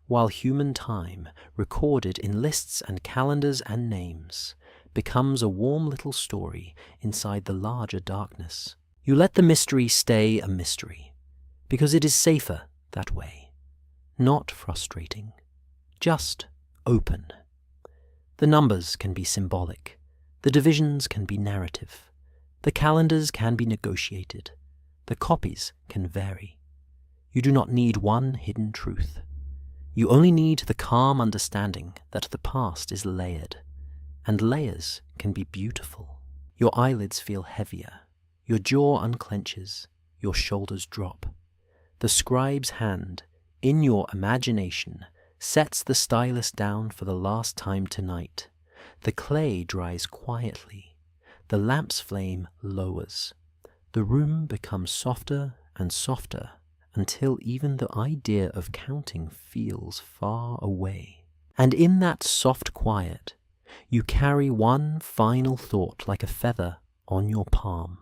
while human time, recorded in lists and calendars and names, becomes a warm little story inside the larger darkness. You let the mystery stay a mystery, because it is safer that way. Not frustrating, just open. The numbers can be symbolic, the divisions can be narrative, the calendars can be negotiated, the copies can vary. You do not need one hidden truth. You only need the calm understanding that the past is layered, and layers can be beautiful. Your eyelids feel heavier, your jaw unclenches, your shoulders drop. The scribe's hand, in your imagination, sets the stylus down for the last time tonight. The clay dries quietly. The lamp's flame lowers. The room becomes softer and softer until even the idea of counting feels far away. And in that soft quiet, you carry one final thought like a feather on your palm.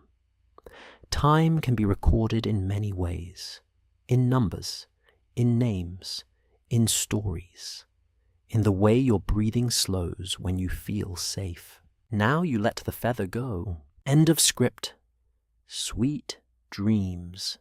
Time can be recorded in many ways. In numbers, in names, in stories, in the way your breathing slows when you feel safe. Now you let the feather go. End of script. Sweet dreams.